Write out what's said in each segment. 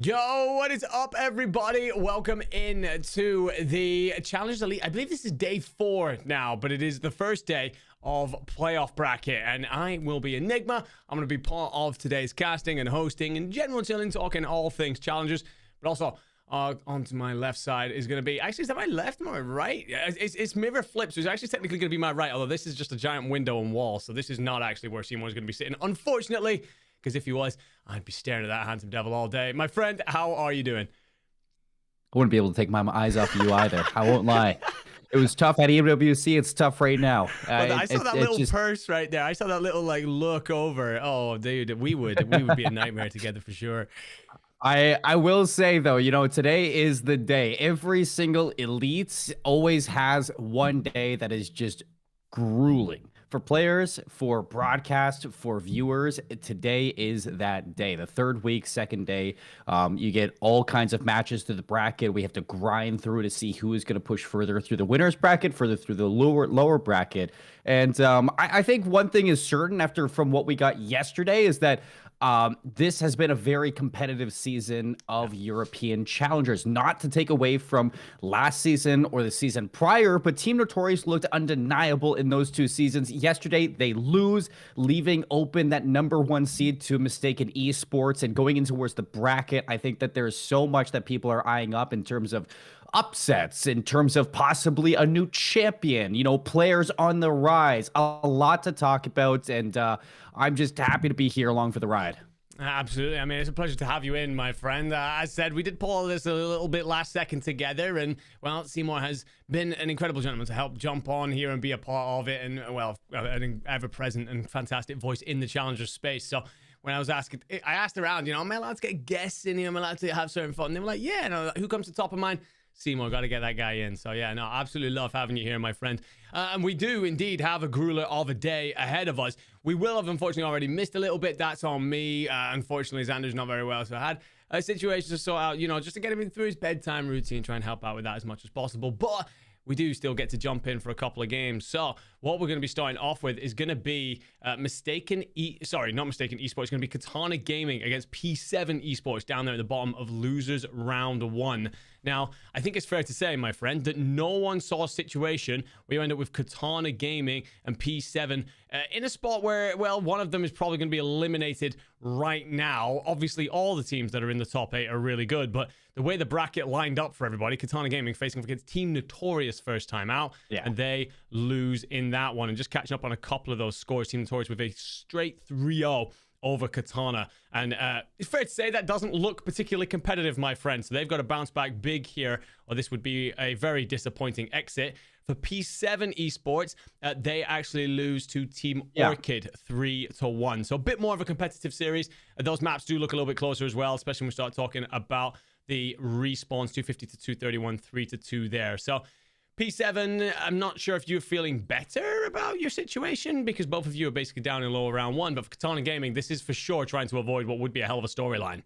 Yo, what is up, everybody? Welcome in to the Challengers Elite. I believe this is day 4 now, but it is the first day of playoff bracket, and I will be Enigma. I'm going to be part of today's casting and hosting and general chilling, talking all things Challengers, but also onto my left side is going to be, actually, is that my left or my right? It's mirror flip, so it's actually technically going to be my right, although this is just a giant window and wall, so this is not actually where Seymour is going to be sitting, unfortunately, because if he was, I'd be staring at that handsome devil all day. My friend, how are you doing? I wouldn't be able to take my eyes off of you either. I won't lie. It was tough at EWC. It's tough right now. I saw that little purse right there. I saw that little like look over. Oh, dude, we would be a nightmare together for sure. I will say though, you know, today is the day. Every single elite always has one day that is just grueling. For players, for broadcast, for viewers, today is that day. The third week, second day, you get all kinds of matches through the bracket. We have to grind through to see who is going to push further through the winner's bracket, further through the lower bracket. And I think one thing is certain from what we got yesterday is that this has been a very competitive season of European challengers. Not to take away from last season or the season prior, but Team Notorious looked undeniable in those two seasons. Yesterday, they lose, leaving open that #1 seed to Mistaken Esports. And going into towards the bracket, I think that there's so much that people are eyeing up in terms of upsets, in terms of possibly a new champion, you know, players on the rise. A lot to talk about, and I'm just happy to be here along for the ride. Absolutely. I mean, it's a pleasure to have you in, my friend. As said, we did pull all this a little bit last second together, and, well, Seymour has been an incredible gentleman to help jump on here and be a part of it, and, well, an ever-present and fantastic voice in the challenger space. So when I was asking, I asked around, you know, am I allowed to get guests in here? Am I allowed to have certain fun? And they were like, yeah, no, who comes to top of mind? Seymour, got to get that guy in. So yeah, no, absolutely love having you here, my friend. And we do indeed have a grueler of a day ahead of us. We will have unfortunately already missed a little bit. That's on me. Unfortunately, Xander's not very well, so I had a situation to sort out, just to get him through his bedtime routine, try and help out with that as much as possible. But we do still get to jump in for a couple of games. So what we're going to be starting off with is going to be not Mistaken Esports. It's going to be Katana Gaming against P7 Esports down there at the bottom of Losers Round 1. Now, I think it's fair to say, my friend, that no one saw a situation where you end up with Katana Gaming and P7 in a spot where, well, one of them is probably going to be eliminated right now. Obviously, all the teams that are in the top 8 are really good, but the way the bracket lined up for everybody, Katana Gaming facing off against Team Notorious first time out, and they lose in that one. And just catching up on a couple of those scores, Team Notorious with a straight 3-0 over Katana. And it's fair to say that doesn't look particularly competitive, my friend. So they've got to bounce back big here, or this would be a very disappointing exit. For P7 Esports, they actually lose to Team Orchid 3-1. So a bit more of a competitive series. Those maps do look a little bit closer as well, especially when we start talking about the respawns, 250 to 231, 3-2 there. So P7, I'm not sure if you're feeling better about your situation because both of you are basically down in lower round 1. But for Katana Gaming, this is for sure trying to avoid what would be a hell of a storyline.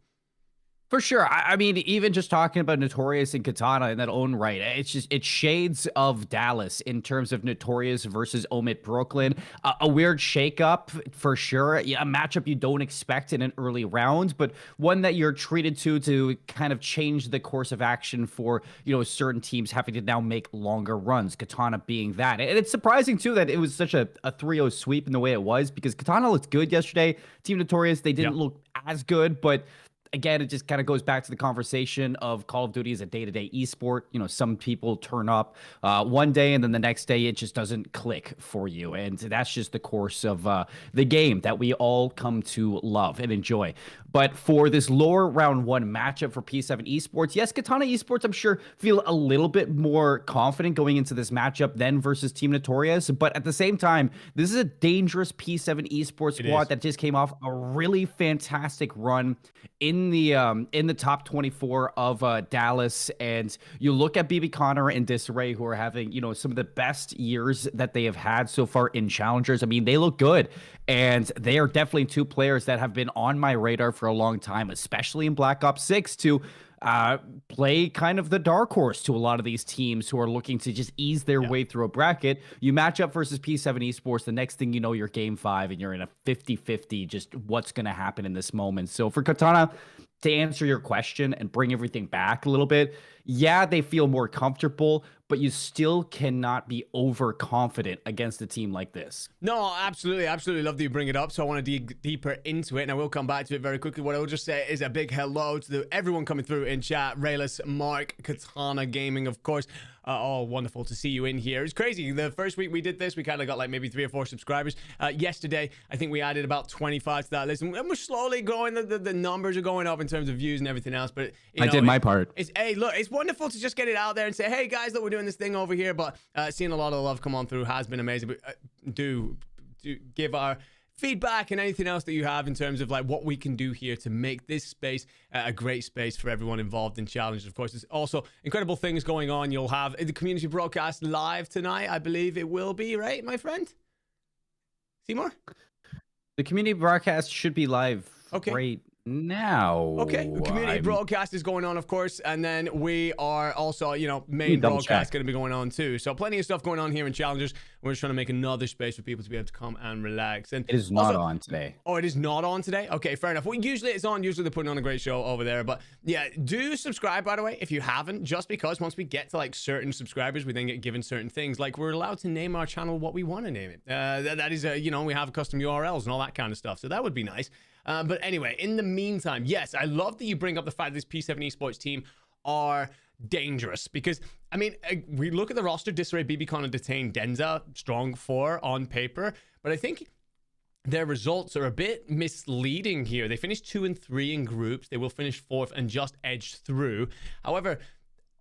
For sure. I mean, even just talking about Notorious and Katana in that own right, it's shades of Dallas in terms of Notorious versus Omid Brooklyn. A weird shakeup for sure. Yeah, a matchup you don't expect in an early round, but one that you're treated to kind of change the course of action for, certain teams having to now make longer runs, Katana being that. And it's surprising too that it was such a 3-0 sweep in the way it was because Katana looked good yesterday. Team Notorious, they didn't look as good, but again, it just kind of goes back to the conversation of Call of Duty as a day-to-day esport. Some people turn up one day and then the next day it just doesn't click for you. And that's just the course of the game that we all come to love and enjoy. But for this lower round 1 matchup for P7 Esports, yes, Katana Esports, I'm sure, feel a little bit more confident going into this matchup than versus Team Notorious. But at the same time, this is a dangerous P7 Esports squad that just came off a really fantastic run in the top 24 of Dallas. And you look at BB Connor and Disarray, who are having, some of the best years that they have had so far in Challengers. I mean, they look good. And they are definitely 2 players that have been on my radar for a long time, especially in Black Ops 6 to play kind of the dark horse to a lot of these teams who are looking to just ease their way through a bracket. You match up versus P7 Esports, the next thing you know, you're game 5 and you're in a 50-50, just what's going to happen in this moment. So for Katana, to answer your question and bring everything back a little bit, yeah, they feel more comfortable, but you still cannot be overconfident against a team like this. No, absolutely. Absolutely love that you bring it up. So I want to dig deeper into it, and I will come back to it very quickly. What I will just say is a big hello to everyone coming through in chat. Rayless, Mark, Katana Gaming, of course. All wonderful to see you in here. It's crazy. The first week we did this, we kind of got like maybe 3 or 4 subscribers. Yesterday, I think we added about 25 to that list. And we're slowly growing. The numbers are going up in terms of views and everything else. But I did my part. Hey, look, it's wonderful to just get it out there and say, hey, guys, look, we're doing this thing over here. But seeing a lot of love come on through has been amazing. But do give our feedback and anything else that you have in terms of like what we can do here to make this space a great space for everyone involved in challenges. Of course, there's also incredible things going on. You'll have the community broadcast live tonight. I believe it will be, right, my friend? Seymour? The community broadcast should be live right now. Okay, the community broadcast is going on, of course, and then we are also, main broadcast going to be going on too. So plenty of stuff going on here in Challengers. We're just trying to make another space for people to be able to come and relax. And it is not on today. Oh, it is not on today? Okay, fair enough. Well, usually it's on. Usually they're putting on a great show over there. But yeah, do subscribe, by the way, if you haven't, just because once we get to like certain subscribers, we then get given certain things. Like we're allowed to name our channel what we want to name it. That is, we have custom URLs and all that kind of stuff. So that would be nice. But anyway, in the meantime, yes, I love that you bring up the fact that this P7 Esports team are dangerous because, I mean, we look at the roster, Disarray, BB Connor, Detain, Denza, strong 4 on paper, but I think their results are a bit misleading here. They finished 2 and 3 in groups. They will finish 4th and just edge through. However,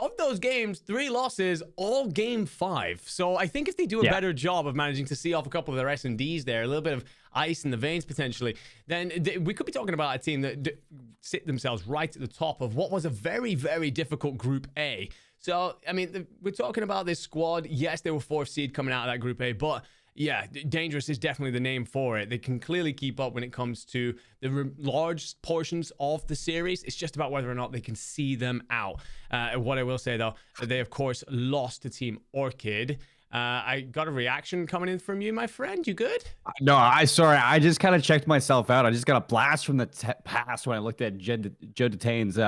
of those games, 3 losses, all game 5. So I think if they do a better job of managing to see off a couple of their S&Ds there, a little bit of ice in the veins potentially, then we could be talking about a team that sit themselves right at the top of what was a very, very difficult Group A. So, I mean, we're talking about this squad. Yes, they were 4th seed coming out of that Group A, but yeah, dangerous is definitely the name for it. They can clearly keep up when it comes to the large portions of the series. It's just about whether or not they can see them out. What I will say, though, that they, of course, lost to Team Orchid. I got a reaction coming in from you, my friend. You good? No, sorry. I just kind of checked myself out. I just got a blast from the past when I looked at Joe Detain's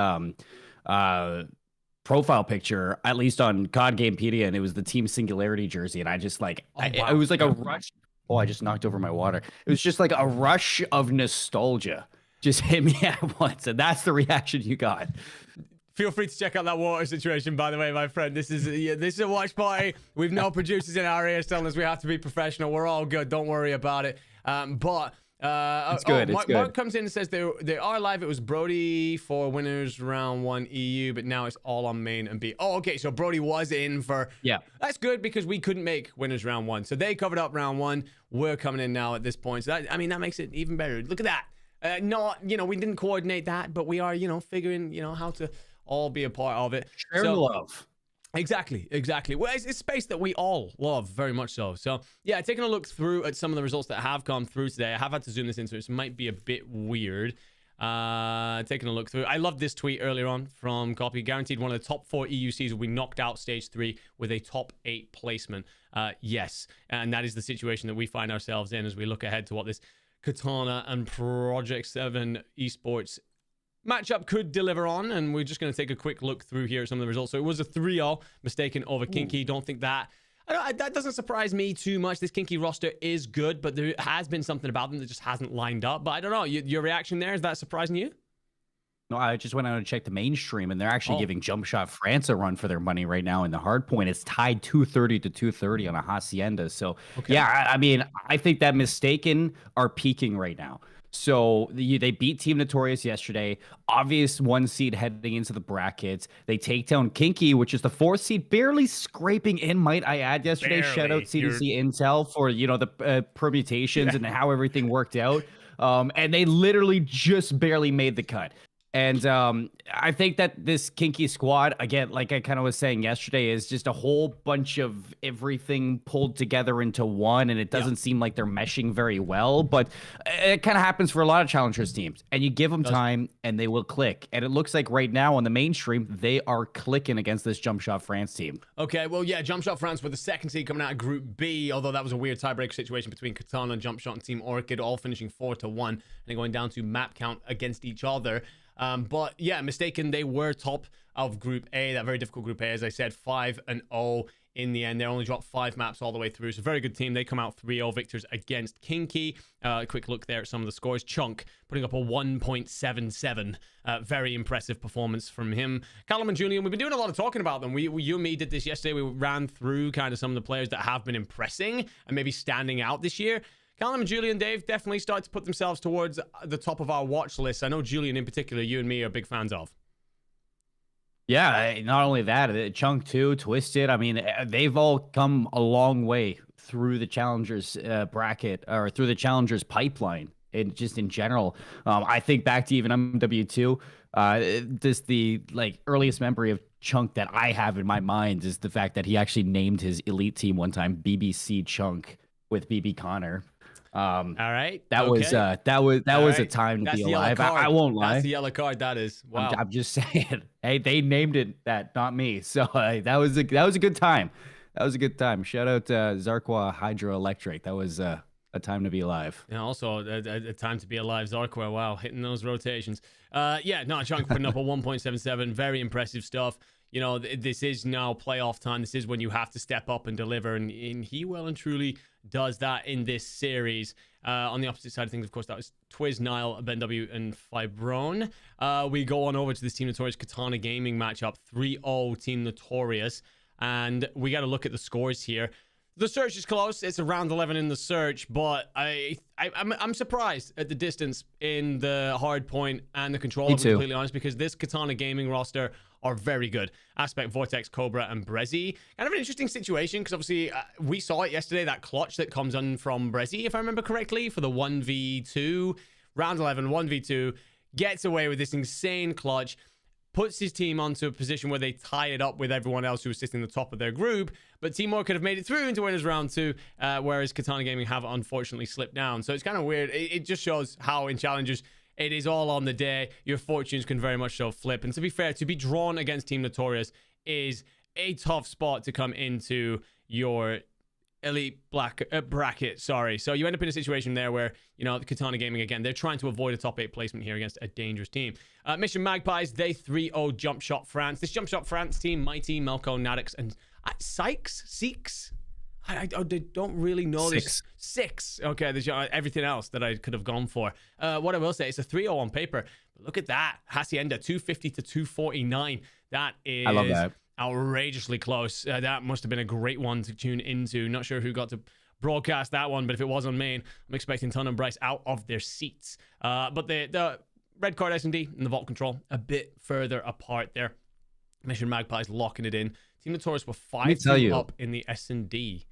profile picture, at least on COD Gamepedia, and it was the Team Singularity jersey, and I just like, it was like a rush. Oh, I just knocked over my water. It was just like a rush of nostalgia just hit me at once, and that's the reaction you got. Feel free to check out that water situation, by the way, my friend. This is a watch party. We've no producers in our ears telling us we have to be professional. We're all good. Don't worry about it. It's good. Mark comes in and says they are live. It was Brody for winners round 1 EU, but now it's all on main and B. Oh, okay. So Brody was in for. Yeah. That's good because we couldn't make winners round 1. So they covered up round 1. We're coming in now at this point. So that makes it even better. Look at that. We didn't coordinate that, but we are, figuring, how to all be a part of it. Share the love. Exactly. Well, it's space that we all love very much so. So, yeah, taking a look through at some of the results that have come through today. I have had to zoom this in, so this might be a bit weird. Taking a look through. I love this tweet earlier on from Copy. Guaranteed one of the top 4 EUCs will be knocked out stage 3 with a top 8 placement. Yes, and that is the situation that we find ourselves in as we look ahead to what this Katana and Project 7 esports matchup could deliver on, and we're just going to take a quick look through here at some of the results. So it was a 3-0 mistaken over Kinky. Don't think that doesn't surprise me too much. This Kinky roster is good, but there has been something about them that just hasn't lined up. But I don't know, your reaction there, is that surprising you? No, I just went out and checked the mainstream, and they're actually giving Jumpshot France a run for their money right now in the hard point. It's tied 230 to 230 on a Hacienda. So, yeah, I mean, I think that Mistaken are peaking right now. So they beat Team Notorious yesterday. Obvious 1 seed heading into the brackets. They take down Kinky, which is the 4th seed, barely scraping in, might I add, yesterday. Barely. Shout out CDC Intel for, the permutations and how everything worked out. And they literally just barely made the cut. And I think that this Kinky squad, again, like I kind of was saying yesterday, is just a whole bunch of everything pulled together into one, and it doesn't seem like they're meshing very well. But it kind of happens for a lot of Challengers teams, and you give them time, and they will click. And it looks like right now on the mainstream, they are clicking against this Jumpshot France team. Okay, well, yeah, Jumpshot France were the 2nd seed coming out of Group B, although that was a weird tiebreaker situation between Katana and Jumpshot and Team Orchid, all finishing 4-1, and then going down to map count against each other. But yeah, Mistaken, they were top of Group A, that very difficult Group A. As I said, 5-0 in the end. They only dropped 5 maps all the way through. So very good team. They come out 3-0 victors against Kinky. Quick look there at some of the scores. Chunk putting up a 1.77. Very impressive performance from him. Callum and Julian, we've been doing a lot of talking about them. You and me did this yesterday. We ran through kind of some of the players that have been impressing and maybe standing out this year. Callum and Julian, Dave, definitely start to put themselves towards the top of our watch list. I know Julian in particular, you and me are big fans of. Yeah, not only that, Chunk too, Twisted. I mean, they've all come a long way through the Challengers bracket, or through the Challengers pipeline, and just in general. I think back to even MW2, just the earliest memory of Chunk that I have in my mind is the fact that he actually named his elite team one time BBC Chunk with BB Connor. All right. That was a time to be alive. I won't lie. That's the yellow card. That is. Wow. I'm just saying. Hey, they named it that, not me. So that was a good time. That was a good time. Shout out Zarqwa Hydroelectric. That was a time to be alive. Yeah. Also a time to be alive. Zarqwa. Wow, hitting those rotations. Chunk putting up a 1.77. Very impressive stuff. This is now playoff time. This is when you have to step up and deliver, and he well and truly does that in this series. On the opposite side of things, of course, that was Twiz, Nile, Ben W, and Fibron. We go on over to this Team Notorious Katana Gaming matchup, 3-0 Team Notorious, and we got to look at the scores here. The search is close. It's around 11 in the search, but I'm surprised at the distance in the hard point and the control. To be completely honest, because this Katana Gaming roster are very good. Aspect, Vortex, Cobra, and Brezzy. Kind of an interesting situation because obviously we saw it yesterday, that clutch that comes in from Brezzy, if I remember correctly, for the 1v2. Round 11, 1v2. Gets away with this insane clutch. Puts his team onto a position where they tie it up with everyone else who was sitting at the top of their group. But Team Orchid have made it through into winners round 2, whereas Katana Gaming have unfortunately slipped down. So it's kind of weird. It just shows how in challenges it is all on the day. Your fortunes can very much so flip. And to be fair, to be drawn against Team Notorious is a tough spot to come into your elite bracket. Sorry. So you end up in a situation there where, you know, Katana Gaming, again, they're trying to avoid a top 8 placement here against a dangerous team. Mission Magpies, they 3-0 Jump Shot France. This Jump Shot France team, Mighty, Melko, Nadix, and Six? I don't really know this. Six. Okay, there's everything else that I could have gone for. What I will say, it's a 3-0 on paper. But look at that. Hacienda, 250 to 249. That is... I love that. Outrageously close. That must have been a great one to tune into. Not sure who got to broadcast that one, but if it was on main, I'm expecting Ton and Bryce out of their seats. But the red card S&D and the vault control a bit further apart there. Mission Magpies locking it in. Team Notorious were 5-2 up in the S&D.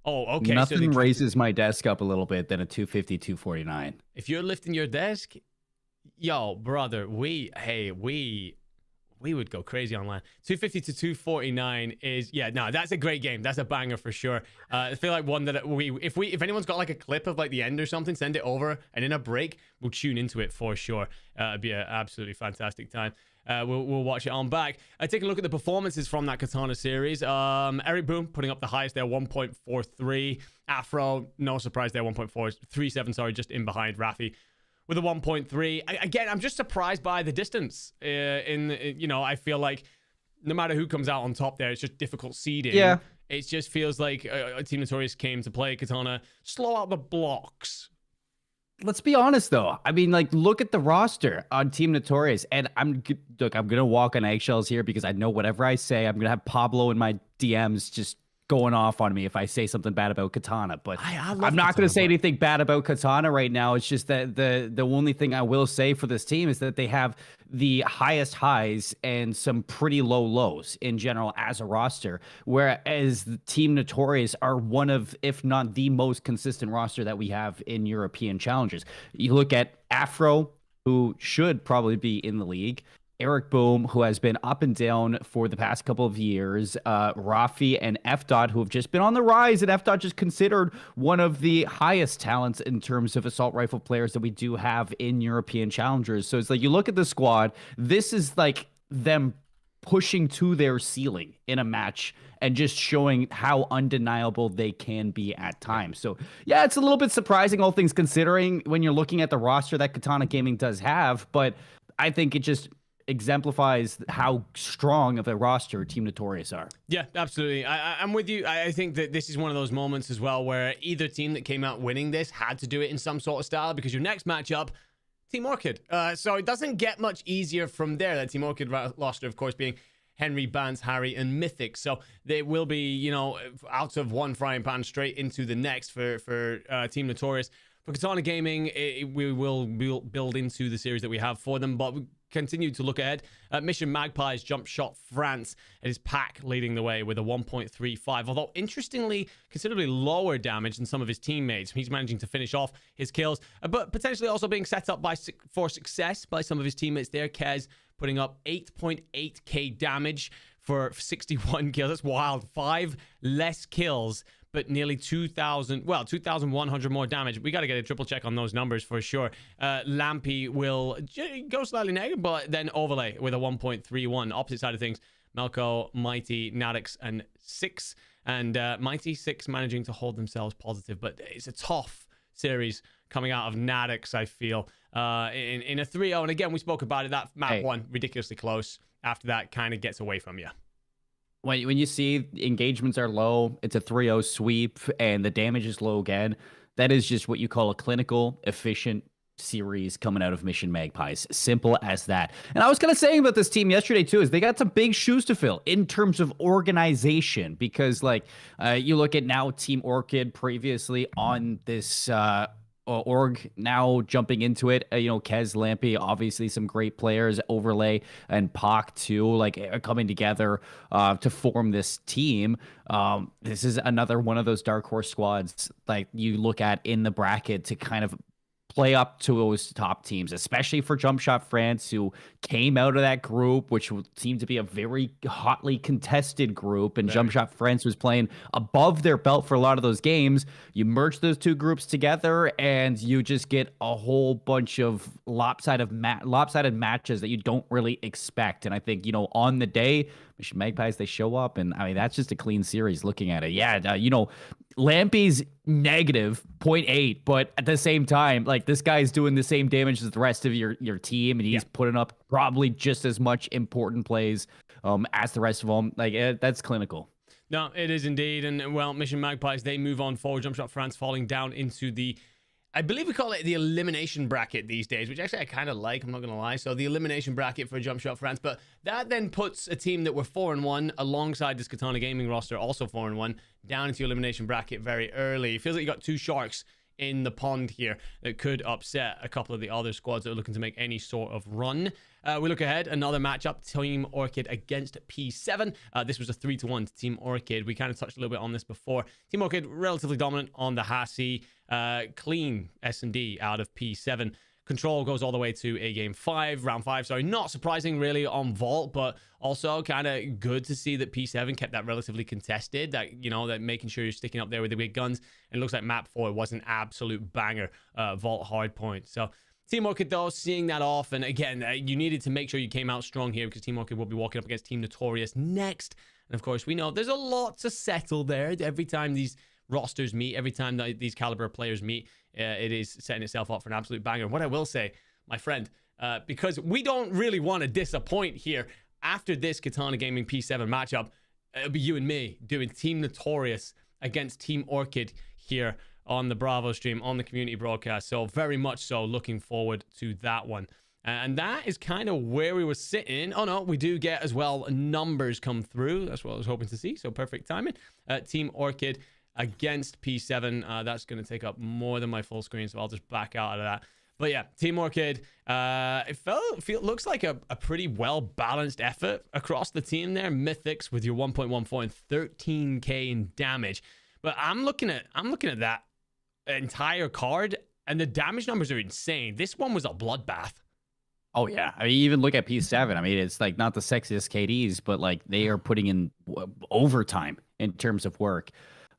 Oh, okay. Nothing raises my desk up a little bit than a 250, 249. If you're lifting your desk, yo, brother, we would go crazy online. 250 to 249 is, yeah, no, that's a great game. That's a banger for sure. I feel like one that if anyone's got like a clip of like the end or something, send it over, and in a break, we'll tune into it for sure. It'd be an absolutely fantastic time. We'll watch it on back. Take a look at the performances from that Katana series. Eric Boom putting up the highest there, 1.43. Afro, no surprise there, 1.437. Sorry, just in behind Rafi with a 1.3. Again, I'm just surprised by the distance. I feel like no matter who comes out on top there, it's just difficult seeding. Yeah. It just feels like Team Notorious came to play Katana, slow out the blocks. Let's be honest, though. I mean, like, look at the roster on Team Notorious. And I'm going to walk on eggshells here because I know whatever I say, I'm going to have Pablo in my DMs just going off on me if I say something bad about Katana. But I'm not going to say anything bad about Katana right now. It's just that the only thing I will say for this team is that they have the highest highs and some pretty low lows in general as a roster, whereas the Team Notorious are one of, if not the most consistent roster that we have in European challenges. You look at Afro, who should probably be in the league, Eric Boom, who has been up and down for the past couple of years, Rafi and F-Dot, who have just been on the rise, and F-Dot just considered one of the highest talents in terms of assault rifle players that we do have in European challengers. So it's like, you look at the squad, this is like them pushing to their ceiling in a match and just showing how undeniable they can be at times. So yeah, it's a little bit surprising, all things considering, when you're looking at the roster that Katana Gaming does have, but I think it just exemplifies how strong of a roster Team Notorious are. Yeah, absolutely. I'm with you. I think that this is one of those moments as well where either team that came out winning this had to do it in some sort of style, because your next matchup, Team Orchid. So it doesn't get much easier from there. That Team Orchid roster, of course, being Henry, Bance, Harry, and Mythic. So they will be, out of one frying pan straight into the next for Team Notorious. For Katana Gaming, we will build into the series that we have for them, but we continue to look ahead. Mission Magpies, Jump Shot France. It is Pack leading the way with a 1.35, although interestingly, considerably lower damage than some of his teammates. He's managing to finish off his kills, but potentially also being set up for success by some of his teammates there. Kez putting up 8.8k damage for 61 kills. That's wild. 5 less kills, but nearly 2,100 more damage. We got to get a triple check on those numbers for sure. Lampy will go slightly negative, but then overlay with a 1.31. Opposite side of things, Melko, Mighty, Nadix, and Six. And Mighty, Six managing to hold themselves positive, but it's a tough series coming out of Nadix, I feel, in a 3-0. And again, we spoke about it. That map one, ridiculously close. After that, kind of gets away from you. When you see engagements are low, it's a 3-0 sweep, and the damage is low again, that is just what you call a clinical, efficient series coming out of Mission Magpies. Simple as that. And I was kind of saying about this team yesterday, too, is they got some big shoes to fill in terms of organization, because, you look at now Team Orchid previously on this org now jumping into it. Kez, Lampy, obviously some great players, Overlay and Pac too, like coming together to form this team. This is another one of those dark horse squads like you look at in the bracket to kind of play up to those top teams, especially for Jump Shot France, who came out of that group, which seemed to be a very hotly contested group, and Jump Shot France was playing above their belt for a lot of those games. You merge those two groups together, and you just get a whole bunch of lopsided matches that you don't really expect. And I think, on the day, Mission Magpies, they show up, and I mean, that's just a clean series looking at it. Yeah, Lampy's negative 0.8, but at the same time, like this guy's doing the same damage as the rest of your team, and he's putting up probably just as much important plays as the rest of them. Like that's clinical. No, it is indeed. And well, Mission Magpies, they move on forward. Jump Shot France falling down into the, I believe we call it the elimination bracket these days, which actually I kind of like, I'm not going to lie. So the elimination bracket for Jump Shot France, but that then puts a team that were 4-1 alongside this Katana Gaming roster, also 4-1, down into your elimination bracket very early. It feels like you got two sharks in the pond here that could upset a couple of the other squads that are looking to make any sort of run. We look ahead, another matchup, Team Orchid against P7. This was a 3-1 to Team Orchid. We kind of touched a little bit on this before. Team Orchid relatively dominant on the Hasi, clean S&D out of P7. Control goes all the way to round 5. Sorry, not surprising really on Vault, but also kind of good to see that P7 kept that relatively contested, that, that making sure you're sticking up there with the big guns. And it looks like map 4 was an absolute banger, Vault hardpoint. So Team Orchid, though, seeing that off, and again, you needed to make sure you came out strong here because Team Orchid will be walking up against Team Notorious next. And of course, we know there's a lot to settle there. Every time these rosters meet, every time these caliber players meet, it is setting itself up for an absolute banger. What I will say, my friend, because we don't really want to disappoint here, after this Katana Gaming P7 matchup, it'll be you and me doing Team Notorious against Team Orchid here on the Bravo stream, on the community broadcast. So very much so looking forward to that one. And that is kind of where we were sitting. Oh, no, we do get as well numbers come through. That's what I was hoping to see. So perfect timing. Team Orchid against P7. That's going to take up more than my full screen, so I'll just back out of that. But yeah, Team Orchid, it looks like a pretty well-balanced effort across the team there. Mythics with your 1.14 and 13k in damage. But I'm looking at that entire card, and the damage numbers are insane. This one was a bloodbath. Oh yeah, I mean, even look at P7. I mean, it's like not the sexiest KDs, but like they are putting in overtime in terms of work.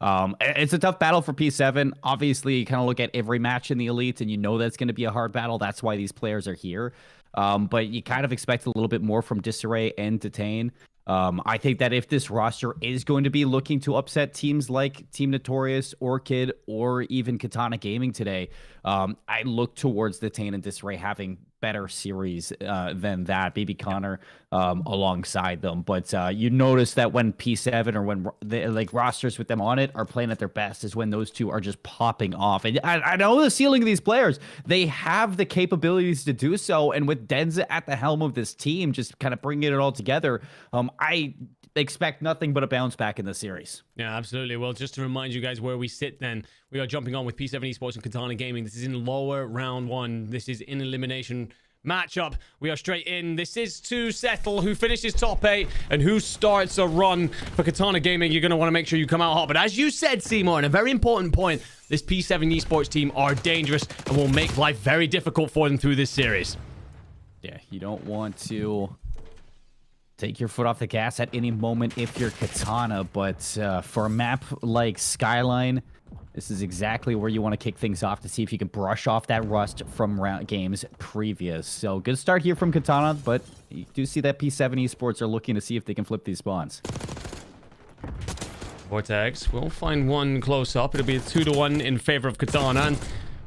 It's a tough battle for P7. Obviously, you kind of look at every match in the Elite, and you know that's going to be a hard battle. That's why these players are here. But you kind of expect a little bit more from Disarray and Detain. I think that if this roster is going to be looking to upset teams like Team Notorious, Orchid, or even Katana Gaming today, I look towards Detain and Disarray having better series than that. Maybe Connor alongside them. But you notice that when P7 or when like rosters with them on it are playing at their best is when those two are just popping off. And I know the ceiling of these players, they have the capabilities to do so. And with Denza at the helm of this team, just kind of bringing it all together, I expect nothing but a bounce back in the series. Yeah, absolutely. Well, just to remind you guys where we sit then, we are jumping on with P7 Esports and Katana Gaming. This is in lower round 1. This is in elimination matchup. We are straight in. This is to settle who finishes top 8 and who starts a run for Katana Gaming. You're going to want to make sure you come out hot. But as you said, Seymour, and a very important point, this P7 Esports team are dangerous and will make life very difficult for them through this series. Yeah, you don't want to take your foot off the gas at any moment if you're Katana, but for a map like Skyline, this is exactly where you want to kick things off to see if you can brush off that rust from games previous. So good start here from Katana, but you do see that P7 Esports are looking to see if they can flip these spawns. Vortex will find one close up. It'll be a 2-1 in favor of Katana. And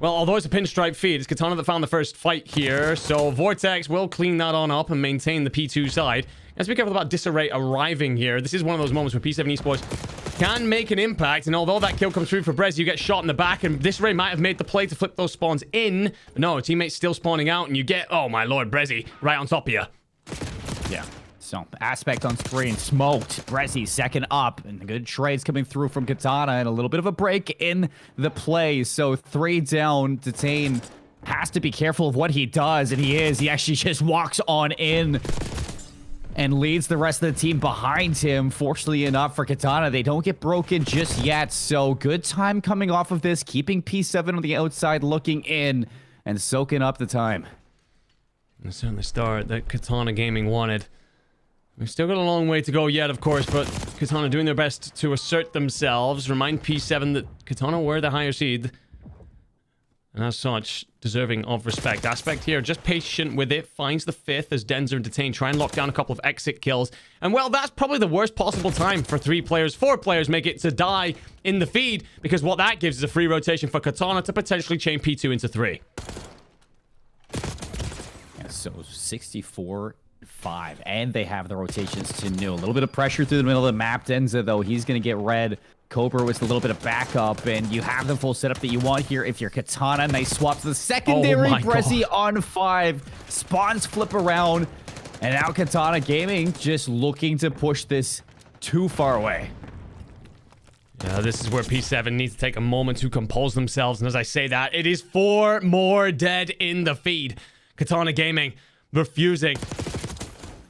well, although it's a pinstripe feed, it's Katana that found the first fight here. So Vortex will clean that on up and maintain the P2 side. Let's be careful about Disarray arriving here. This is one of those moments where P7 Esports can make an impact. And although that kill comes through for Brez, you get shot in the back. And Disarray might have made the play to flip those spawns in. But no, teammate's still spawning out. And you get, oh my lord, Brezzy right on top of you. Yeah. So, Aspect on screen, smoked. Brezzy second up, and good trades coming through from Katana, and a little bit of a break in the play. So, 3 down. Detain has to be careful of what he does, and he is. He actually just walks on in and leads the rest of the team behind him. Fortunately enough for Katana, they don't get broken just yet. So, good time coming off of this, keeping P7 on the outside, looking in, and soaking up the time. And certainly start that Katana Gaming wanted. We've still got a long way to go yet, of course, but Katana doing their best to assert themselves. Remind P7 that Katana were the higher seed. And as such, deserving of respect. Aspect here, just patient with it. Finds the 5th as Denza and Detain try and lock down a couple of exit kills. And well, that's probably the worst possible time for 3 players. 4 players make it to die in the feed, because what that gives is a free rotation for Katana to potentially chain P2 into 3. Yeah, so 64-5, and they have the rotations to new. A little bit of pressure through the middle of the map. Denza, though, he's going to get red. Cobra with a little bit of backup, and you have the full setup that you want here if you're Katana. Nice swap to the secondary. Brezzy on 5. Spawns flip around, and now Katana Gaming just looking to push this too far away. Yeah, this is where P7 needs to take a moment to compose themselves, and as I say that, it is 4 more dead in the feed. Katana Gaming refusing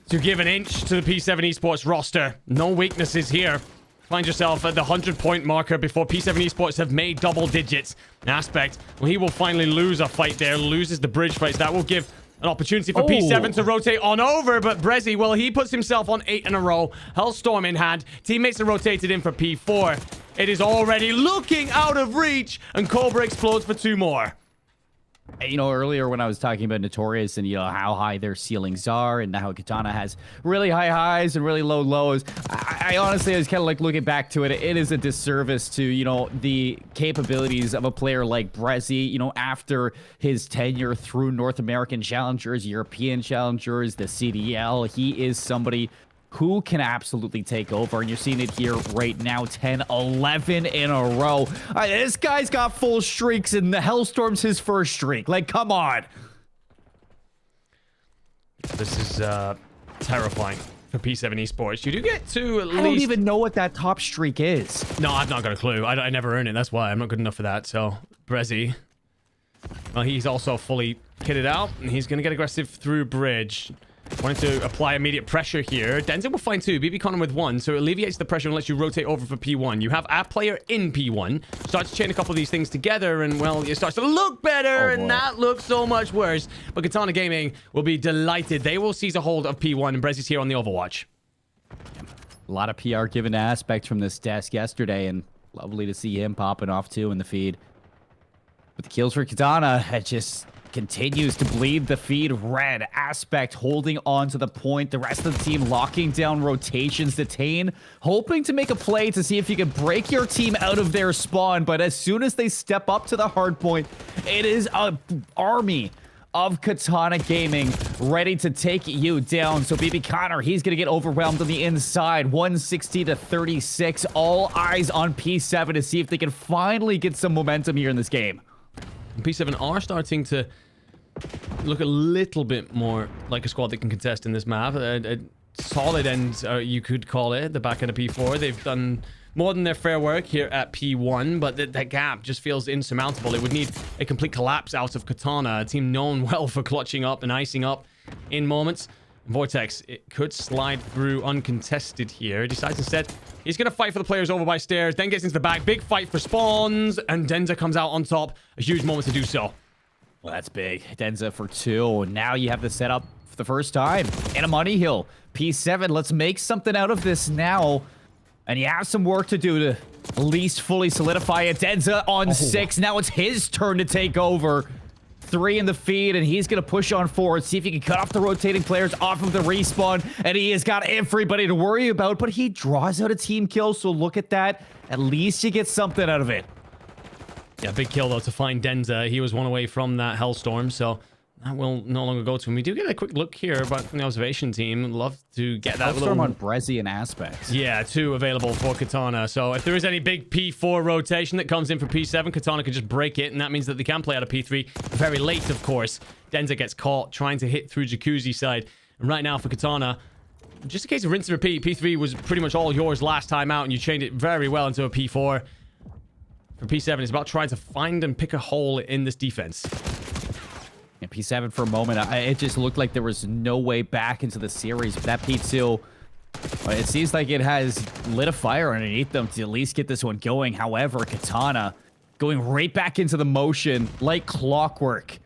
to give an inch to the P7 Esports roster. No weaknesses here. Find yourself at the 100-point marker before P7 Esports have made double digits. Aspect, well, he will finally lose a fight there, loses the bridge fights. That will give an opportunity for P7 to rotate on over, but Brezzy, well, he puts himself on 8 in a row. Hellstorm in hand. Teammates are rotated in for P4. It is already looking out of reach, and Cobra explodes for 2 more. You know, earlier when I was talking about Notorious and, you know, how high their ceilings are and how Katana has really high highs and really low lows, I honestly was kind of like looking back to it. It is a disservice to, you know, the capabilities of a player like Brezzy, you know, after his tenure through North American Challengers, European Challengers, the CDL. He is somebody who can absolutely take over, and you're seeing it here right now. 10, 11 in a row. This guy's got full streaks, and the Hellstorm's his first streak. Like, come on. This is terrifying for P7 Esports. You do get to at least... I don't even know what that top streak is. No, I've not got a clue. I never earned it. That's why I'm not good enough for that. So, Brezzy, well, he's also fully kitted out, and he's going to get aggressive through bridge. Wanting to apply immediate pressure here. Denza will find 2. BB Connor with 1. So it alleviates the pressure and lets you rotate over for P1. You have a player in P1. Starts to chain a couple of these things together. And, well, it starts to look better. And that looks so much worse. But Katana Gaming will be delighted. They will seize a hold of P1. And Brezzy's here on the Overwatch. A lot of PR given to Aspect from this desk yesterday. And lovely to see him popping off, too, in the feed. With the kills for Katana, it just continues to bleed the feed red. Aspect holding on to the point. The rest of the team locking down rotations. Detain hoping to make a play to see if you can break your team out of their spawn. But as soon as they step up to the hard point, it is an army of Katana Gaming ready to take you down. So BB Connor, he's going to get overwhelmed on the inside. 160-36. All eyes on P7 to see if they can finally get some momentum here in this game. P7 are starting to look a little bit more like a squad that can contest in this map. A solid end, you could call it, the back end of P4. They've done more than their fair work here at P1, but that gap just feels insurmountable. It would need a complete collapse out of Katana, a team known well for clutching up and icing up in moments. Vortex, it could slide through uncontested here. Decides instead he's going to fight for the players over by stairs, then gets into the back. Big fight for spawns, and Denza comes out on top. A huge moment to do so. Well, that's big. Denza for 2. Now you have the setup for the first time in a money hill. P7, let's make something out of this now. And you have some work to do to at least fully solidify it. Denza on 6. Now it's his turn to take over. 3 in the feed, and he's going to push on forward, see if he can cut off the rotating players off of the respawn, and he has got everybody to worry about, but he draws out a team kill, so look at that. At least you get something out of it. Yeah, big kill, though, to find Denza. He was one away from that Hellstorm, so that will no longer go to him. We do get a quick look here about from the observation team. Love to get that Hellstorm on Brezzy and Aspects. Yeah, 2 available for Katana. So if there is any big P4 rotation that comes in for P7, Katana can just break it, and that means that they can play out of P3 very late, of course. Denza gets caught trying to hit through Jacuzzi side. And right now for Katana, just in case of rinse and repeat, P3 was pretty much all yours last time out, and you chained it very well into a P4. For P7, it's about trying to find and pick a hole in this defense. And P7 for a moment, it just looked like there was no way back into the series. But that P2, it seems like it has lit a fire underneath them to at least get this one going. However, Katana going right back into the motion like clockwork.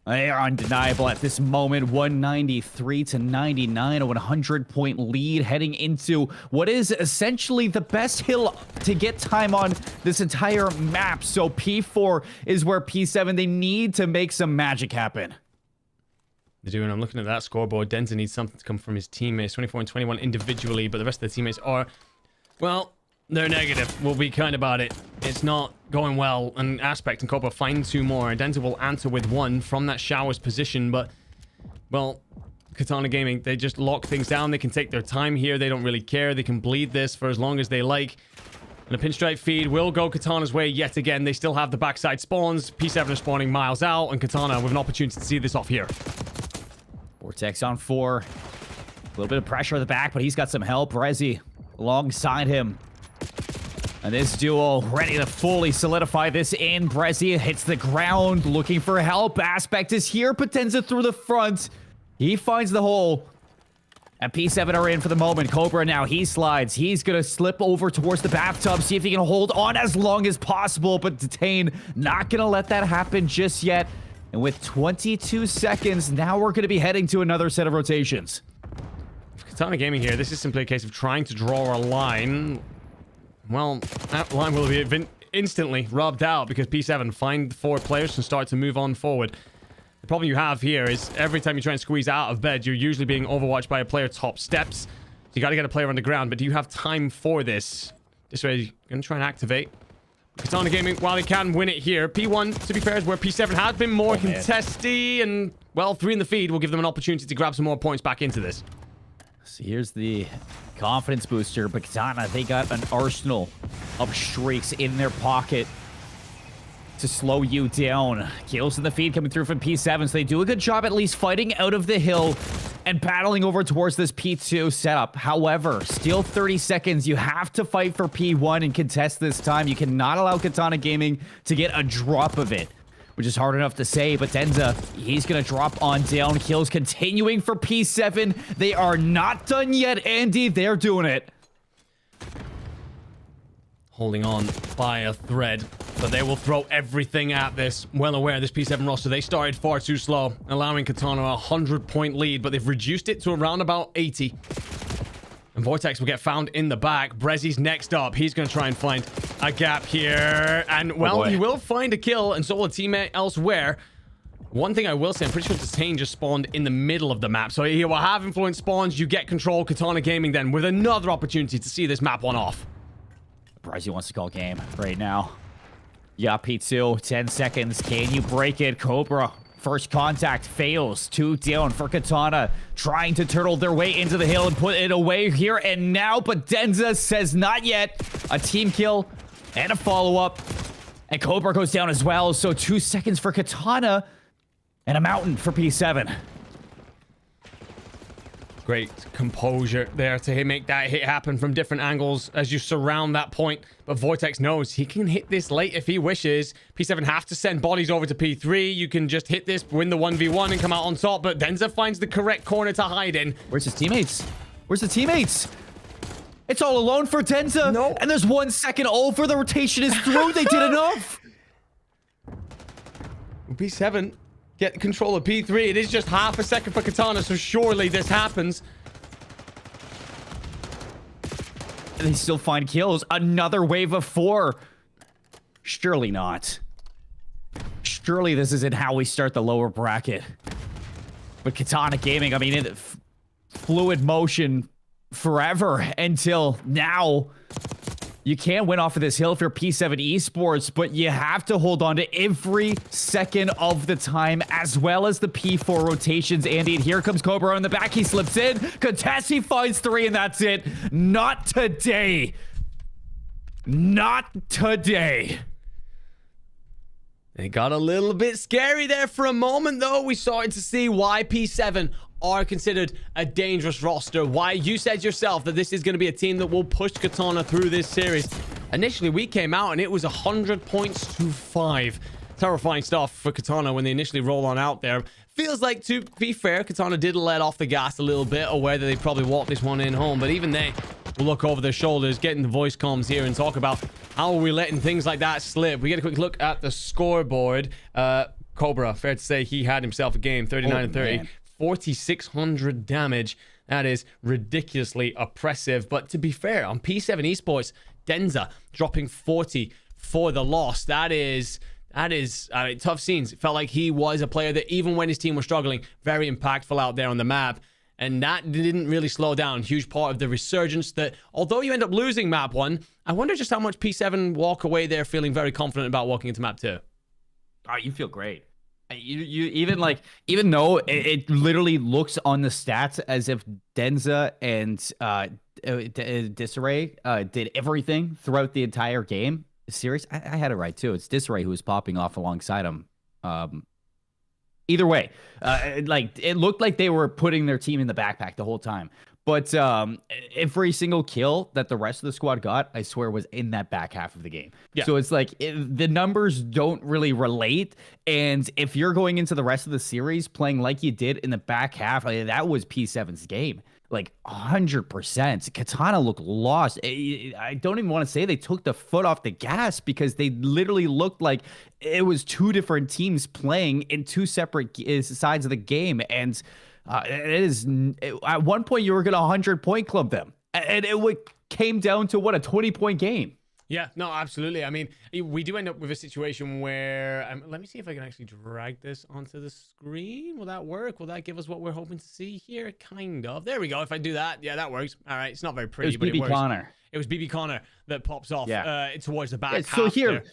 They are undeniable at this moment. 193 to 99, a 100-point lead heading into what is essentially the best hill to get time on this entire map. So P4 is where P7, they need to make some magic happen. They do, and I'm looking at that scoreboard. Denza needs something to come from his teammates. 24 and 21 individually, but the rest of the teammates are, well, they're negative. We'll be kind about it. It's not going well. And Aspect and Cobra find 2 more. Denza will answer with 1 from that Showers position, but, well, Katana Gaming, they just lock things down. They can take their time here. They don't really care. They can bleed this for as long as they like. And a pinstripe feed will go Katana's way yet again. They still have the backside spawns. P7 is spawning miles out, and Katana with an opportunity to see this off here. Vortex on 4. A little bit of pressure at the back, but he's got some help. Rezi alongside him. And this duo ready to fully solidify this in. Brezzy hits the ground looking for help. Aspect is here. Potenza through the front. He finds the hole. And P7 are in for the moment. Cobra now, he slides. He's going to slip over towards the bathtub, see if he can hold on as long as possible. But Detain not going to let that happen just yet. And with 22 seconds, now we're going to be heading to another set of rotations. For Katana Gaming here, this is simply a case of trying to draw a line. Well, that line will be instantly rubbed out because P7 find 4 players and start to move on forward. The problem you have here is every time you try and squeeze out of bed, you're usually being overwatched by a player top steps. You got to get a player on the ground, but do you have time for this? This way, you're going to try and activate. Katana Gaming, while they can win it here, P1, to be fair, is where P7 has been more contesty, and, well, 3 in the feed will give them an opportunity to grab some more points back into this. So here's the confidence booster, but Katana, they got an arsenal of streaks in their pocket to slow you down. Kills in the feed coming through from P7, so they do a good job at least fighting out of the hill and battling over towards this P2 setup. However, still 30 seconds. You have to fight for P1 and contest this time. You cannot allow Katana Gaming to get a drop of it, which is hard enough to say, but Denza, he's going to drop on down. Kills continuing for P7. They are not done yet, Andy. They're doing it. Holding on by a thread, but they will throw everything at this. Well aware, this P7 roster, they started far too slow, allowing Katana a 100-point lead, but they've reduced it to around about 80. And Vortex will get found in the back. Brezzy's next up. He's going to try and find a gap here. And, well, he will find a kill, and so will a teammate elsewhere. One thing I will say, I'm pretty sure Detain just spawned in the middle of the map. So he will have influence spawns. You get control. Katana Gaming then with another opportunity to see this map one off. Brezzy wants to call game right now. Yeah, P2, 10 seconds. Can you break it? Cobra, first contact fails. 2 down for Katana, trying to turtle their way into the hill and put it away here and now, but Denza says not yet. A team kill and a follow-up. And Cobra goes down as well, so 2 seconds for Katana and a mountain for P7. Great composure there to make that hit happen from different angles as you surround that point. But Vortex knows he can hit this late if he wishes. P7 have to send bodies over to P3. You can just hit this, win the 1v1 and come out on top. But Denza finds the correct corner to hide in. Where's his teammates? Where's the teammates? It's all alone for Denza. No. And there's 1 second over. The rotation is through. They did enough. P7 get control of P3. It is just half a second for Katana, so surely this happens. And they still find kills. Another wave of 4. Surely not. Surely this isn't how we start the lower bracket. But Katana Gaming, I mean, fluid motion forever until now. You can't win off of this hill if you're P7 Esports, but you have to hold on to every second of the time, as well as the P4 rotations. Andy, and here comes Cobra on the back. He slips in. Contessi finds 3, and that's it. Not today. Not today. It got a little bit scary there for a moment, though. We started to see why P7 are considered a dangerous roster. Why? You said yourself that this is going to be a team that will push Katana through this series. Initially, we came out and it was 100 points to 5. Terrifying stuff for Katana when they initially roll on out there. Feels like, to be fair, Katana did let off the gas a little bit, aware that they probably walked this one in home, but even they will look over their shoulders, getting the voice comms here and talk about how are we letting things like that slip. We get a quick look at the scoreboard. Cobra, fair to say, he had himself a game, 39 and 30. Man. 4,600 damage. That is ridiculously oppressive. But to be fair, on P7 Esports, Denza dropping 40 for the loss. That is, I mean, tough scenes. It felt like he was a player that, even when his team was struggling, very impactful out there on the map. And that didn't really slow down. Huge part of the resurgence that, although you end up losing map 1, I wonder just how much P7 walk away there feeling very confident about walking into map 2. Oh, you feel great. You even though it literally looks on the stats as if Denza and Disarray did everything throughout the entire game series. I had it right too. It's Disarray who was popping off alongside him. Either way, like it looked like they were putting their team in the backpack the whole time. But every single kill that the rest of the squad got, I swear, was in that back half of the game. Yeah. So it's like the numbers don't really relate. And if you're going into the rest of the series playing like you did in the back half, that was P7's game. Like 100%. Katana looked lost. I don't even want to say they took the foot off the gas, because they literally looked like it was two different teams playing in two separate sides of the game. And at one point you were going to 100-point club them, and it came down to a 20-point game. Yeah, no, absolutely. I mean, we do end up with a situation where, let me see if I can actually drag this onto the screen. Will that work? Will that give us what we're hoping to see here? Kind of. There we go. If I do that, yeah, that works. All right. It's not very pretty, but it works. Connor. It was BB Connor that pops off towards the back. Yeah, so here, there.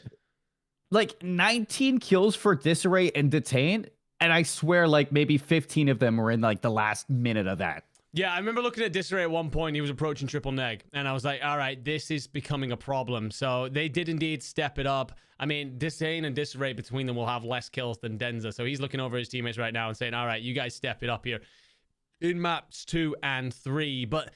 Like 19 kills for Disarray and Detain. And I swear, like, maybe 15 of them were in, like, the last minute of that. Yeah, I remember looking at Disarray at one point. He was approaching triple neg. And I was like, all right, this is becoming a problem. So they did indeed step it up. I mean, Disdain and Disarray between them will have less kills than Denza. So he's looking over his teammates right now and saying, all right, you guys step it up here in maps 2 and 3. But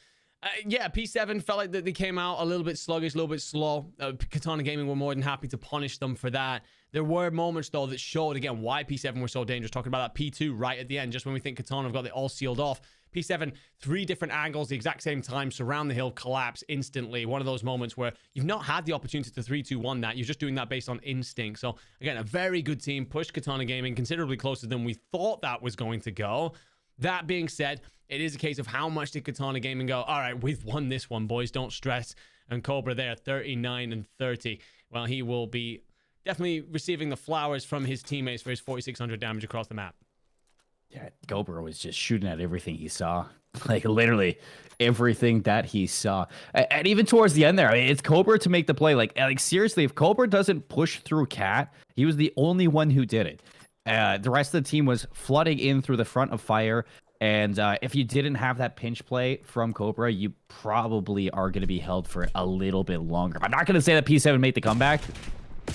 yeah, P7 felt like that they came out a little bit sluggish, a little bit slow. Katana Gaming were more than happy to punish them for that. There were moments, though, that showed, again, why P7 were so dangerous. Talking about that P2 right at the end, just when we think Katana have got it all sealed off. P7, 3 different angles, the exact same time, surround the hill, collapse instantly. One of those moments where you've not had the opportunity to 3-2-1 that. You're just doing that based on instinct. So, again, a very good team. Pushed Katana Gaming considerably closer than we thought that was going to go. That being said, it is a case of how much did Katana Gaming go, all right, we've won this one, boys, don't stress. And Cobra there, 39 and 30. Well, he will be definitely receiving the flowers from his teammates for his 4,600 damage across the map. Yeah, Cobra was just shooting at everything he saw. Like, literally everything that he saw. And even towards the end there, I mean, it's Cobra to make the play. Like seriously, if Cobra doesn't push through Cat, he was the only one who did it. The rest of the team was flooding in through the front of fire. And if you didn't have that pinch play from Cobra, you probably are going to be held for a little bit longer. I'm not going to say that P7 made the comeback.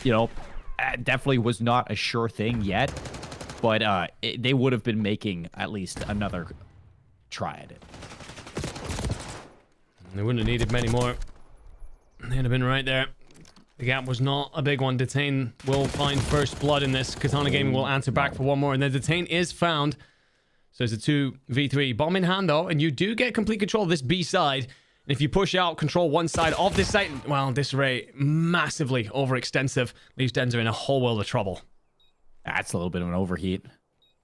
You know, definitely was not a sure thing yet. But they would have been making at least another try at it. They wouldn't have needed many more. They'd have been right there. The gap was not a big one. Detain will find first blood in this. Katana Gaming will answer back for one more. And then Detain is found. So it's a 2v3. Bomb in hand, though. And you do get complete control of this B side. And if you push out, control one side of this site, well, Disarray massively overextensive. Leaves Denza in a whole world of trouble. That's a little bit of an overheat.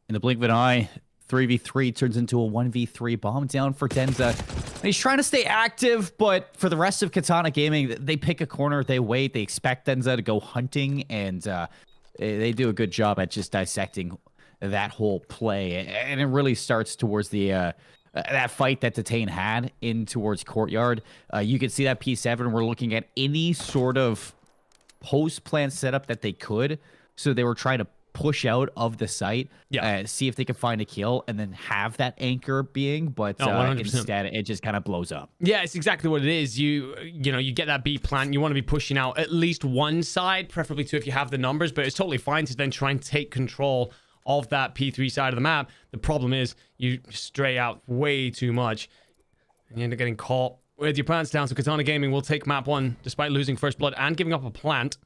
In the blink of an eye, 3v3 turns into a 1v3. Bomb down for Denza. And he's trying to stay active, but for the rest of Katana Gaming, they pick a corner, they wait, they expect Denza to go hunting, and they do a good job at just dissecting that whole play. And it really starts towards the that fight that Detain had in towards Courtyard. You can see that P7 were looking at any sort of post-plan setup that they could. So they were trying to push out of the site, see if they could find a kill, and then have that anchor being, but instead it just kind of blows up. Yeah, it's exactly what it is. You know, you get that B plant, you want to be pushing out at least one side, preferably two if you have the numbers, but it's totally fine to then try and take control of that P3 side of the map. The problem is you stray out way too much and you end up getting caught with your pants down. So Katana Gaming will take map 1 despite losing first blood and giving up a plant.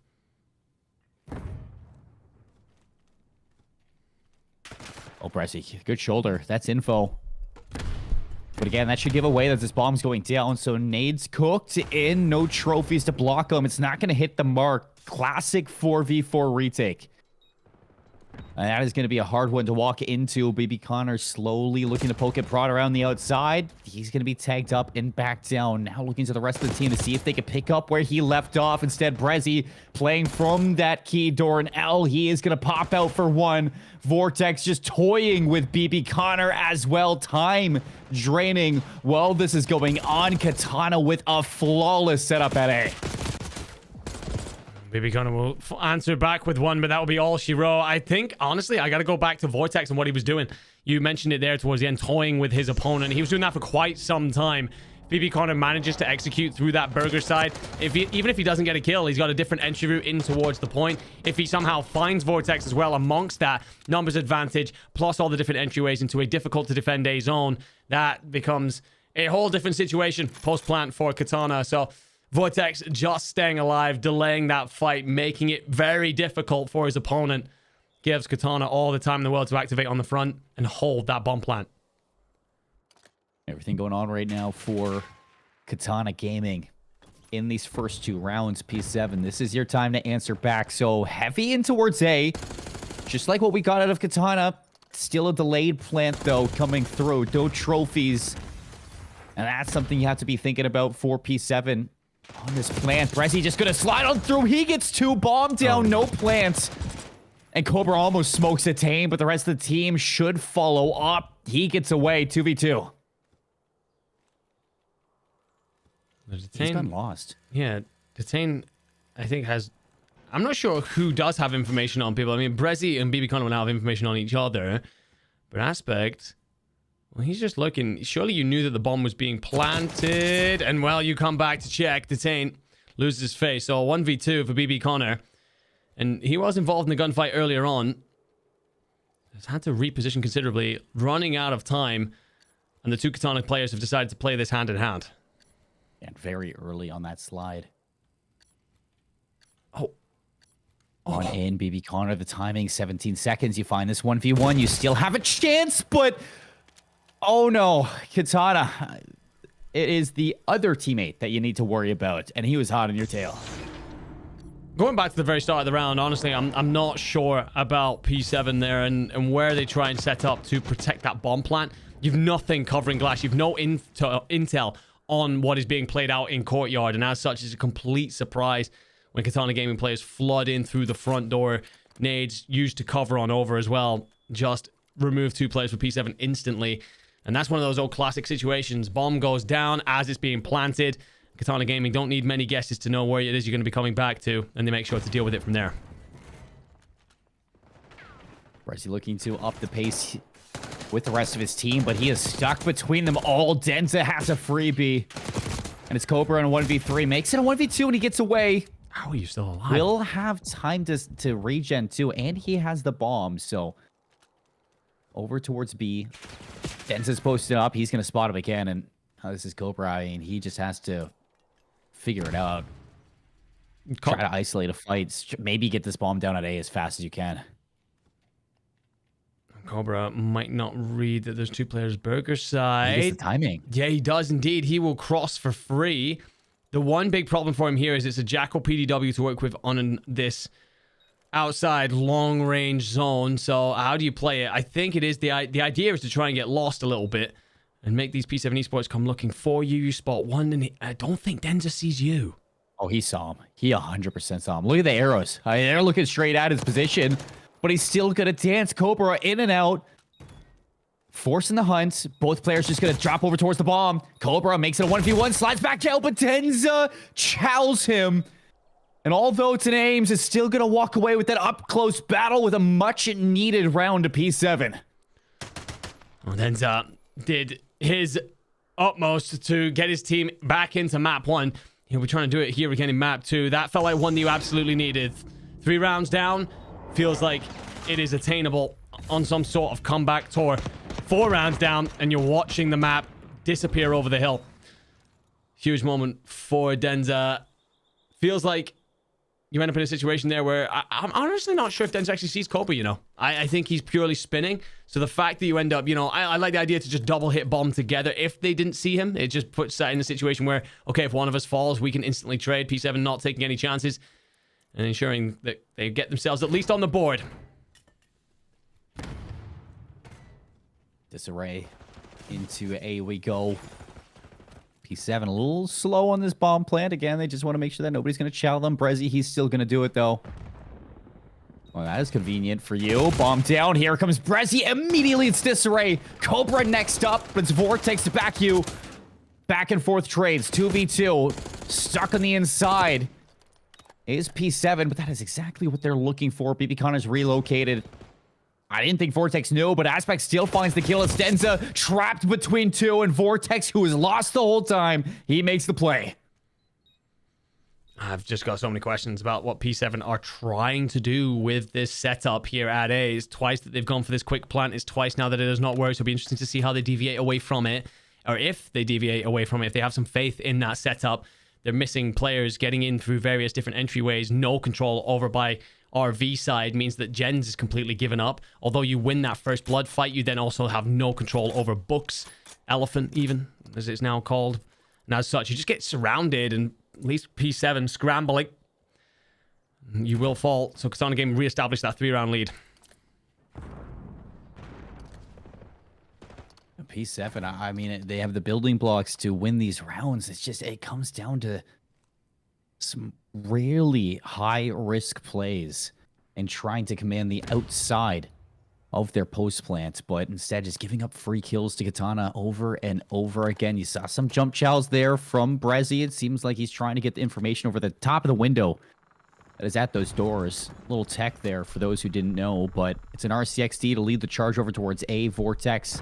Oh, Brezzy, good shoulder. That's info. But again, that should give away that this bomb's going down. So nades cooked in, no trophies to block them. It's not going to hit the mark. Classic 4v4 retake. And that is going to be a hard one to walk into. BB Connor slowly looking to poke at Prod around the outside. He's going to be tagged up and back down. Now looking to the rest of the team to see if they can pick up where he left off. Instead, Brezzy playing from that key door. And L, he is going to pop out for one. Vortex just toying with BB Connor as well. Time draining while this is going on. Katana with a flawless setup at A. BB Connor will answer back with one, but that will be all she wrote. I think, honestly, I got to go back to Vortex and what he was doing. You mentioned it there towards the end, toying with his opponent. He was doing that for quite some time. BB Connor manages to execute through that burger side. Even if he doesn't get a kill, he's got a different entry route in towards the point. If he somehow finds Vortex as well amongst that numbers advantage, plus all the different entryways into a difficult to defend A zone, that becomes a whole different situation post-plant for Katana. So Vortex just staying alive, delaying that fight, making it very difficult for his opponent. Gives Katana all the time in the world to activate on the front and hold that bomb plant. Everything going on right now for Katana Gaming in these first 2 rounds. P7, this is your time to answer back. So heavy in towards A, just like what we got out of Katana. Still a delayed plant, though, coming through. No trophies. And that's something you have to be thinking about for P7. On this plant, Brezzy just gonna slide on through. He gets 2, bomb down, no plants. And Cobra almost smokes a Tame, but the rest of the team should follow up. He gets away, 2v2. He's gotten lost. Yeah, Detain, I think, has... I'm not sure who does have information on people. I mean, Brezzy and BB Connor will now have information on each other. But Aspect... Well, he's just looking. Surely you knew that the bomb was being planted. And, well, you come back to check. Detain loses his face. So, 1v2 for BB Connor. And he was involved in the gunfight earlier on. Has had to reposition considerably. Running out of time. And the 2 Katana players have decided to play this hand in hand. And very early on that slide. Oh. On in, BB Connor. The timing, 17 seconds. You find this 1v1. You still have a chance, but... Oh no, Katana. It is the other teammate that you need to worry about, and he was hot on your tail. Going back to the very start of the round, honestly, I'm not sure about P7 there and where they try and set up to protect that bomb plant. You've nothing covering glass. You've no intel on what is being played out in Courtyard, and as such, it's a complete surprise when Katana Gaming players flood in through the front door. Nades used to cover on over as well. Just remove 2 players for P7 instantly. And that's one of those old classic situations. Bomb goes down as it's being planted. Katana Gaming don't need many guesses to know where it is you're going to be coming back to, and they make sure to deal with it from there. Brezzy looking to up the pace with the rest of his team, but he is stuck between them all. Denza has a freebie. And it's Cobra in a 1v3. Makes it a 1v2 and he gets away. How are you still alive? Will have time to regen too, and he has the bomb, so... Over towards B. Denza's posted up. He's going to spot him again. And this is Cobra. I mean, he just has to figure it out. Try to isolate a fight. Maybe get this bomb down at A as fast as you can. Cobra might not read that there's 2 players burger side. He gets the timing. Yeah, he does indeed. He will cross for free. The one big problem for him here is it's a Jackal PDW to work with on this outside long-range zone. So how do you play it? I think it is the idea is to try and get lost a little bit and make these P7 Esports come looking for you. You spot one, and I don't think Denza sees you. Oh, he saw him. He 100% saw him. Look at the arrows. I mean, they're looking straight at his position, but he's still gonna dance. Cobra in and out, forcing the hunt. Both players just gonna drop over towards the bomb. Cobra makes it a 1v1, slides back out, but Denza chows him. And although it's an Ames, is still going to walk away with that up-close battle with a much-needed round to P7. Well, Denza did his utmost to get his team back into map 1. He'll be trying to do it here again in map 2. That felt like one that you absolutely needed. 3 rounds down. Feels like it is attainable on some sort of comeback tour. 4 rounds down, and you're watching the map disappear over the hill. Huge moment for Denza. Feels like you end up in a situation there where I'm honestly not sure if Denza actually sees Cobra, you know. I think he's purely spinning. So the fact that you end up, you know, I like the idea to just double hit bomb together. If they didn't see him, it just puts that in a situation where, okay, if one of us falls, we can instantly trade. P7 not taking any chances and ensuring that they get themselves at least on the board. Disarray into A we go. P7 a little slow on this bomb plant. Again, they just want to make sure that nobody's going to chow them. Brezzy, he's still going to do it, though. Well, that is convenient for you. Bomb down. Here comes Brezzy. Immediately, it's Disarray. Cobra next up. It's Vortex to back you. Back and forth trades. 2v2. Stuck on the inside is P7, but that is exactly what they're looking for. BB Connor's relocated. I didn't think Vortex knew, but Aspect still finds the kill. It's Denza trapped between 2, and Vortex, who was lost the whole time, he makes the play. I've just got so many questions about what P7 are trying to do with this setup here at A. It's twice that they've gone for this quick plant. It's twice now that it does not work. So it'll be interesting to see how they deviate away from it, or if they deviate away from it, if they have some faith in that setup. They're missing players getting in through various different entryways. No control over by RV side means that Jens is completely given up. Although you win that first blood fight, you then also have no control over Books, Elephant even, as it's now called. And as such, you just get surrounded, and at least P7 scrambling. You will fall. So Katana Gaming re-established that 3-round lead. P7, I mean, they have the building blocks to win these rounds. It's just, it comes down to some really high-risk plays and trying to command the outside of their post plant, but instead just giving up free kills to Katana over and over again. You saw some jump chows there from Brezzy. It seems like he's trying to get the information over the top of the window that is at those doors. Little tech there for those who didn't know, but it's an RCXD to lead the charge over towards A. Vortex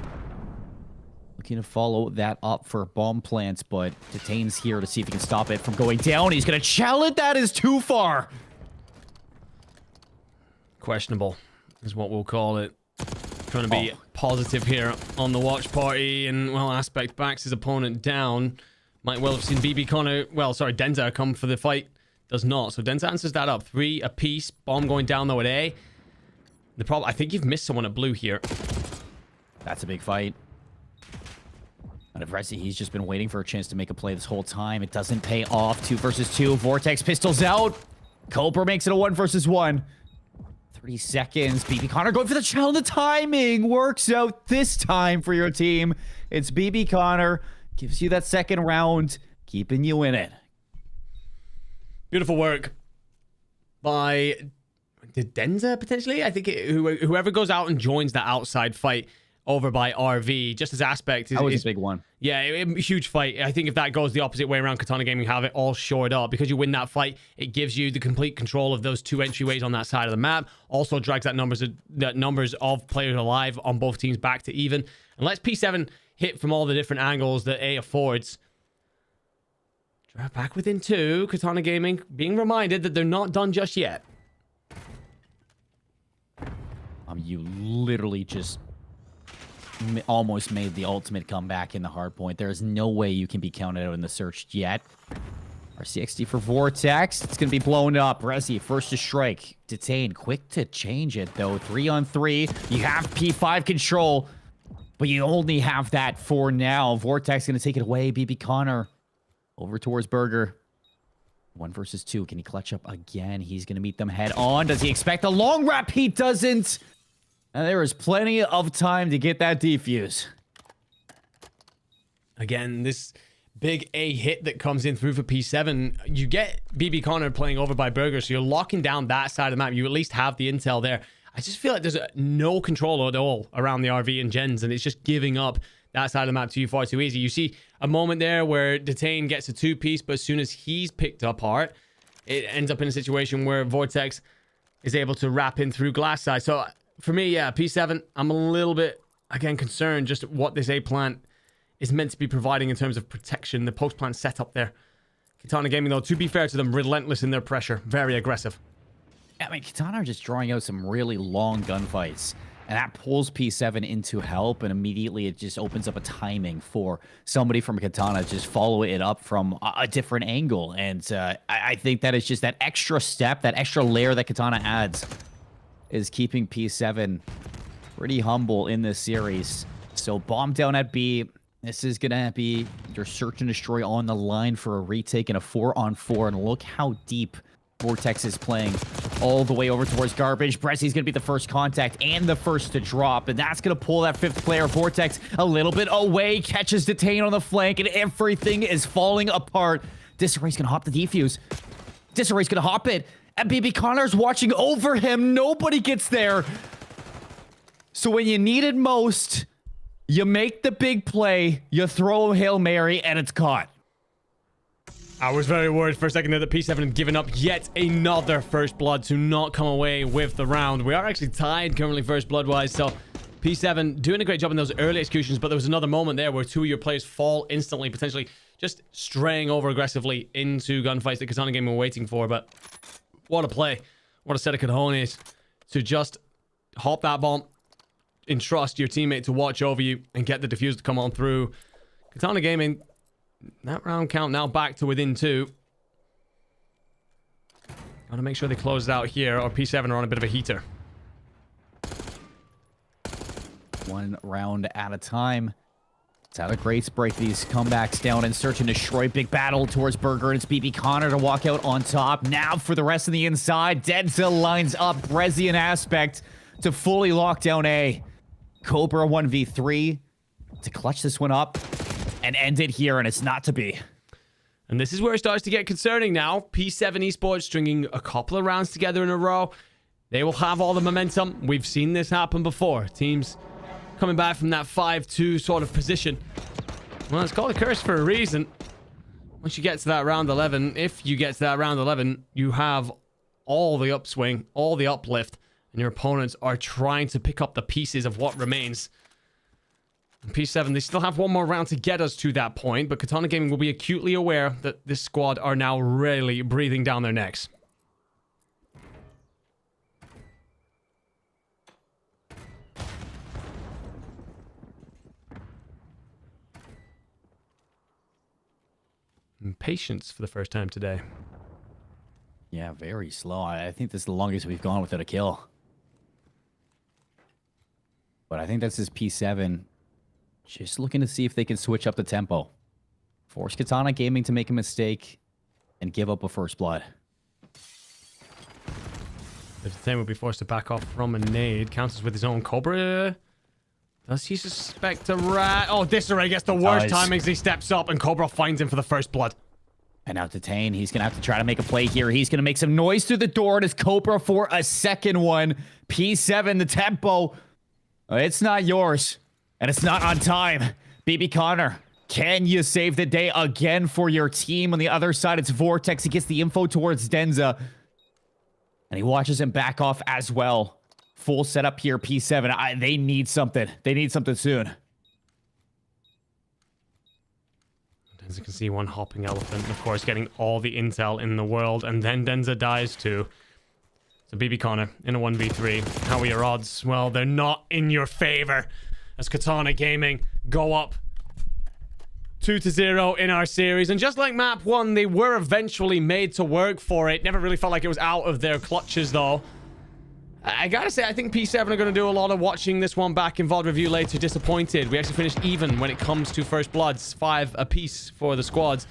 looking to follow that up for bomb plants, but Detain's here to see if he can stop it from going down. He's going to challenge. That is too far. Questionable is what we'll call it. Trying to be positive here on the watch party, and well, Aspect backs his opponent down. Might well have seen BB Connor, well, sorry, Denza come for the fight. Does not. So Denza answers that up. 3 apiece. Bomb going down though at A. The problem, I think you've missed someone at blue here. That's a big fight. Out of Brezzy, he's just been waiting for a chance to make a play this whole time. It doesn't pay off. 2 versus 2. Vortex pistols out. Cobra makes it a 1 versus 1. 30 seconds. BB Connor going for the challenge. The timing works out this time for your team. It's BB Connor. Gives you that second round, keeping you in it. Beautiful work by Denza, potentially? I think whoever goes out and joins the outside fight over by RV, just as Aspect is... That was a big one. Yeah, huge fight. I think if that goes the opposite way around, Katana Gaming have it all shored up. Because you win that fight, it gives you the complete control of those 2 entryways on that side of the map. Also drags that numbers of players alive on both teams back to even. And lets P7 hit from all the different angles that A affords. Draft back within 2. Katana Gaming being reminded that they're not done just yet. You literally just almost made the ultimate comeback in the hard point. There is no way you can be counted out in the search yet. RCXD for Vortex. It's going to be blown up. Brezzy first to strike. Detain quick to change it though. 3 on 3. You have P5 control, but you only have that for now. Vortex going to take it away. BB Connor over towards Burger. 1 versus 2. Can he clutch up again? He's going to meet them head on. Does he expect a long wrap? He doesn't. And there is plenty of time to get that defuse. Again, this big A hit that comes in through for P7. You get BB Connor playing over by Burger, so you're locking down that side of the map. You at least have the intel there. I just feel like there's no control at all around the RV and Gens, and it's just giving up that side of the map to you far too easy. You see a moment there where Detain gets a 2-piece, but as soon as he's picked apart, it ends up in a situation where Vortex is able to wrap in through glass side. So for me, yeah, P7, I'm a little bit, again, concerned just what this A plant is meant to be providing in terms of protection. The post plant setup there. Katana Gaming, though, to be fair to them, relentless in their pressure. Very aggressive. I mean, Katana are just drawing out some really long gunfights. And that pulls P7 into help, and immediately it just opens up a timing for somebody from Katana to just follow it up from a different angle. And I think that is just that extra step, that extra layer that Katana adds is keeping P7 pretty humble in this series. So bomb down at B. This is going to be your search and destroy on the line for a retake in a 4-on-4. And look how deep Vortex is playing all the way over towards Garbage. Bressy's going to be the first contact and the first to drop. And that's going to pull that 5th player, Vortex, a little bit away. Catches Detain on the flank, and everything is falling apart. Disarray's going to hop the defuse. Disarray's going to hop it. And BB Connor's watching over him. Nobody gets there. So when you need it most, you make the big play, you throw a Hail Mary, and it's caught. I was very worried for a second there that P7 had given up yet another first blood to not come away with the round. We are actually tied currently first blood-wise, so P7 doing a great job in those early executions, but there was another moment there where 2 of your players fall instantly, potentially just straying over aggressively into gunfights that Katana Gaming were waiting for. But what a play. What a set of cojones to just hop that bomb, entrust your teammate to watch over you, and get the defuse to come on through. Katana Gaming, that round count now back to within 2. Gotta make sure they close it out here, or P7 are on a bit of a heater. 1 round at a time. It's out of Grace break these comebacks down and search and destroy. Big battle towards Burger, and it's BB Connor to walk out on top. Now for the rest of the inside, Denza lines up Brezzy and Aspect to fully lock down A. Cobra 1v3 to clutch this one up and end it here, and it's not to be. And this is where it starts to get concerning now. P7 Esports stringing a couple of rounds together in a row. They will have all the momentum. We've seen this happen before. Teams coming back from that 5-2 sort of position. Well, it's called a curse for a reason. Once you get to that round 11, if you get to that round 11, you have all the upswing, all the uplift, and your opponents are trying to pick up the pieces of what remains. P7, they still have one more round to get us to that point, but Katana Gaming will be acutely aware that this squad are now really breathing down their necks. And patience for the first time today. Yeah, very slow. I think this is the longest we've gone without a kill. But I think that's his P7. Just looking to see if they can switch up the tempo. Force Katana Gaming to make a mistake and give up a first blood. The Detain would be forced to back off from a nade. Counters with his own Cobra. Does he suspect a rat? Oh, Disarray gets the worst timings. He steps up and Cobra finds him for the first blood. And now Detain, he's going to have to try to make a play here. He's going to make some noise through the door. And it's Cobra for a second one. P7, the tempo. It's not yours. And it's not on time. BB Connor, can you save the day again for your team? On the other side, it's Vortex. He gets the info towards Denza. And he watches him back off as well. Full setup here, P7. They need something. They need something soon. Denza can see one hopping elephant. Of course, getting all the intel in the world. And then Denza dies too. So BB Connor in a 1v3. How are your odds? Well, they're not in your favor. As Katana Gaming go up 2-0 in our series. And just like map 1, they were eventually made to work for it. Never really felt like it was out of their clutches, though. I gotta say, I think P7 are going to do a lot of watching this one back in VOD review later. Disappointed. We actually finished even when it comes to first bloods. 5 apiece for the squads.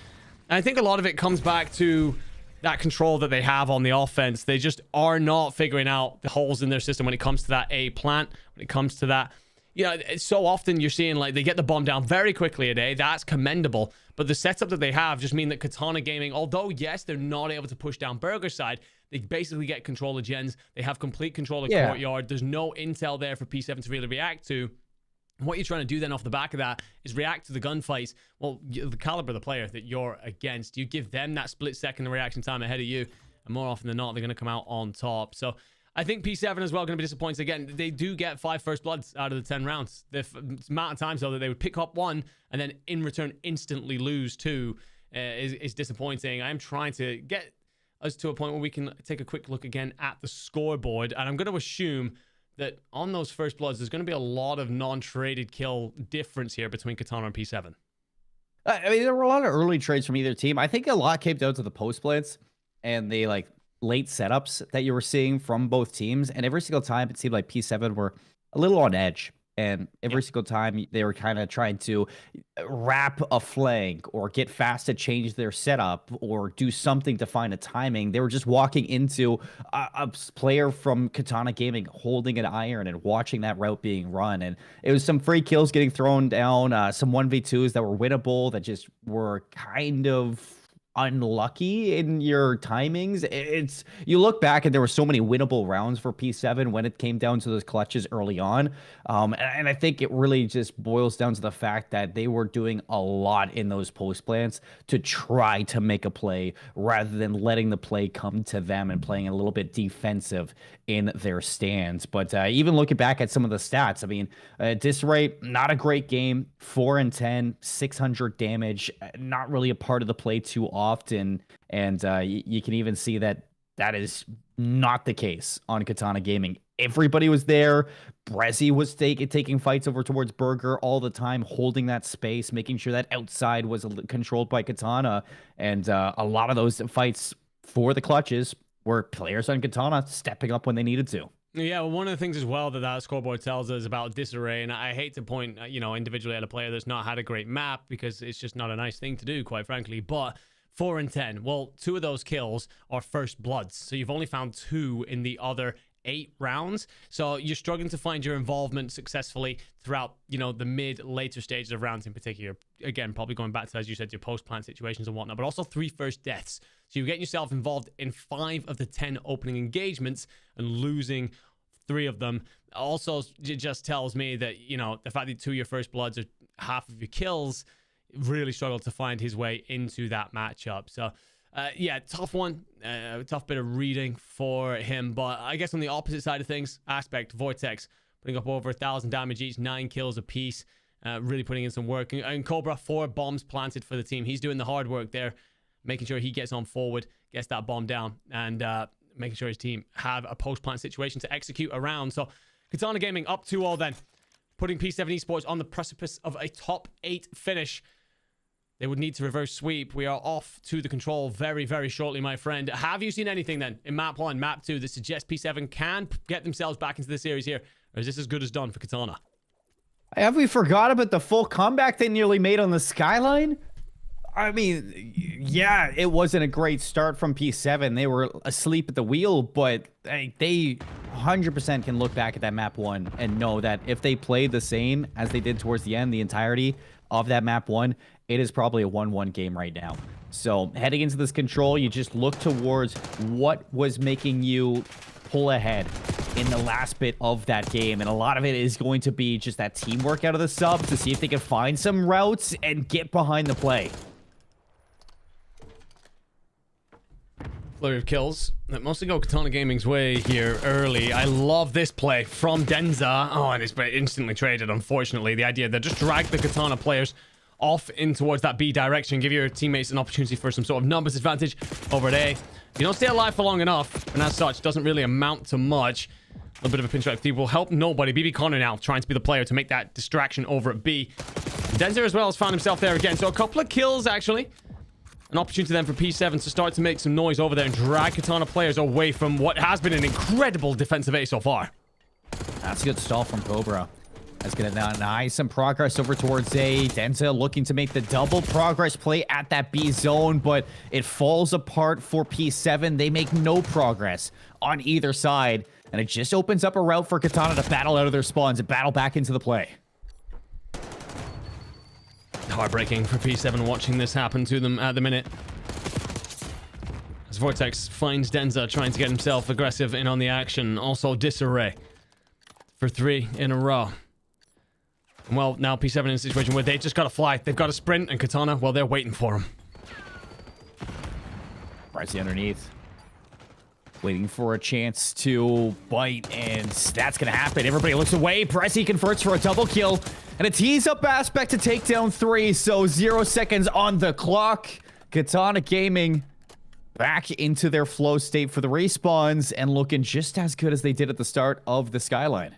And I think a lot of it comes back to that control that they have on the offense. They just are not figuring out the holes in their system when it comes to that A plant, when it comes to that. You know, so often you're seeing like they get the bomb down very quickly a day. That's commendable. But the setup that they have just mean that Katana Gaming, although yes, they're not able to push down Burger's side, they basically get control of gens. They have complete control of Courtyard. There's no intel there for P7 to really react to. And what you're trying to do then off the back of that is react to the gunfights. Well, the caliber of the player that you're against, you give them that split second reaction time ahead of you. And more often than not, they're going to come out on top. So I think P7 as well going to be disappointed. Again, they do get 5 first bloods out of the 10 rounds. The amount of times, though, that they would pick up 1 and then in return instantly lose 2 is disappointing. I'm trying to get us to a point where we can take a quick look again at the scoreboard. And I'm going to assume that on those first bloods, there's going to be a lot of non-traded kill difference here between Katana and P7. I mean, there were a lot of early trades from either team. I think a lot came down to the post blitz and the like late setups that you were seeing from both teams. And every single time it seemed like P7 were a little on edge. And every single time they were kind of trying to wrap a flank or get fast to change their setup or do something to find a timing. They were just walking into a player from Katana Gaming holding an iron and watching that route being run. And it was some free kills getting thrown down, some 1v2s that were winnable that just were kind of unlucky in your timings. It's you look back and there were so many winnable rounds for P7 when it came down to those clutches early on, and I think it really just boils down to the fact that they were doing a lot in those post plants to try to make a play rather than letting the play come to them and playing a little bit defensive in their stands. But even looking back at some of the stats, I mean, Disarray, not a great game, 4 and 10, 600 damage, not really a part of the play too often. And you can even see that that is not the case on Katana Gaming. Everybody was there. Brezzy was taking fights over towards Burger all the time, holding that space, making sure that outside was controlled by Katana. And a lot of those fights for the clutches were players on Katana stepping up when they needed to. Yeah, well, one of the things as well that scoreboard tells us about Disarray, and I hate to point, individually at a player that's not had a great map because it's just not a nice thing to do, quite frankly, but 4 and 10, well, 2 of those kills are first bloods, so you've only found 2 in the other 8 rounds, so you're struggling to find your involvement successfully throughout, the later stages of rounds in particular. Again, probably going back to, as you said, your post-plant situations and whatnot, but also 3 first deaths. So you're getting yourself involved in 5 of the 10 opening engagements and losing 3 of them. Also, it just tells me that, the fact that 2 of your first bloods are half of your kills, really struggled to find his way into that matchup. So, tough one. Tough bit of reading for him. But I guess on the opposite side of things, Aspect, Vortex, putting up over 1,000 damage each, 9 kills apiece, really putting in some work. And Cobra, 4 bombs planted for the team. He's doing the hard work there, making sure he gets on forward, gets that bomb down, and making sure his team have a post-plant situation to execute around. So Katana Gaming up 2-0 then, putting P7 Esports on the precipice of a top 8 finish. They would need to reverse sweep. We are off to the control very, very shortly, my friend. Have you seen anything then in map 1, map 2 that suggests P7 can get themselves back into the series here? Or is this as good as done for Katana? Have we forgot about the full comeback they nearly made on the Skyline? I mean, yeah, it wasn't a great start from P7. They were asleep at the wheel, but they 100% can look back at that map 1 and know that if they played the same as they did towards the end, the entirety of that map 1, it is probably a 1-1 game right now. So heading into this control, you just look towards what was making you pull ahead in the last bit of that game, and a lot of it is going to be just that teamwork out of the subs to see if they can find some routes and get behind the play. Flurry of kills that mostly go Katana Gaming's way here early. I love this play from Denza. Oh, and it's instantly traded, unfortunately. The idea that just drag the Katana players off in towards that B direction, give your teammates an opportunity for some sort of numbers advantage over at A. You don't stay alive for long enough, and as such, doesn't really amount to much. A little bit of a pinch right will help nobody. BB Connor now trying to be the player to make that distraction over at B. Denza as well has found himself there again. So a couple of kills, actually. An opportunity then for P7 to start to make some noise over there and drag Katana players away from what has been an incredible defensive A so far. That's a good stall from Cobra. That's going to deny some progress over towards A. Denza looking to make the double progress play at that B zone, but it falls apart for P7. They make no progress on either side, and it just opens up a route for Katana to battle out of their spawns and battle back into the play. Heartbreaking for P7 watching this happen to them at the minute. As Vortex finds Denza trying to get himself aggressive in on the action. Also Disarray for 3 in a row. Well, now P7 in a situation where they just got to fly. They've got to sprint, and Katana, well, they're waiting for him. Brezzy underneath. Waiting for a chance to bite, and that's going to happen. Everybody looks away. Brezzy converts for a double kill, and a tease up Aspect to take down 3, so 0 seconds on the clock. Katana Gaming back into their flow state for the respawns and looking just as good as they did at the start of the Skyline.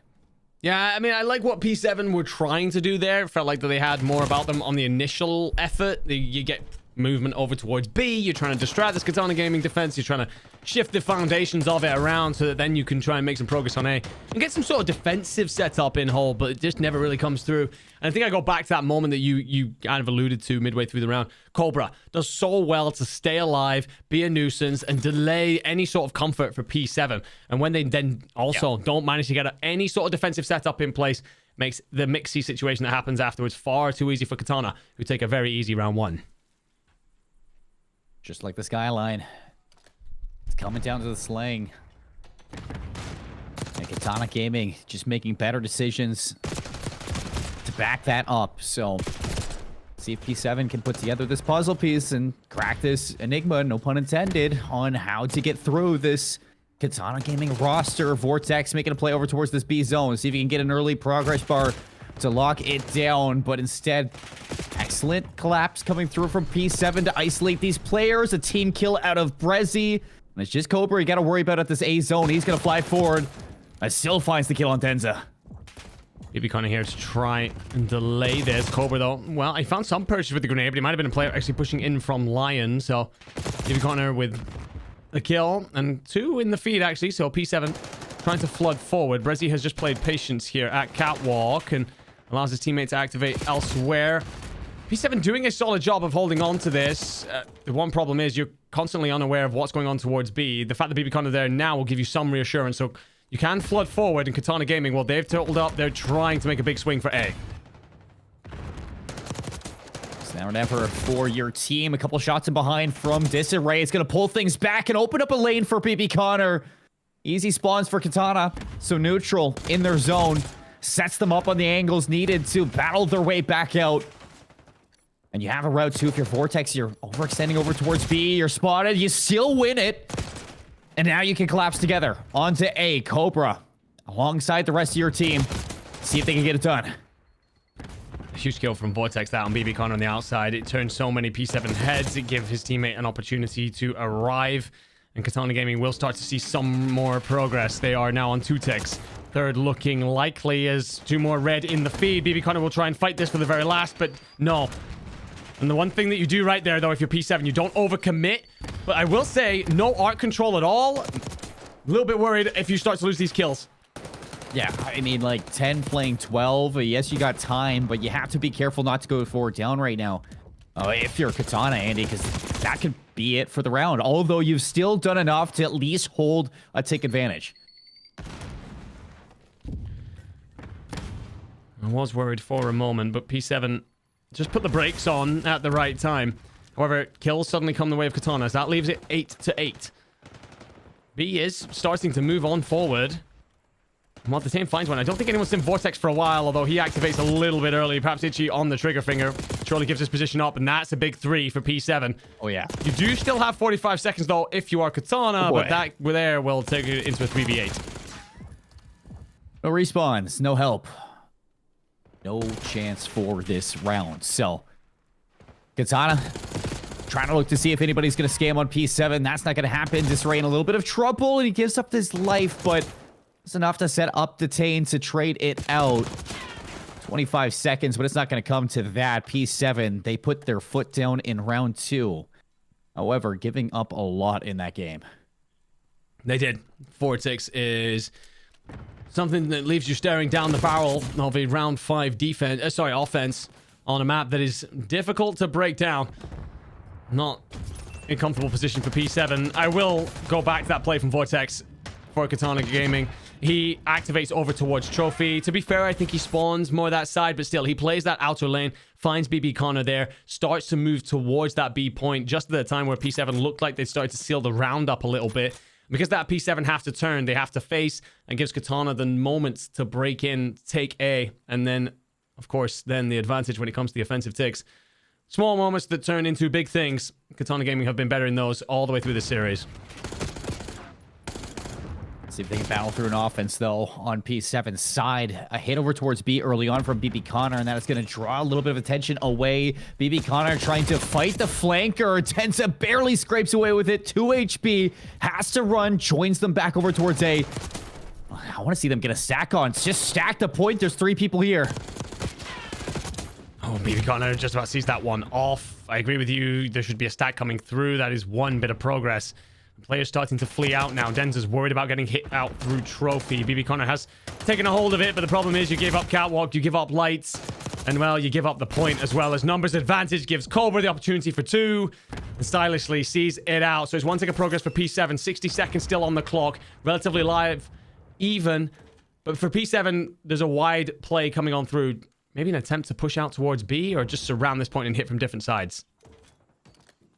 Yeah, I mean, I like what P7 were trying to do there. It felt like that they had more about them on the initial effort. You get movement over towards B. You're trying to distract this Katana Gaming defense. You're trying to shift the foundations of it around so that then you can try and make some progress on A and get some sort of defensive setup in hole, but it just never really comes through. And I think I go back to that moment that you kind of alluded to midway through the round. Cobra does so well to stay alive, be a nuisance, and delay any sort of comfort for P7. And when they then also don't manage to get any sort of defensive setup in place, makes the mixy situation that happens afterwards far too easy for Katana, who take a very easy round one. Just like the Skyline. It's coming down to the slaying. And Katana Gaming just making better decisions to back that up. So, see if P7 can put together this puzzle piece and crack this enigma, no pun intended, on how to get through this Katana Gaming roster. Vortex making a play over towards this B zone. See if he can get an early progress bar to lock it down, but instead, excellent collapse coming through from P7 to isolate these players. A team kill out of Brezzy. And it's just Cobra you got to worry about at this A zone. He's going to fly forward. And still finds the kill on Tenza. BB Connor here to try and delay this. Cobra, though, well, I found some purchase with the grenade, but he might have been a player actually pushing in from Lion. So, BB Connor with a kill and 2 in the feed, actually. So, P7 trying to flood forward. Brezzy has just played patience here at Catwalk and allows his teammate to activate elsewhere. P7 doing a solid job of holding on to this. The one problem is you're constantly unaware of what's going on towards B. The fact that BB Connor there now will give you some reassurance. So you can flood forward, and Katana Gaming, well, they've totaled up. They're trying to make a big swing for A. It's now or never for your team. A couple shots in behind from Disarray. It's going to pull things back and open up a lane for BB Connor. Easy spawns for Katana. So neutral in their zone. Sets them up on the angles needed to battle their way back out. And you have a route too. If you're Vortex, you're overextending over towards B. You're spotted. You still win it. And now you can collapse together onto A. Cobra alongside the rest of your team. See if they can get it done. Huge kill from Vortex that on BB Connor on the outside. It turned so many P7 heads. It gave his teammate an opportunity to arrive. And Katana Gaming will start to see some more progress. They are now on 2 ticks. Third looking likely as 2 more red in the feed. BB Connor will try and fight this for the very last, but no. And the one thing that you do right there, though, if you're P7, you don't overcommit. But I will say, no art control at all. A little bit worried if you start to lose these kills. Yeah, I mean, like 10 playing 12. Yes, you got time, but you have to be careful not to go forward down right now. If you're Katana, Andy, because that could be it for the round. Although you've still done enough to at least hold a tick advantage. I was worried for a moment, but P7 just put the brakes on at the right time. However, kills suddenly come the way of Katana. So that leaves it 8-8. B is starting to move on forward. Well, the team finds one. I don't think anyone's seen Vortex for a while, although he activates a little bit early. Perhaps Itchy on the trigger finger. Surely gives his position up, and that's a big 3 for P7. Oh, yeah. You do still have 45 seconds, though, if you are Katana, but that there will take it into a 3v8. No respawns, no help. No chance for this round. So, Katana trying to look to see if anybody's going to scam on P7. That's not going to happen. Disarray in a little bit of trouble, and he gives up his life, but it's enough to set up the Tane to trade it out. 25 seconds, but it's not going to come to that. P7, they put their foot down in round 2. However, giving up a lot in that game. They did. 4-6 is something that leaves you staring down the barrel of a round 5 offense on a map that is difficult to break down. Not in comfortable position for P7. I will go back to that play from Vortex for Katana Gaming. He activates over towards Trophy. To be fair, I think he spawns more that side, but still, he plays that outer lane, finds BB Connor there, starts to move towards that B point just at the time where P7 looked like they started to seal the round up a little bit. Because that P7 have to turn, they have to face, and gives Katana the moments to break in, take A, and then, of course, then the advantage when it comes to the offensive ticks. Small moments that turn into big things. Katana Gaming have been better in those all the way through this series. See if they can battle through an offense, though, on P7's side. A hit over towards B early on from BB Connor, and that is going to draw a little bit of attention away. BB Connor trying to fight the flanker. Tenza barely scrapes away with it. 2 HP. Has to run. Joins them back over towards A. I want to see them get a stack on. Just stack the point. There's 3 people here. Oh, BB Connor just about sees that one off. I agree with you. There should be a stack coming through. That is one bit of progress. Players starting to flee out now. Denza's worried about getting hit out through trophy. BB Connor has taken a hold of it, but the problem is you give up catwalk, you give up lights, and well, you give up the point as well as numbers advantage gives Cobra the opportunity for 2 and stylishly sees it out. So it's 1 tick of progress for P7. 60 seconds still on the clock. Relatively live, even. But for P7, there's a wide play coming on through. Maybe an attempt to push out towards B or just surround this point and hit from different sides.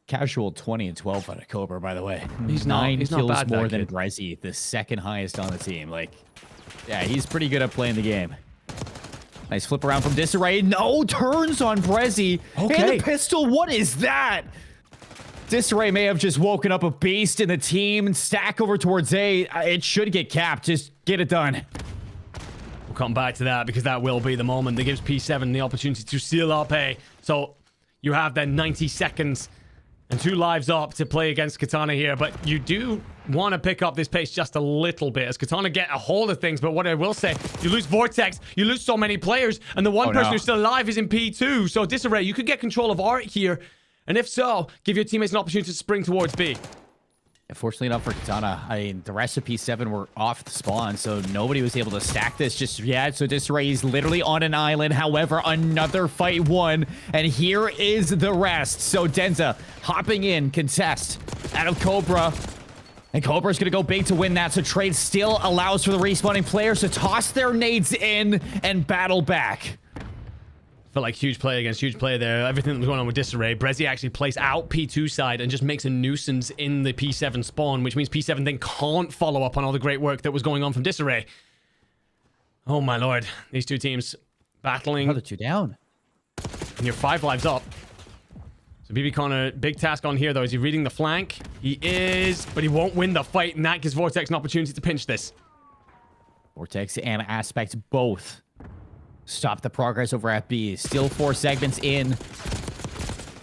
Casual 20 and 12 out of Cobra, by the way. He's Nine not kills bad, more that than kid. Brezzy, the second highest on the team. Like, yeah, he's pretty good at playing the game. Nice flip around from Disarray. No turns on Brezzy. Okay. And a pistol. What is that? Disarray may have just woken up a beast in the team. Stack over towards A. It should get capped. Just get it done. We'll come back to that because that will be the moment that gives P7 the opportunity to seal up A. So you have then 90 seconds and 2 lives up to play against Katana here, but you do want to pick up this pace just a little bit as Katana get a hold of things. But what I will say, you lose Vortex, you lose so many players, and the one person who's still alive is in P2. So Disarray, you could get control of Art here, and if so, give your teammates an opportunity to spring towards B. Fortunately enough for Katana, I mean, the rest of P7 were off the spawn, so nobody was able to stack this just yet. So Disarray is literally on an island. However, another fight won, and here is the rest. So Denza hopping in, contest out of Cobra. And Cobra's going to go big to win that, so Trade still allows for the respawning players to toss their nades in and battle back. Felt like huge play against huge play there. Everything that was going on with Disarray. Brezzy actually plays out P2 side and just makes a nuisance in the P7 spawn, which means P7 then can't follow up on all the great work that was going on from Disarray. Oh my lord. These two teams battling. Another 2 down. And you're 5 lives up. So BB Connor, big task on here though. Is he reading the flank? He is, but he won't win the fight, and that gives Vortex an opportunity to pinch this. Vortex and Aspect both stop the progress over at B. Still 4 segments in.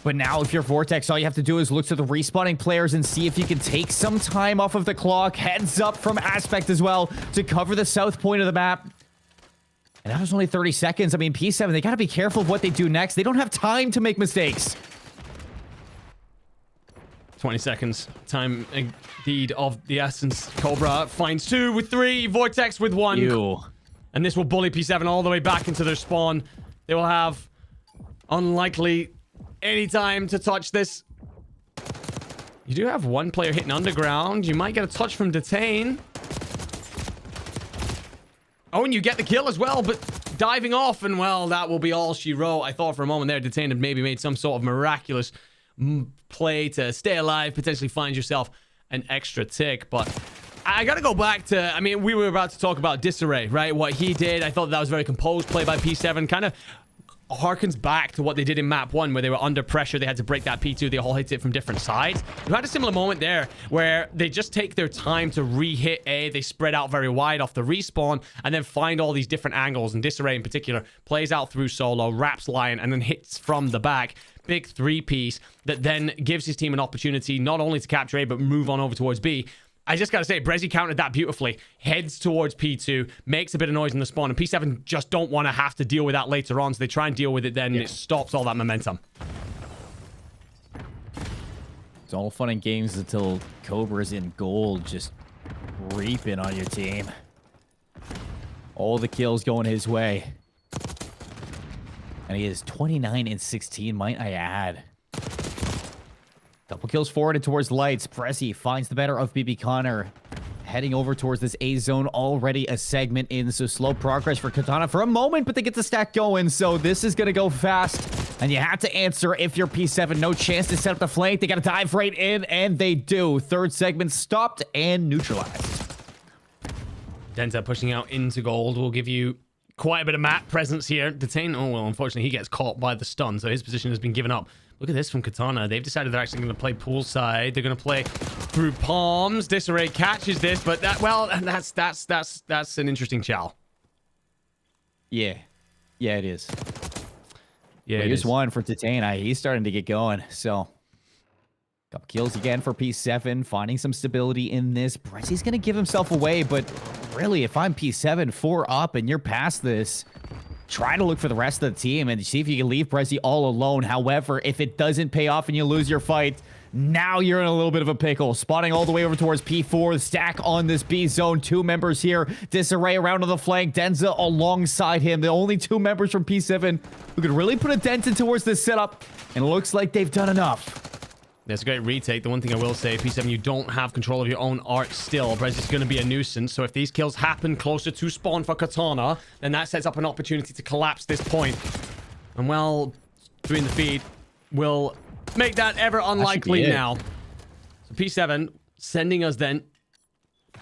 But now if you're Vortex, all you have to do is look to the respawning players and see if you can take some time off of the clock. Heads up from Aspect as well to cover the south point of the map. And that was only 30 seconds. I mean, P7, they got to be careful of what they do next. They don't have time to make mistakes. 20 seconds. Time indeed of the essence. Cobra finds 2 with 3. Vortex with 1. Ew. And this will bully P7 all the way back into their spawn. They will have unlikely any time to touch this. You do have 1 player hitting underground. You might get a touch from Detain. Oh, and you get the kill as well, but diving off, and well, that will be all she wrote. I thought for a moment there, Detain had maybe made some sort of miraculous play to stay alive, potentially find yourself an extra tick, but I gotta go back to, I mean, we were about to talk about Disarray, right? What he did, I thought that was very composed play by P7, kind of harkens back to what they did in map 1 where they were under pressure, they had to break that P2, they all hit it from different sides. You had a similar moment there where they just take their time to re-hit A, they spread out very wide off the respawn and then find all these different angles, and Disarray in particular plays out through solo, wraps Lion and then hits from the back. Big 3-piece that then gives his team an opportunity not only to capture A but move on over towards B. I just gotta say, Brezzy countered that beautifully. Heads towards P2, makes a bit of noise in the spawn, and P7 just don't want to have to deal with that later on, so they try and deal with it then, and it stops all that momentum. It's all fun and games until Cobra's in gold, just reaping on your team. All the kills going his way. And he is 29 and 16, might I add. Double kills forward and towards lights. Brezzy finds the better of BB Connor. Heading over towards this A zone, already a segment in, so slow progress for Katana for a moment, but they get the stack going, so this is going to go fast. And you have to answer if you're P7. No chance to set up the flank. They got to dive right in, and they do. 3rd segment stopped and neutralized. Denza pushing out into gold will give you quite a bit of map presence here. Detain, oh well, unfortunately he gets caught by the stun, so his position has been given up. Look at this from Katana. They've decided they're actually going to play poolside. They're going to play through palms. Disarray catches this, but that's an interesting chow. Yeah, it is. Yeah, here's one for Detain. He's starting to get going. So, couple kills again for P7, finding some stability in this. Bressy's going to give himself away, but really, if I'm P7, 4 up, and you're past this, try to look for the rest of the team and see if you can leave Bressy all alone. However, if it doesn't pay off and you lose your fight, now you're in a little bit of a pickle. Spotting all the way over towards P4. The stack on this B zone. 2 members here. Disarray around on the flank. Denza alongside him. The only 2 members from P7 who could really put a dent in towards this setup. And it looks like they've done enough. That's a great retake. The one thing I will say, P7, you don't have control of your own arc still. Brez is going to be a nuisance. So if these kills happen closer to spawn for Katana, then that sets up an opportunity to collapse this point. And well, doing the feed will make that ever unlikely now. So P7 sending us then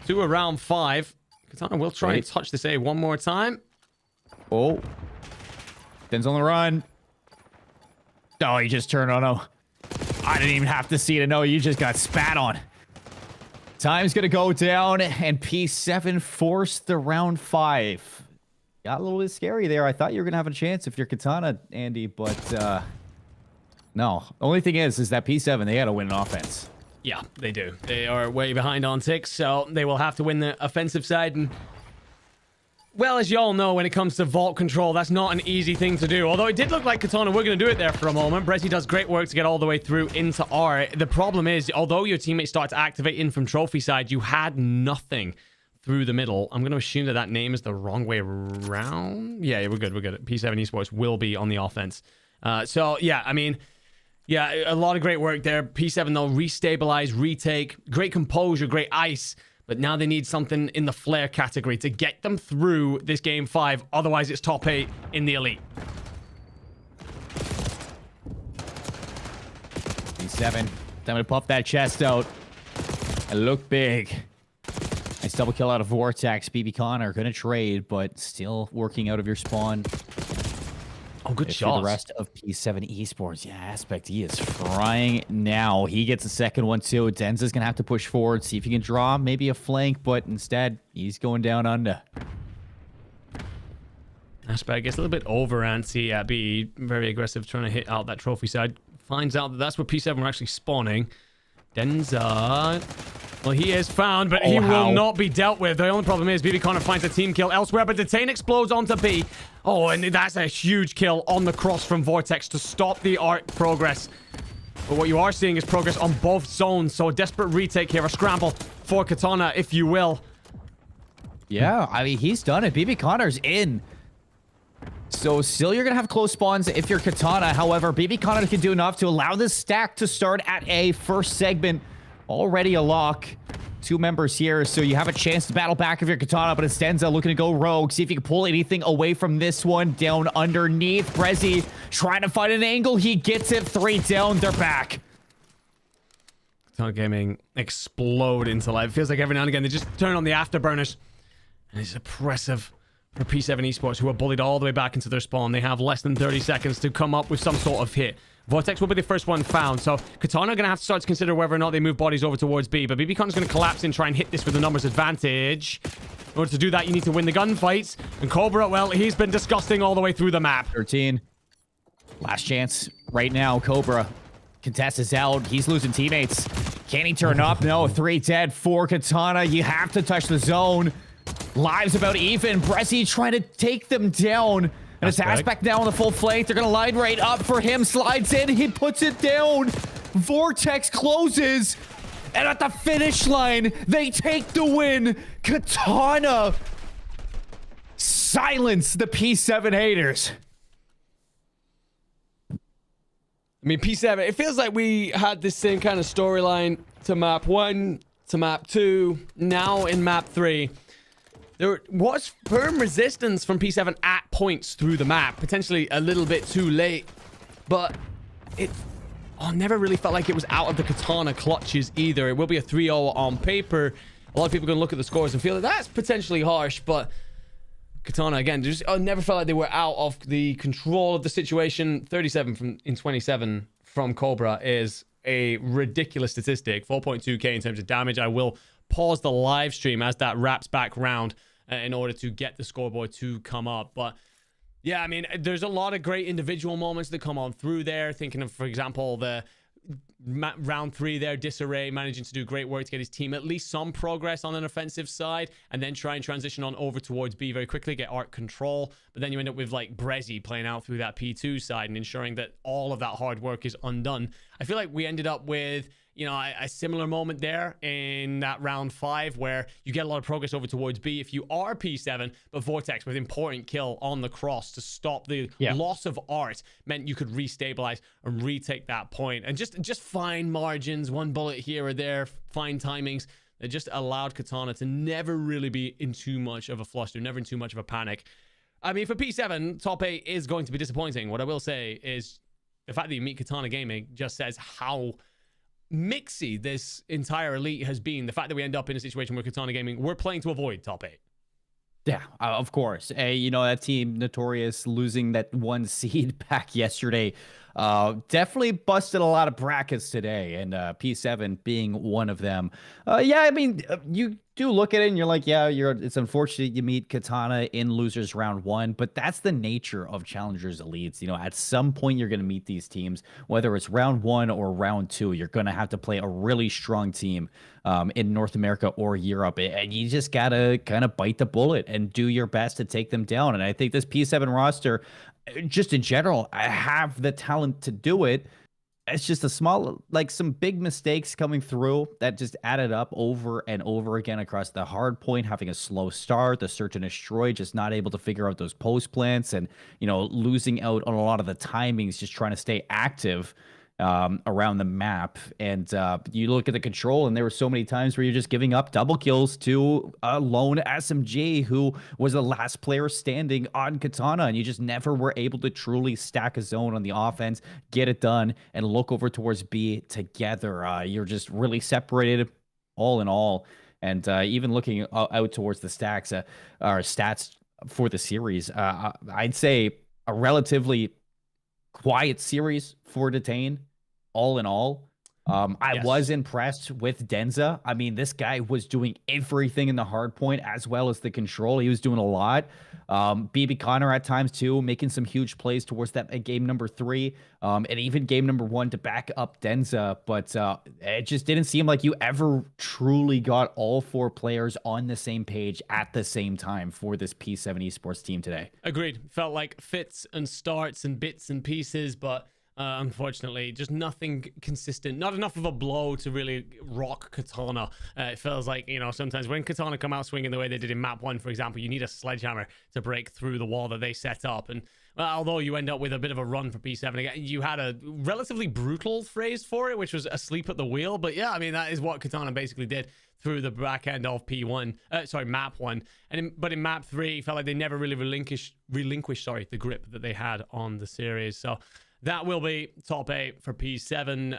to a round 5. Katana will try and touch this A one more time. Oh. Den's on the run. Oh, he just turned on him. I didn't even have to see to know you just got spat on. Time's gonna go down, and P7 forced the round 5. Got a little bit scary there. I thought you were gonna have a chance if you're Katana, Andy, but no. Only thing is that P7, they gotta win an offense. Yeah, they do. They are way behind on ticks, so they will have to win the offensive side. And well, as you all know, when it comes to vault control, that's not an easy thing to do. Although it did look like Katana were going to do it there for a moment. Bressy does great work to get all the way through into R. The problem is, although your teammates start to activate in from trophy side, you had nothing through the middle. I'm going to assume that name is the wrong way around. Yeah, we're good. We're good. P7 Esports will be on the offense. So, yeah, I mean, yeah, a lot of great work there. P7, they'll restabilize, retake. Great composure, great ice. But now they need something in the flare category to get them through this game 5. Otherwise, it's top 8 in the elite. P7, time to puff that chest out and look big. Nice double kill out of Vortex. BB Connor gonna trade, but still working out of your spawn. Oh, good shot. The rest of P7 Esports. Yeah, Aspect, he is frying now. He gets a second one, too. Denza's going to have to push forward, see if he can draw maybe a flank, but instead, he's going down under. Aspect gets a little bit over antsy at B. Very aggressive, trying to hit out that trophy side. Finds out that that's where P7 were actually spawning. Denza... well, he is found, but he will not be dealt with. The only problem is BB Connor finds a team kill elsewhere, but Detain explodes onto B. Oh, and that's a huge kill on the cross from Vortex to stop the arc progress. But what you are seeing is progress on both zones, so a desperate retake here, a scramble for Katana, if you will. Yeah, I mean, he's done it. BB Connor's in. So still you're going to have close spawns if you're Katana. However, BB Connor can do enough to allow this stack to start at A. First segment. Already a lock. 2 members here, so you have a chance to battle back if you're Katana, but it's Denza looking to go rogue. See if you can pull anything away from this one. Down underneath. Brezzy trying to find an angle. He gets it. 3 down. They're back. Katana Gaming explode into life. Feels like every now and again they just turn on the afterburners. And it's oppressive for P7 Esports, who are bullied all the way back into their spawn. They have less than 30 seconds to come up with some sort of hit. Vortex will be the first one found, so Katana are going to have to start to consider whether or not they move bodies over towards B, but BB Connor's going to collapse and try and hit this with a numbers advantage. In order to do that, you need to win the gunfights, and Cobra, well, he's been disgusting all the way through the map. 13. Last chance right now, Cobra. Contest is out. He's losing teammates. Can he turn up? No. 3 dead. 4 Katana. You have to touch the zone. Lives about even. Bressy trying to take them down. And it's Aspect now on the full flank. They're going to line right up for him. Slides in. He puts it down. Vortex closes. And at the finish line, they take the win. Katana silence the P7 haters. I mean, P7, it feels like we had this same kind of storyline to map 1, to map 2, now in map 3. There was firm resistance from P7 at points through the map. Potentially a little bit too late. But it never really felt like it was out of the Katana clutches either. It will be a 3-0 on paper. A lot of people are going to look at the scores and feel like that's potentially harsh. But Katana again, just never felt like they were out of the control of the situation. 37 in 27 from Cobra is a ridiculous statistic. 4.2k in terms of damage. I will pause the live stream as that wraps back round in order to get the scoreboard to come up. But yeah, I mean, there's a lot of great individual moments that come on through there. Thinking of, for example, the round 3 there, Disarray managing to do great work to get his team at least some progress on an offensive side, and then try and transition on over towards B very quickly, get arc control. But then you end up with like Brezzy playing out through that P2 side and ensuring that all of that hard work is undone. I feel like we ended up with, you know, a similar moment there in that round 5 where you get a lot of progress over towards B if you are P7, but Vortex with important kill on the cross to stop the loss of art meant you could restabilize and retake that point. And just fine margins, one bullet here or there, fine timings, that just allowed Katana to never really be in too much of a fluster, never in too much of a panic. I mean, for P7, top 8 is going to be disappointing. What I will say is the fact that you meet Katana Gaming just says how mixy this entire elite has been. The fact that we end up in a situation where Katana Gaming, we're playing to avoid top 8. Yeah, of course. You know, that team notorious losing that 1 seed back yesterday definitely busted a lot of brackets today, and P7 being one of them. Yeah, I mean, you do look at it and you're like, yeah, it's unfortunate you meet Katana in losers round 1, but that's the nature of challengers elites. You know, at some point you're going to meet these teams, whether it's round 1 or round 2, you're going to have to play a really strong team in North America or Europe, and you just gotta kind of bite the bullet and do your best to take them down. And I think this P7 roster, just in general, I have the talent to do it. It's just a small, like some big mistakes coming through that just added up over and over again across the hard point, having a slow start, the search and destroy, just not able to figure out those post plants, and, you know, losing out on a lot of the timings, just trying to stay active around the map. And you look at the control, and there were so many times where you're just giving up double kills to a lone SMG who was the last player standing on Katana, and you just never were able to truly stack a zone on the offense, get it done, and look over towards B together. You're just really separated all in all. And even looking out towards the stats for the series, I'd say a relatively quiet series for Detain, all in all. I was impressed with Denza. I mean, this guy was doing everything in the hard point as well as the control. He was doing a lot. BB Connor at times too, making some huge plays towards that game number 3, and even game number 1 to back up Denza. But it just didn't seem like you ever truly got all 4 players on the same page at the same time for this P7 esports team today. Agreed. Felt like fits and starts and bits and pieces, but unfortunately, just nothing consistent. Not enough of a blow to really rock Katana. It feels like, you know, sometimes when Katana come out swinging the way they did in map 1, for example, you need a sledgehammer to break through the wall that they set up. And although you end up with a bit of a run for P7 again, you had a relatively brutal phrase for it, which was asleep at the wheel. But yeah, I mean, that is what Katana basically did through the back end of map 1. But in map 3, felt like they never really relinquished the grip that they had on the series. So that will be top 8 for P7.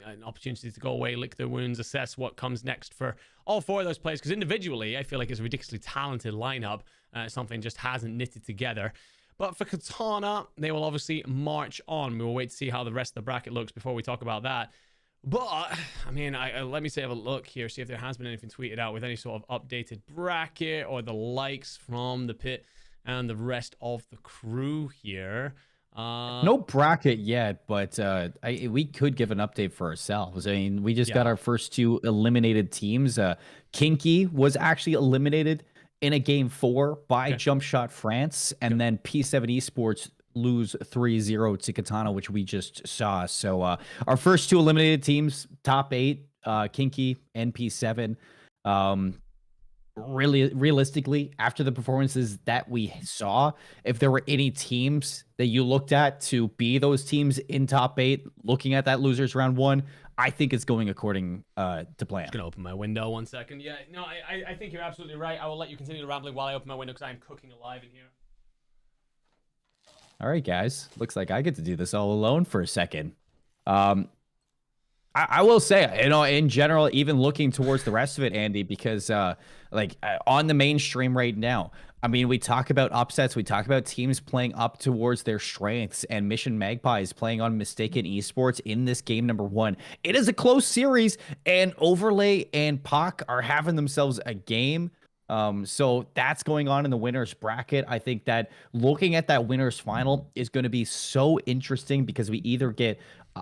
An opportunity to go away, lick their wounds, assess what comes next for all 4 of those players. Because individually, I feel like it's a ridiculously talented lineup. Something just hasn't knitted together. But for Katana, they will obviously march on. We will wait to see how the rest of the bracket looks before we talk about that. But, I mean, let me say, have a look here, see if there has been anything tweeted out with any sort of updated bracket or the likes from the pit and the rest of the crew here. No bracket yet, but we could give an update for ourselves. I mean, we just got our first 2 eliminated teams. Kinky was actually eliminated in a game 4 by Jump Shot France, and then P7 Esports lose 3-0 to Katana, which we just saw. So our first 2 eliminated teams, top 8, Kinky and P7. Really, realistically, after the performances that we saw, if there were any teams that you looked at to be those teams in top 8, looking at that losers round 1, I think it's going according to plan. Just gonna open my window 1 second. Yeah, no, I think you're absolutely right. I will let you continue rambling while I open my window because I am cooking alive in here. All right, guys. Looks like I get to do this all alone for a second. I will say, you know, in general, even looking towards the rest of it, Andy, because on the mainstream right now, I mean, we talk about upsets. We talk about teams playing up towards their strengths, and Mission Magpies playing on Mistaken Esports in this game number 1. It is a close series, and Overlay and Puck are having themselves a game. So that's going on in the winners bracket. I think that looking at that winners final is going to be so interesting because we either get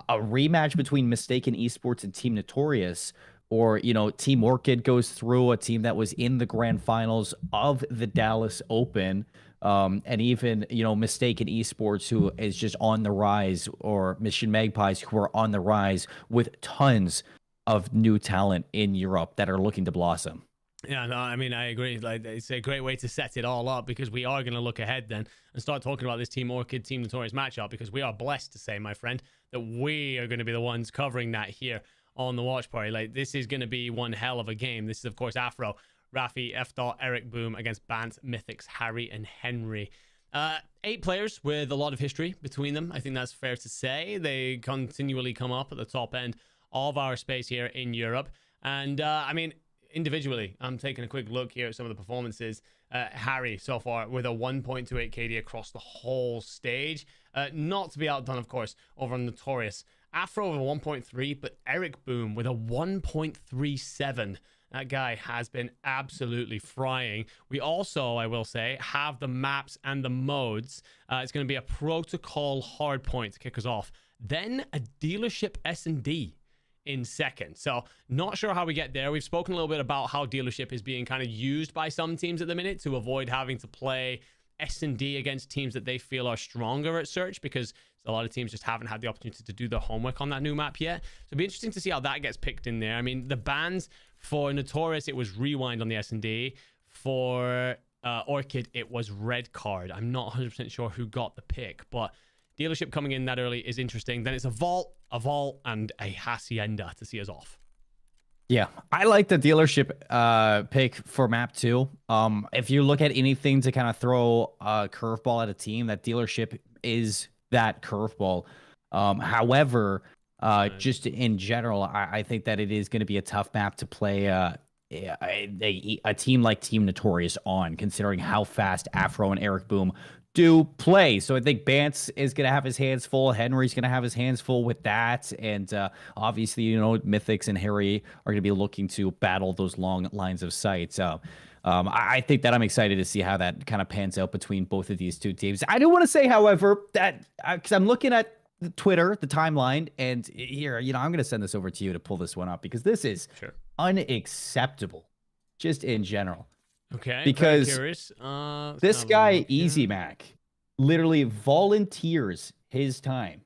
a rematch between Mistaken Esports and Team Notorious, or, you know, Team Orchid goes through, a team that was in the grand finals of the Dallas Open, and even, you know, Mistaken Esports, who is just on the rise, or Mission Magpies, who are on the rise with tons of new talent in Europe that are looking to blossom. Yeah, no, I mean, I agree. Like, it's a great way to set it all up, because we are going to look ahead then and start talking about this Team Orchid, Team Notorious matchup, because we are blessed to say, my friend, that we are going to be the ones covering that here on the watch party. Like, this is going to be one hell of a game. This is, of course, Afro, Rafi, F. Eric Boom against Bant, Mythics, Harry, and Henry. 8 players with a lot of history between them. I think that's fair to say. They continually come up at the top end of our space here in Europe. And, I mean, individually, I'm taking a quick look here at some of the performances. Harry, so far, with a 1.28 KD across the whole stage. Not to be outdone, of course, over on Notorious. Afro with a 1.3, but Eric Boom with a 1.37. That guy has been absolutely frying. We also, I will say, have the maps and the modes. It's going to be a protocol hardpoint to kick us off. Then a dealership S&D in second. So not sure how we get there. We've spoken a little bit about how dealership is being kind of used by some teams at the minute to avoid having to play S&D against teams that they feel are stronger at search, because a lot of teams just haven't had the opportunity to do their homework on that new map yet. So it'll be interesting to see how that gets picked in there. I mean, the bans for Notorious, it was Rewind on the S&D. For Orchid, it was Red Card. I'm not 100% sure who got the pick, but dealership coming in that early is interesting. Then it's a Vault, and a Hacienda to see us off. Yeah, I like the dealership pick for map 2. If you look at anything to kind of throw a curveball at a team, that dealership is that curveball. However, just in general, I think that it is going to be a tough map to play a team like Team Notorious on, considering how fast Afro and Eric Boom do play. So I think Bance is going to have his hands full. Henry's going to have his hands full with that. And obviously, you know, Mythics and Harry are going to be looking to battle those long lines of sight. So I think that I'm excited to see how that kind of pans out between both of these two teams. I do want to say, however, that because I'm looking at the Twitter, the timeline, and here, you know, I'm going to send this over to you to pull this one up, because this is unacceptable just in general. Okay, because this guy, Easy Mac, literally volunteers his time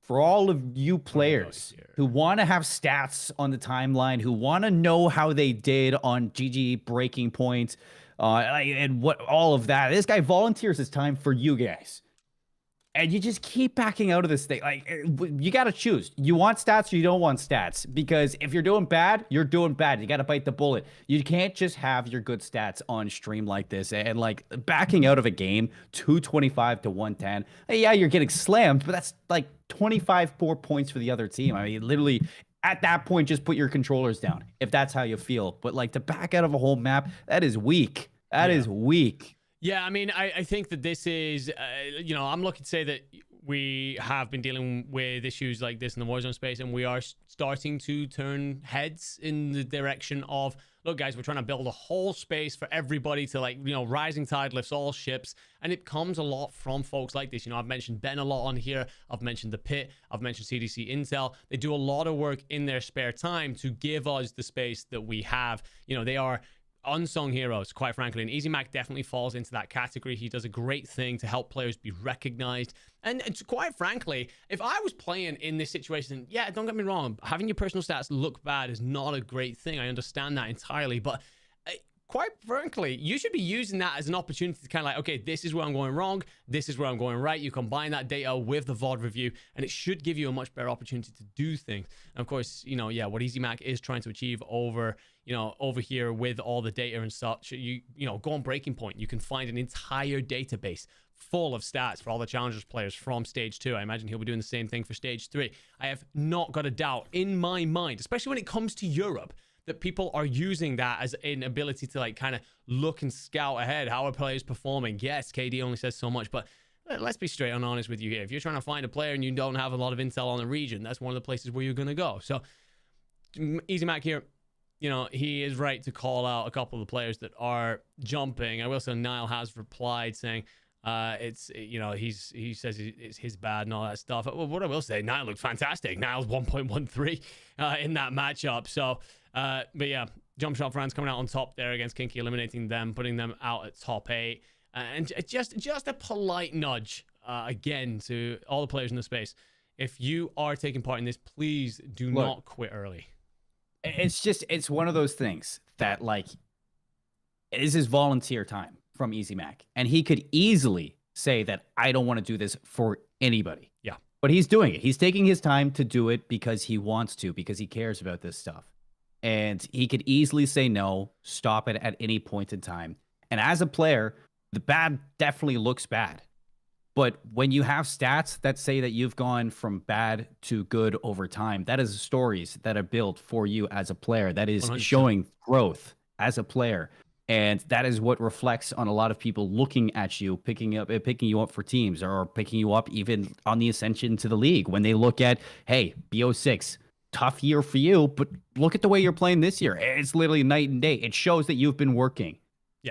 for all of you players who want to have stats on the timeline, who want to know how they did on GG Breaking Point, and what all of that. This guy volunteers his time for you guys. And you just keep backing out of this thing. Like, you got to choose. You want stats or you don't want stats. Because if you're doing bad, you're doing bad. You got to bite the bullet. You can't just have your good stats on stream like this. And like backing out of a game, 225 to 110. Yeah, you're getting slammed, but that's like 25 more points for the other team. I mean, literally at that point, just put your controllers down if that's how you feel. But like to back out of a whole map, that is weak. That is weak. Yeah, I mean, I think that this is, you know, I'm looking to say that we have been dealing with issues like this in the Warzone space, and we are starting to turn heads in the direction of, look, guys, we're trying to build a whole space for everybody to, like, you know, rising tide lifts all ships, and it comes a lot from folks like this. You know, I've mentioned Ben a lot on here. I've mentioned The Pit. I've mentioned CDC Intel. They do a lot of work in their spare time to give us the space that we have. You know, they are unsung heroes, quite frankly, and Easy Mac definitely falls into that category. He does a great thing to help players be recognized, and quite frankly, if I was playing in this situation, yeah, don't get me wrong, having your personal stats look bad is not a great thing. I understand that entirely, but quite frankly, you should be using that as an opportunity to kind of like, okay, this is where I'm going wrong, this is where I'm going right. You combine that data with the VOD review, and it should give you a much better opportunity to do things. And of course, you know, yeah, what Easy Mac is trying to achieve over, you know, over here with all the data and such, you know, go on Breaking Point. You can find an entire database full of stats for all the Challengers players from Stage 2. I imagine he'll be doing the same thing for Stage 3. I have not got a doubt in my mind, especially when it comes to Europe, that people are using that as an ability to like kind of look and scout ahead. How are players performing? Yes, KD only says so much, but let's be straight and honest with you here. If you're trying to find a player and you don't have a lot of intel on the region, that's one of the places where you're going to go. So Easy Mac here, you know, he is right to call out a couple of the players that are jumping. I will say Niall has replied saying it's, you know, he says it's his bad and all that stuff. Well, what I will say, Niall looked fantastic. Niall's 1.13 in that matchup. So, but yeah, Jump Shot France coming out on top there against Kinky, eliminating them, putting them out at top 8. And just a polite nudge again to all the players in the space. If you are taking part in this, please do not quit early. It's one of those things that, like, it is his volunteer time from Easy Mac. And he could easily say that I don't want to do this for anybody. Yeah. But he's doing it. He's taking his time to do it because he wants to, because he cares about this stuff. And he could easily say no, stop it at any point in time. And as a player, the bad definitely looks bad. But when you have stats that say that you've gone from bad to good over time, that is stories that are built for you as a player. That is 100%. Showing growth as a player. And that is what reflects on a lot of people looking at you, picking you up for teams, or picking you up even on the ascension to the league. When they look at, hey, BO6, tough year for you, but look at the way you're playing this year. It's literally night and day. It shows that you've been working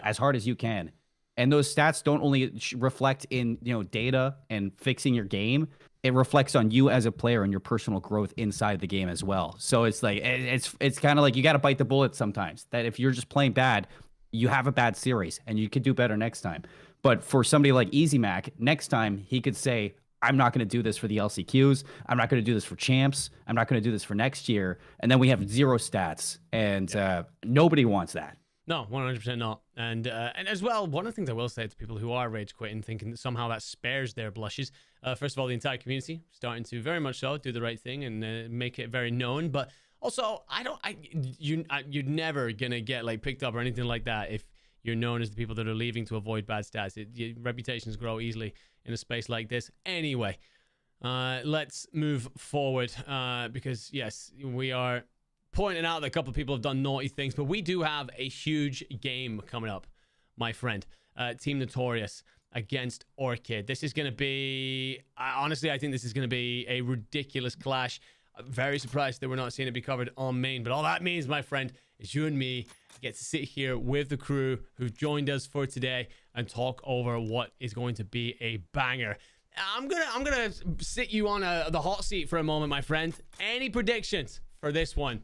as hard as you can. And those stats don't only reflect in, you know, data and fixing your game. It reflects on you as a player and your personal growth inside the game as well. So it's like, it's kind of like you got to bite the bullet sometimes. That if you're just playing bad, you have a bad series and you could do better next time. But for somebody like Easy Mac, next time he could say, I'm not going to do this for the LCQs. I'm not going to do this for champs. I'm not going to do this for next year. And then we have 0 stats, and nobody wants that. No, 100% not. And as well, one of the things I will say to people who are rage quitting, thinking that somehow that spares their blushes. First of all, the entire community starting to very much so do the right thing and make it very known. But also, you're never gonna get like picked up or anything like that if you're known as the people that are leaving to avoid bad stats. Your reputations grow easily in a space like this. Anyway, let's move forward because yes, we are pointing out that a couple of people have done naughty things, but we do have a huge game coming up, my friend. Team Notorious against Orchid. This is going to be, honestly, I think this is going to be a ridiculous clash. I'm very surprised that we're not seeing it be covered on main, but all that means, my friend, is you and me get to sit here with the crew who've joined us for today and talk over what is going to be a banger. I'm gonna sit you on the hot seat for a moment, my friend. Any predictions for this one?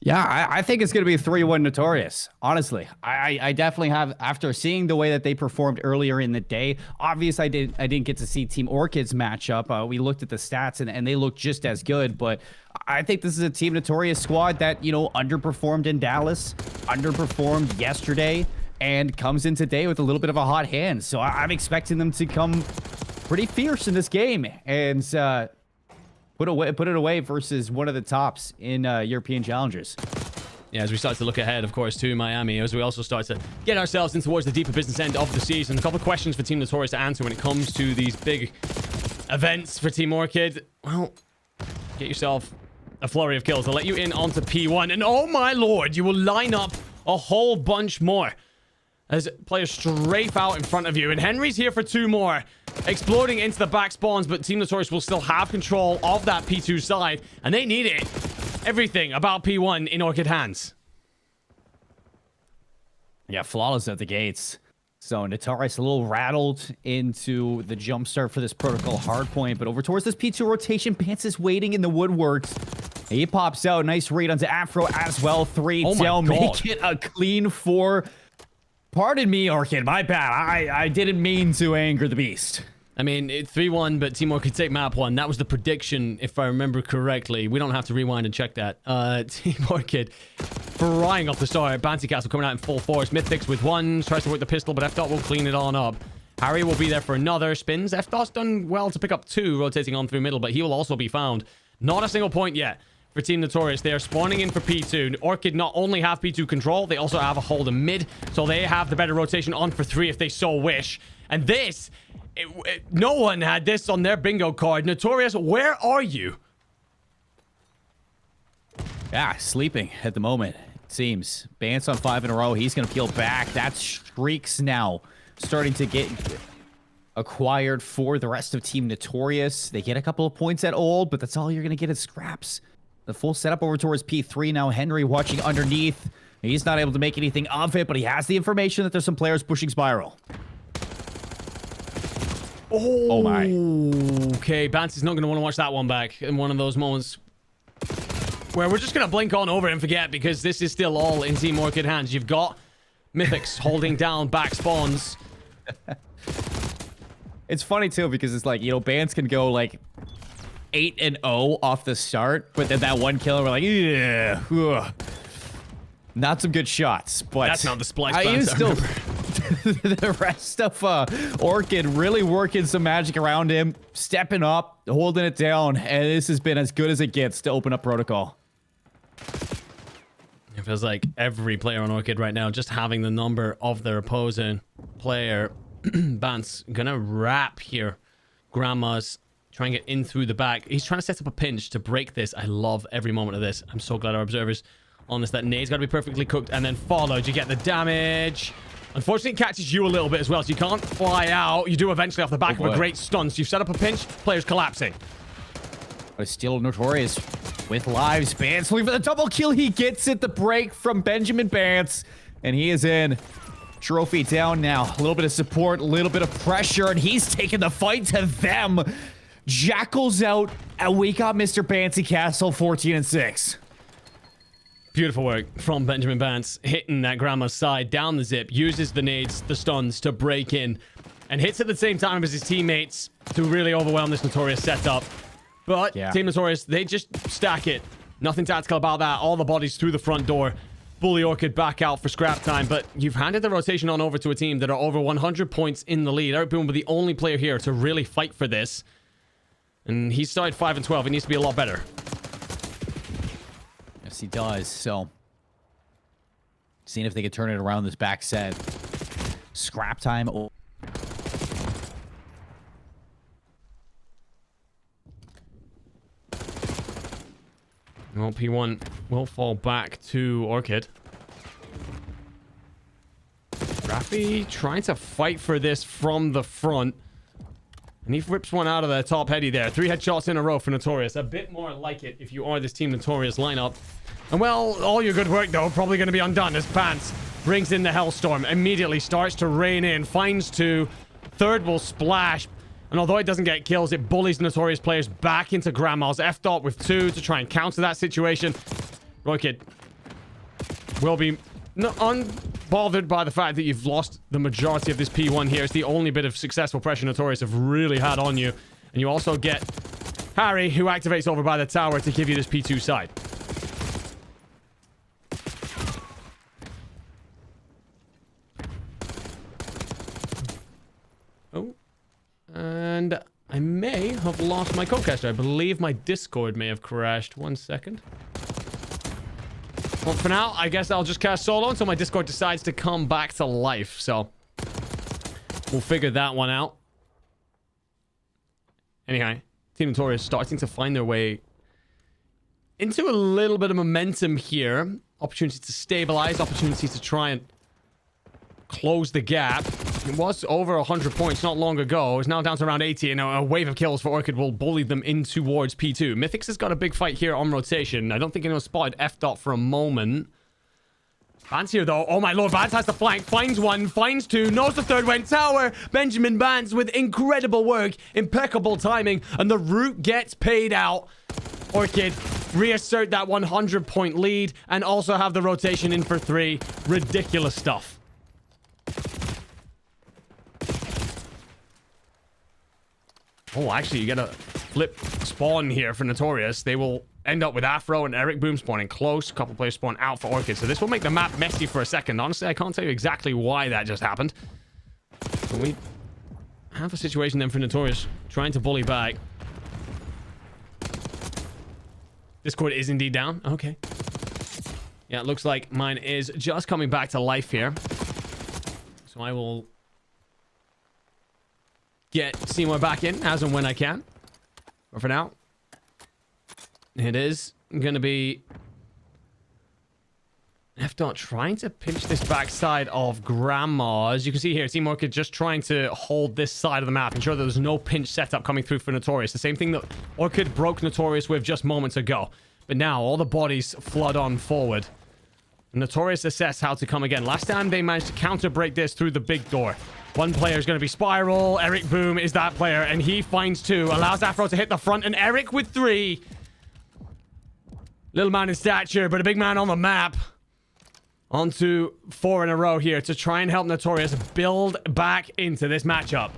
Yeah, I think it's going to be a 3-1 Notorious. Honestly, I definitely have, after seeing the way that they performed earlier in the day. Obviously, I didn't get to see Team Orchid's matchup. We looked at the stats and they look just as good. But I think this is a Team Notorious squad that, you know, underperformed in Dallas, underperformed yesterday, and comes in today with a little bit of a hot hand. So I'm expecting them to come pretty fierce in this game and put it away versus one of the tops in European Challengers. Yeah, as we start to look ahead, of course, to Miami, as we also start to get ourselves in towards the deeper business end of the season. A couple of questions for Team Notorious to answer when it comes to these big events for Team Orchid. Well, get yourself a flurry of kills. They'll let you in onto P1. And oh my lord, you will line up a whole bunch more as players strafe out in front of you. And Henry's here for 2 more. Exploding into the back spawns, but Team Notorious will still have control of that P2 side. And they need it. Everything about P1 in Orchid hands. Yeah, flawless at the gates. So Notorious a little rattled into the jump start for this protocol hardpoint. But over towards this P2 rotation, Pants is waiting in the woodworks. He pops out. Nice read onto Afro as well. 3 down. Make it a clean 4. Pardon me, Orchid. My bad. I didn't mean to anger the beast. I mean, 3-1, but Team Orchid take map 1. That was the prediction, if I remember correctly. We don't have to rewind and check that. Team Orchid frying off the start. Bouncy Castle coming out in full force. Mythix with 1. Tries to work the pistol, but F-Dot will clean it on up. Harry will be there for another. Spins. F-Dot's done well to pick up 2, rotating on through middle, but he will also be found. Not a single point yet for Team Notorious. They are spawning in for P2. Orchid not only have P2 control, they also have a hold in mid, so they have the better rotation on for 3 if they so wish. And this, no one had this on their bingo card. Notorious, where are you? Yeah, sleeping at the moment, it seems. Bance on 5 in a row. He's going to peel back. That streak's now starting to get acquired for the rest of Team Notorious. They get a couple of points at Old, but that's all you're going to get is scraps. The full setup over towards P3 now. Henry watching underneath. He's not able to make anything of it, but he has the information that there's some players pushing Spiral. Oh my. Okay, Bance is not going to want to watch that one back in one of those moments where we're just going to blink on over and forget, because this is still all in Team Orchid hands. You've got Mythics holding down back spawns. It's funny too, because it's like, you know, Bance can go like 8-0 off the start, but then that one kill, we're like, yeah, ugh. Not some good shots, but that's not the splice. I is still the rest of Orchid really working some magic around him, stepping up, holding it down, and this has been as good as it gets to open up Protocol. It feels like every player on Orchid right now just having the number of their opposing player. Bance gonna wrap here. Grandma's trying to get in through the back. He's trying to set up a pinch to break this. I love every moment of this. I'm so glad our observers on this. That nade's got to be perfectly cooked and then followed. You get the damage. Unfortunately, it catches you a little bit as well, so you can't fly out. You do eventually off the back of a great stun. So you've set up a pinch, player's collapsing. But still Notorious with lives. Bance looking for the double kill. He gets it, the break from Benjamin Bance, and he is in. Trophy down now. A little bit of support, a little bit of pressure, and he's taking the fight to them. Jackal's out, and we got Mr. Bancy Castle 14-6. Beautiful work from Benjamin Bance, hitting that Grandma's side down the zip, uses the nades, the stuns to break in, and hits at the same time as his teammates to really overwhelm this Notorious setup. But Team Notorious, they just stack it. Nothing tactical about that. All the bodies through the front door. Bully Orchid back out for scrap time, but you've handed the rotation on over to a team that are over 100 points in the lead. Eric Boom will be the only player here to really fight for this. And he started 5-12. He needs to be a lot better. Yes, he does. So, seeing if they can turn it around this back set. Scrap time. Well, P1 will fall back to Orchid. Rafi trying to fight for this from the front. And he rips one out of the top heady there. 3 headshots in a row for Notorious. A bit more like it if you are this Team Notorious lineup. And well, all your good work though, probably going to be undone as Bance brings in the Hellstorm. Immediately starts to rain in. Finds 2. Third will splash. And although it doesn't get kills, it bullies Notorious players back into Grandma's. F-Dot with 2 to try and counter that situation. Orchid will be unbothered by the fact that you've lost the majority of this P1 here. It's the only bit of successful pressure Notorious have really had on you. And you also get Harry, who activates over by the tower to give you this P2 side. Oh. And I may have lost my co-caster. I believe my Discord may have crashed. 1 second. Well, for now, I guess I'll just cast solo until my Discord decides to come back to life. So, we'll figure that one out. Anyhow, Team Notorious starting to find their way into a little bit of momentum here. Opportunity to stabilize, opportunity to try and close the gap. It was over 100 points not long ago. It's now down to around 80, and a wave of kills for Orchid will bully them in towards P2. Mythics has got a big fight here on rotation. I don't think anyone spotted F-Dot for a moment. Bance here, though. Oh, my lord. Bance has the flank. Finds 1. Finds 2. Knows the third went tower. Benjamin Bance with incredible work. Impeccable timing. And the root gets paid out. Orchid reassert that 100-point lead and also have the rotation in for 3. Ridiculous stuff. Oh, actually, you get a flip spawn here for Notorious. They will end up with Afro and Eric Boom spawning close. A couple players spawn out for Orchid. So this will make the map messy for a second. Honestly, I can't tell you exactly why that just happened. But we have a situation then for Notorious trying to bully back. Discord is indeed down. Okay. Yeah, it looks like mine is just coming back to life here. So I will get Seymour back in as and when I can. But for now, it is going to be F-Dot trying to pinch this backside of Grandma. As you can see here, Team Orchid just trying to hold this side of the map, ensure that there's no pinch setup coming through for Notorious. The same thing that Orchid broke Notorious with just moments ago. But now all the bodies flood on forward. Notorious assess how to come again. Last time they managed to counter break this through the big door. One player is going to be Spiral. Eric Boom is that player, and he finds 2. Allows Afro to hit the front, and Eric with 3. Little man in stature, but a big man on the map. On to 4 in a row here to try and help Notorious build back into this matchup.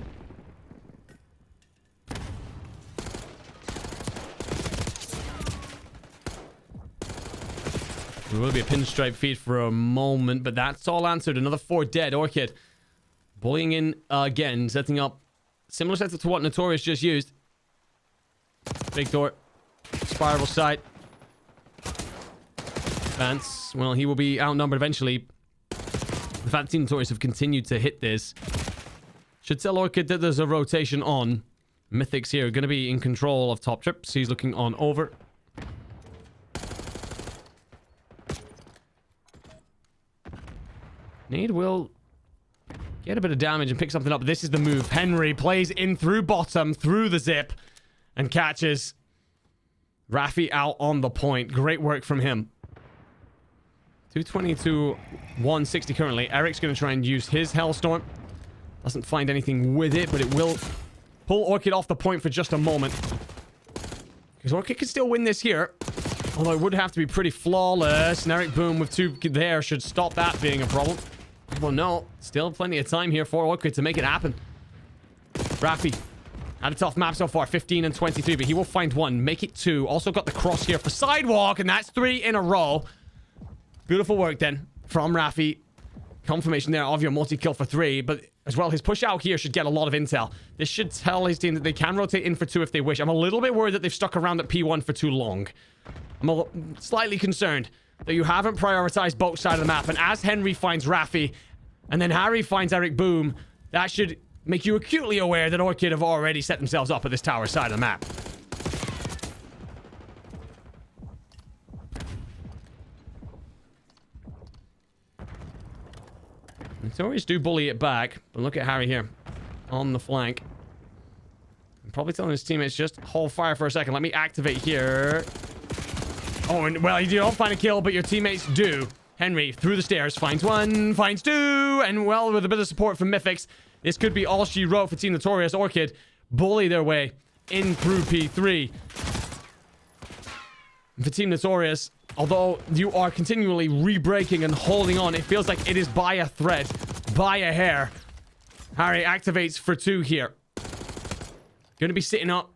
There will be a pinstripe feed for a moment, but that's all answered. Another 4 dead. Orchid bullying in again, setting up similar setup to what Notorious just used. Big door. Spiral side. Vance, well, he will be outnumbered eventually. The fact that Team Notorious have continued to hit this should tell Orchid that there's a rotation on. Mythics here going to be in control of top trips. He's looking on over. Nade will get a bit of damage and pick something up. This is the move. Henry plays in through bottom, through the zip, and catches Raffi out on the point. Great work from him. 220 to 160 currently. Eric's going to try and use his Hellstorm. Doesn't find anything with it, but it will pull Orchid off the point for just a moment. Because Orchid can still win this here. Although it would have to be pretty flawless. And Eric Boom with 2 there should stop that being a problem. Well, no. Still plenty of time here for Orchid to make it happen. Raffi had a tough map so far. 15 and 23, but he will find 1. Make it 2. Also got the cross here for Sidewalk, and that's 3 in a row. Beautiful work then from Raffi. Confirmation there of your multi-kill for 3, but as well, his push out here should get a lot of intel. This should tell his team that they can rotate in for 2 if they wish. I'm a little bit worried that they've stuck around at P1 for too long. I'm slightly concerned that you haven't prioritized both sides of the map, and as Henry finds Raffi, and then Harry finds Eric Boom, that should make you acutely aware that Orchid have already set themselves up at this tower side of the map. Notorious do bully it back, but look at Harry here on the flank. I'm probably telling his teammates just hold fire for a second. Let me activate here. Oh, and well, you don't find a kill, but your teammates do. Henry through the stairs finds 1, finds 2, and well, with a bit of support from Mythics, this could be all she wrote for Team Notorious. Orchid bully their way in through P3. And for Team Notorious, although you are continually re-breaking and holding on, it feels like it is by a thread, by a hair. Harry activates for 2 here. Gonna be sitting up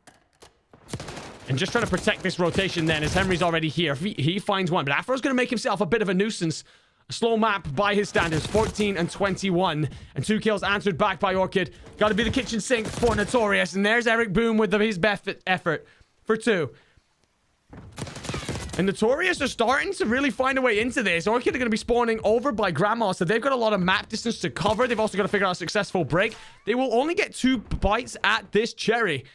and just trying to protect this rotation then, as Henry's already here. He finds 1, but Afro's gonna make himself a bit of a nuisance. A slow map by his standards, 14 and 21. And 2 kills answered back by Orchid. Gotta be the kitchen sink for Notorious. And there's Eric Boom with his best effort for 2. And Notorious are starting to really find a way into this. Orchid are going to be spawning over by Grandma, so they've got a lot of map distance to cover. They've also got to figure out a successful break. They will only get 2 bites at this cherry.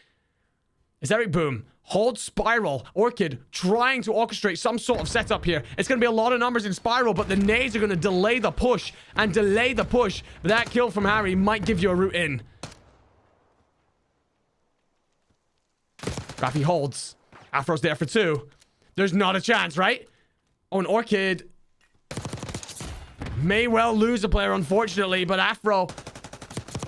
As Eric Boom holds Spiral. Orchid trying to orchestrate some sort of setup here. It's going to be a lot of numbers in Spiral, but the nades are going to delay the push and delay the push. But that kill from Harry might give you a route in. Raffi holds. Afro's there for 2. There's not a chance, right? Oh, and Orchid may well lose a player, unfortunately, but Afro,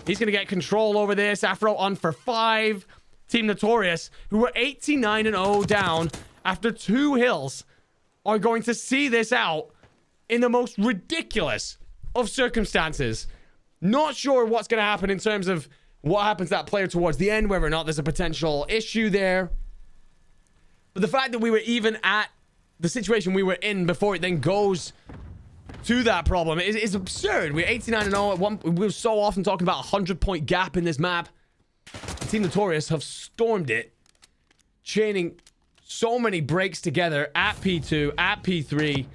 he's going to get control over this. Afro on for 5. Team Notorious, who were 89 and 0 down after 2 hills, are going to see this out in the most ridiculous of circumstances. Not sure what's going to happen in terms of what happens to that player towards the end, whether or not there's a potential issue there. But the fact that we were even at the situation we were in before it then goes to that problem is absurd. We're 89 and 0 at one. We were so often talking about a 100-point gap in this map. Team Notorious have stormed it, chaining so many breaks together at P2, at P3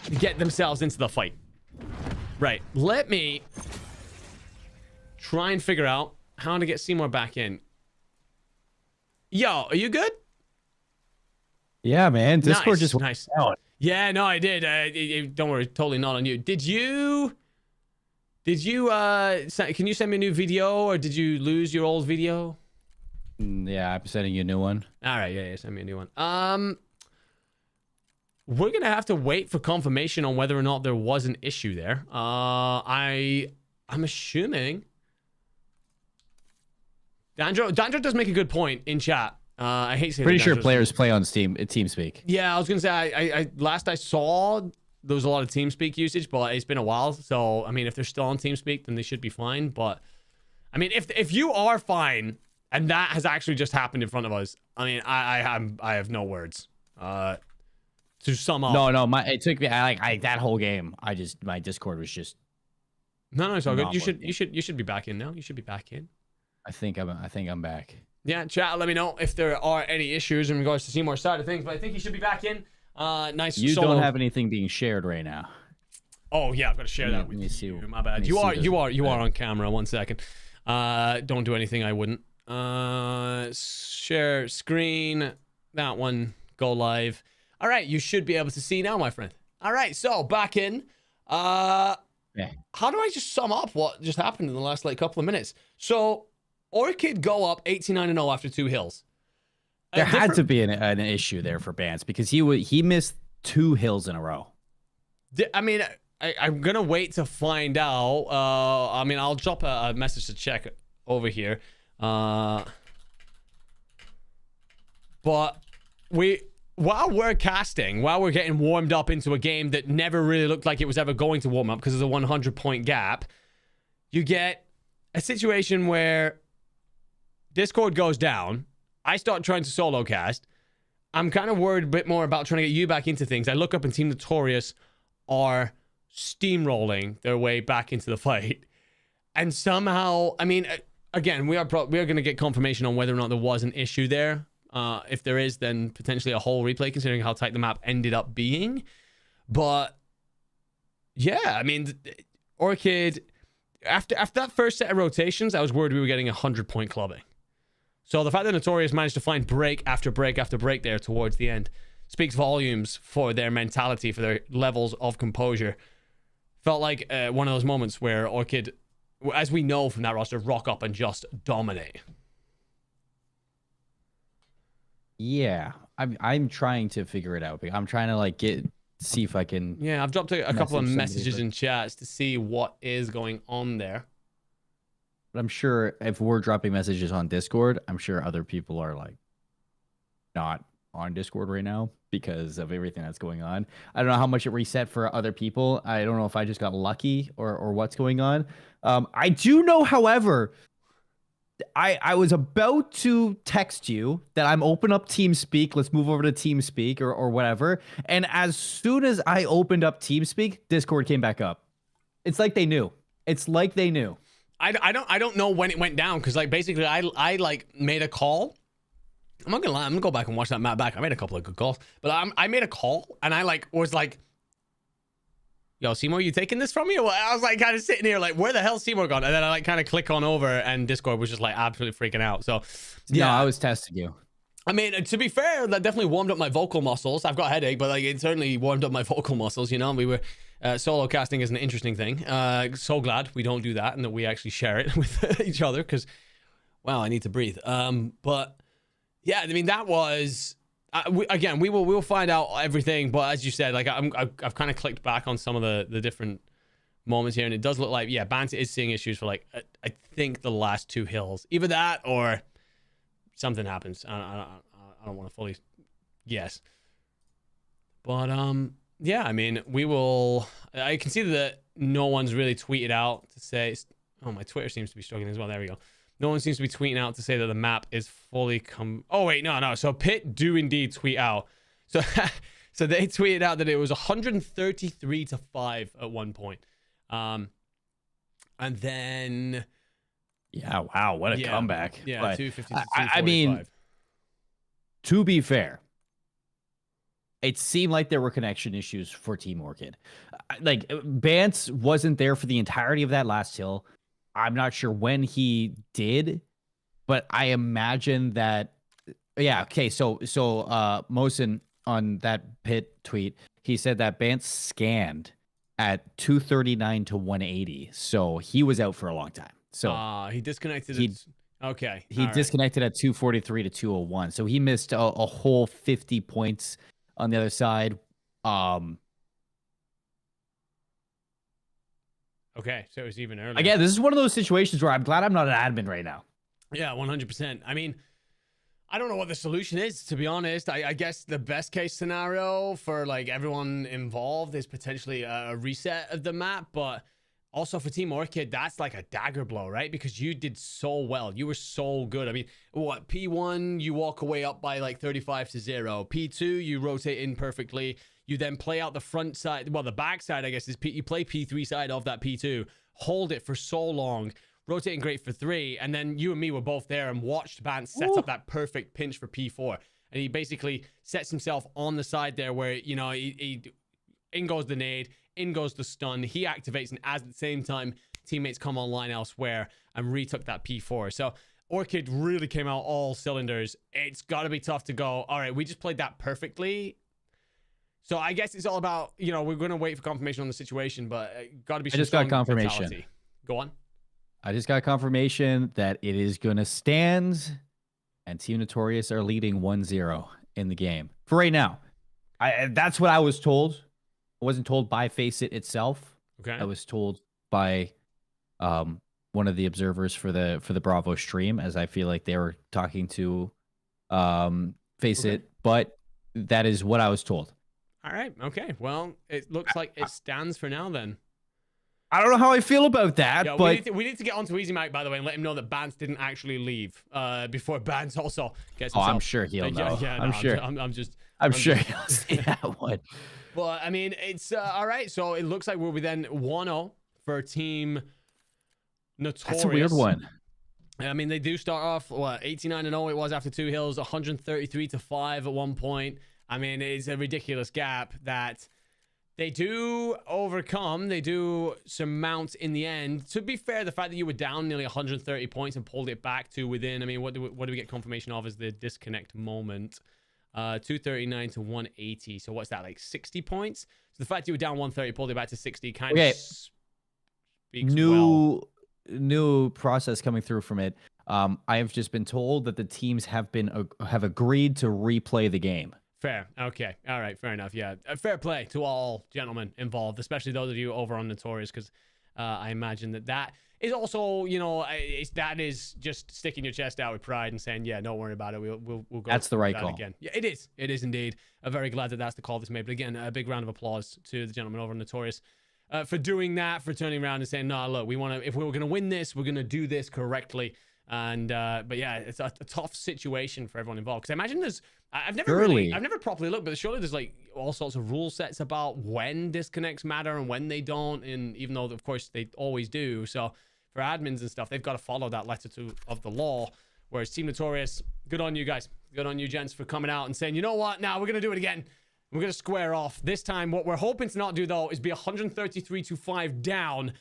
to get themselves into the fight. Right, let me try and figure out how to get Seymour back in. Yo, are you good? Yeah, man. Discord nice, just nice. Out. Yeah, no, I did. Don't worry, totally not on you. Did you? Can you send me a new video, or did you lose your old video? Yeah, I'm sending you a new one. All right, yeah, send me a new one. We're gonna have to wait for confirmation on whether or not there was an issue there. I'm assuming. Dandro does make a good point in chat. I hate saying Pretty sure Dandro's- players play on Steam TeamSpeak. Yeah, I was gonna say I last I saw there was a lot of TeamSpeak usage, but it's been a while. So I mean, if they're still on TeamSpeak, then they should be fine. But I mean, if you are fine and that has actually just happened in front of us, I mean, I have no words. To sum up. No, it took me that whole game. My Discord was just. No, it's all good. Not You working. should be back in now. You should be back in. I think I'm back. Yeah, chat. Let me know if there are any issues in regards to Seymour's side of things. But I think he should be back in. Nice. You solo. don't have anything being shared right now. Oh yeah, I've got to share that with Let me see. you. My bad. Let me You see are this. on camera. 1 second. Don't do anything I wouldn't. Share screen. That one. Go live. All right, you should be able to see now, my friend. All right, so back in. Yeah. How do I just sum up what just happened in the last couple of minutes? So, Orchid go up 89-0 after 2 hills. There had to be an issue there for Bance because he missed 2 hills in a row. I mean, I'm gonna wait to find out. I mean, I'll drop a message to check over here. But while we're casting, while we're getting warmed up into a game that never really looked like it was ever going to warm up because there's a 100-point gap, you get a situation where Discord goes down. I start trying to solo cast. I'm kind of worried a bit more about trying to get you back into things. I look up and Team Notorious are steamrolling their way back into the fight. And somehow, I mean, again, we are going to get confirmation on whether or not there was an issue there. If there is, then potentially a whole replay, considering how tight the map ended up being. But yeah, I mean, Orchid, after that first set of rotations, I was worried we were getting 100-point clubbing. So the fact that Notorious managed to find break after break after break there towards the end speaks volumes for their mentality, for their levels of composure. Felt like one of those moments where Orchid, as we know from that roster, rock up and just dominate. Yeah, I'm trying to figure it out. I'm trying to see if I can. Yeah, I've dropped a couple of Message somebody, messages but- in chats to see what is going on there. But I'm sure if we're dropping messages on Discord, I'm sure other people are not on Discord right now because of everything that's going on. I don't know how much it reset for other people. I don't know if I just got lucky or what's going on. I do know, however, I was about to text you that I'm open up TeamSpeak. Let's move over to TeamSpeak or whatever. And as soon as I opened up TeamSpeak, Discord came back up. It's like they knew. It's like they knew. I don't know when it went down because basically I made a call. I'm not gonna lie, I'm gonna go back and watch that map back. I made a couple of good calls, but I made a call and I was like, "Yo, Seymour, you taking this from me?" I was kind of sitting here where the hell's Seymour gone? And then I kind of click on over and Discord was just absolutely freaking out. So yeah, no, I was testing you. I mean, to be fair, that definitely warmed up my vocal muscles. I've got a headache, but it certainly warmed up my vocal muscles. You know, we were solo casting is an interesting thing. So glad we don't do that and that we actually share it with each other because, wow, I need to breathe. But yeah, I mean, that was we will find out everything. But as you said, I've kind of clicked back on some of the different moments here, and it does look like Bance is seeing issues for I think the last 2 hills, either that or something happens. I don't want to fully guess. But yeah, I mean, I can see that no one's really tweeted out to say, oh, my Twitter seems to be struggling as well. There we go. No one seems to be tweeting out to say that the map is fully oh wait, no. So Pit do indeed tweet out. So so they tweeted out that it was 133-5 at one point. And then Yeah, wow, what a comeback. Yeah, But 252. I mean, to be fair, it seemed like there were connection issues for Team Orchid. Bance wasn't there for the entirety of that last hill. I'm not sure when he did, but I imagine that. Yeah. Okay. So Mosin, on that Pit tweet, he said that Bance scanned at 239 to 180. So he was out for a long time. So he disconnected. Okay. He disconnected at 243 to 201. So he missed a whole 50 points on the other side. Okay, so it was even earlier. Again, this is one of those situations where I'm glad I'm not an admin right now. Yeah, 100%. I mean, I don't know what the solution is, to be honest. I guess the best case scenario for like everyone involved is potentially a reset of the map, but also for Team Orchid, that's like a dagger blow, right? Because you did so well. You were so good. I mean, what, P1, you walk away up by like 35 to 0. P2, you rotate in perfectly. You then play out the front side. Well, the back side, I guess, is you play P3 side of that P2. Hold it for so long. Rotating great for 3. And then you and me were both there and watched Bance set up that perfect pinch for P4. And he basically sets himself on the side there where, you know, in goes the nade, in goes the stun. He activates, and at the same time, teammates come online elsewhere and retook that P4. So Orchid really came out all cylinders. It's got to be tough to go, all right, we just played that perfectly. So I guess it's all about, you know, we're going to wait for confirmation on the situation, but got to be. I just got confirmation. Mentality. Go on. I just got confirmation that it is going to stand, and Team Notorious are leading 1-0 in the game for right now. That's what I was told. I wasn't told by Faceit itself. Okay. I was told by one of the observers for the Bravo stream, as I feel like they were talking to Faceit, but that is what I was told. All right. Okay. Well, it looks like it stands for now then. I don't know how I feel about that, yeah, but we need to get onto Easy Mike, by the way, and let him know that Bance didn't actually leave before Bance also gets himself. Oh, I'm sure he'll know. Yeah, I'm sure. I'm sure he'll see that one. But I mean, it's all right. So it looks like we'll be then 1-0 for Team Notorious. That's a weird one. I mean, they do start off 89-0. It was after 2 hills, 133 to 5 at one point. I mean, it's a ridiculous gap that they do overcome. They do surmount in the end. To be fair, the fact that you were down nearly 130 points and pulled it back to within, I mean, what do we get confirmation of as the disconnect moment? 239 to 180. So what's that, like 60 points? So the fact you were down 130, pulled it back to 60 kind of speaks well. New process coming through from it. I have just been told that the teams have agreed to replay the game. Fair. Okay. All right. Fair enough. Yeah. Fair play to all gentlemen involved, especially those of you over on Notorious, because I imagine that is also, you know, that is just sticking your chest out with pride and saying, yeah, don't worry about it. We'll go. That's the right call. Again. Yeah, it is. It is indeed. I'm very glad that that's the call that's made. But again, a big round of applause to the gentleman over on Notorious for doing that, for turning around and saying, no, look, we want to, if we were going to win this, we're going to do this correctly. And but yeah, it's a tough situation for everyone involved, because I imagine there's I've never properly looked, but surely there's like all sorts of rule sets about when disconnects matter and when they don't, and even though of course they always do. So for admins and stuff, they've got to follow that letter of the law. Whereas Team Notorious, good on you guys, good on you gents for coming out and saying, you know what, now we're gonna do it again. We're going to square off. This time, what we're hoping to not do, though, is be 133 to 5 down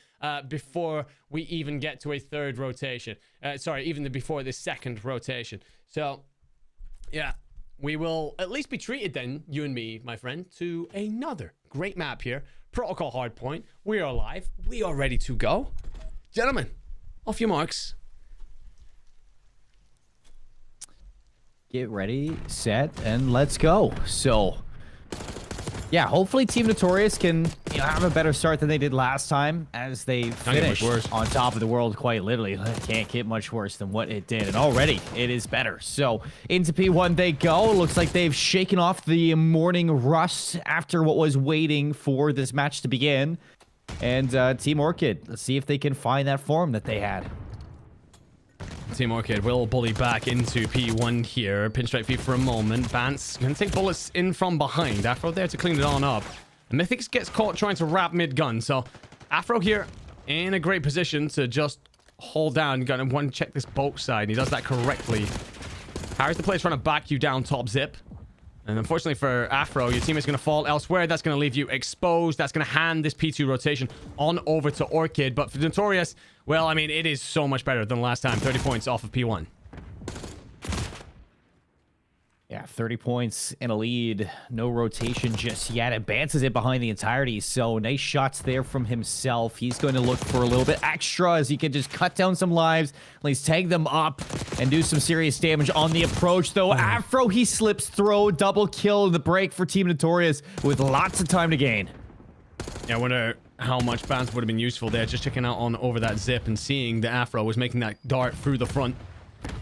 before we even get to a third rotation. Sorry, even before the second rotation. So, yeah, we will at least be treated then, you and me, my friend, to another great map here. Protocol Hardpoint. We are live. We are ready to go. Gentlemen, off your marks. Get ready, set, and let's go. So... yeah, hopefully Team Notorious can have a better start than they did last time, as they finished on top of the world quite literally. It can't get much worse than what it did, and already it is better. So into P1 they go. Looks like they've shaken off the morning rust after what was waiting for this match to begin. And Team Orchid, let's see if they can find that form that they had. Team Orchid will bully back into P1 here. Pinstripe V for a moment. Bance can take bullets in from behind. Afro there to clean it on up. And Mythics gets caught trying to wrap mid-gun. So Afro here in a great position to just hold down. Gonna want to check this boat side. And he does that correctly. Harry's the player trying to back you down top zip. And unfortunately for Afro, your teammate's going to fall elsewhere. That's going to leave you exposed. That's going to hand this P2 rotation on over to Orchid. But for Notorious, well, I mean, it is so much better than last time. 30 points off of P1. Yeah, 30 points in a lead. No rotation just yet. Advances it behind the entirety. So nice shots there from himself. He's going to look for a little bit extra as he can just cut down some lives. At least tag them up and do some serious damage on the approach, though. Afro, he slips through. Double kill in the break for Team Notorious with lots of time to gain. Yeah, I wonder how much Bans would have been useful there. Just checking out on over that zip and seeing the Afro was making that dart through the front.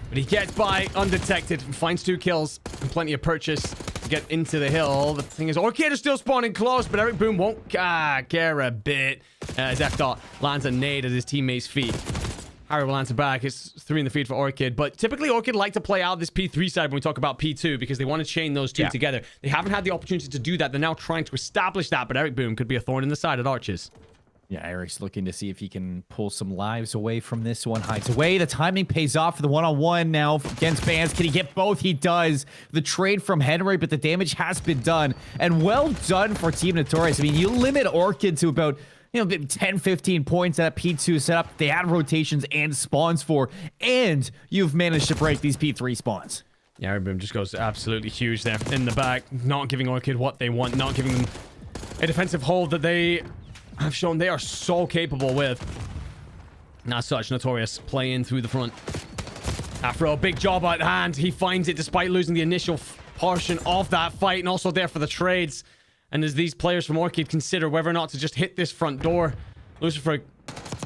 But he gets by undetected, finds 2 kills, and plenty of purchase to get into the hill. The thing is, Orchid is still spawning close, but Eric Boom won't care a bit as F-Dot lands a nade at his teammate's feet. Harry will answer back. It's 3 in the feed for Orchid, but typically Orchid like to play out this P3 side when we talk about P2 because they want to chain those two together. They haven't had the opportunity to do that. They're now trying to establish that, but Eric Boom could be a thorn in the side at Arches. Yeah, Eric's looking to see if he can pull some lives away from this one. Hides away. The timing pays off for the one-on-one now against Bans. Can he get both? He does. The trade from Henry, but the damage has been done. And well done for Team Notorious. I mean, you limit Orchid to about 10, 15 points at P2 setup. They had rotations and spawns for, and you've managed to break these P3 spawns. Yeah, Eric Boom just goes absolutely huge there in the back, not giving Orchid what they want, not giving them a defensive hold that they have shown they are so capable with. And as such, Notorious playing through the front. Afro, a big job at hand. He finds it despite losing the initial portion of that fight, and also there for the trades. And as these players from Orchid consider whether or not to just hit this front door, Lucifer,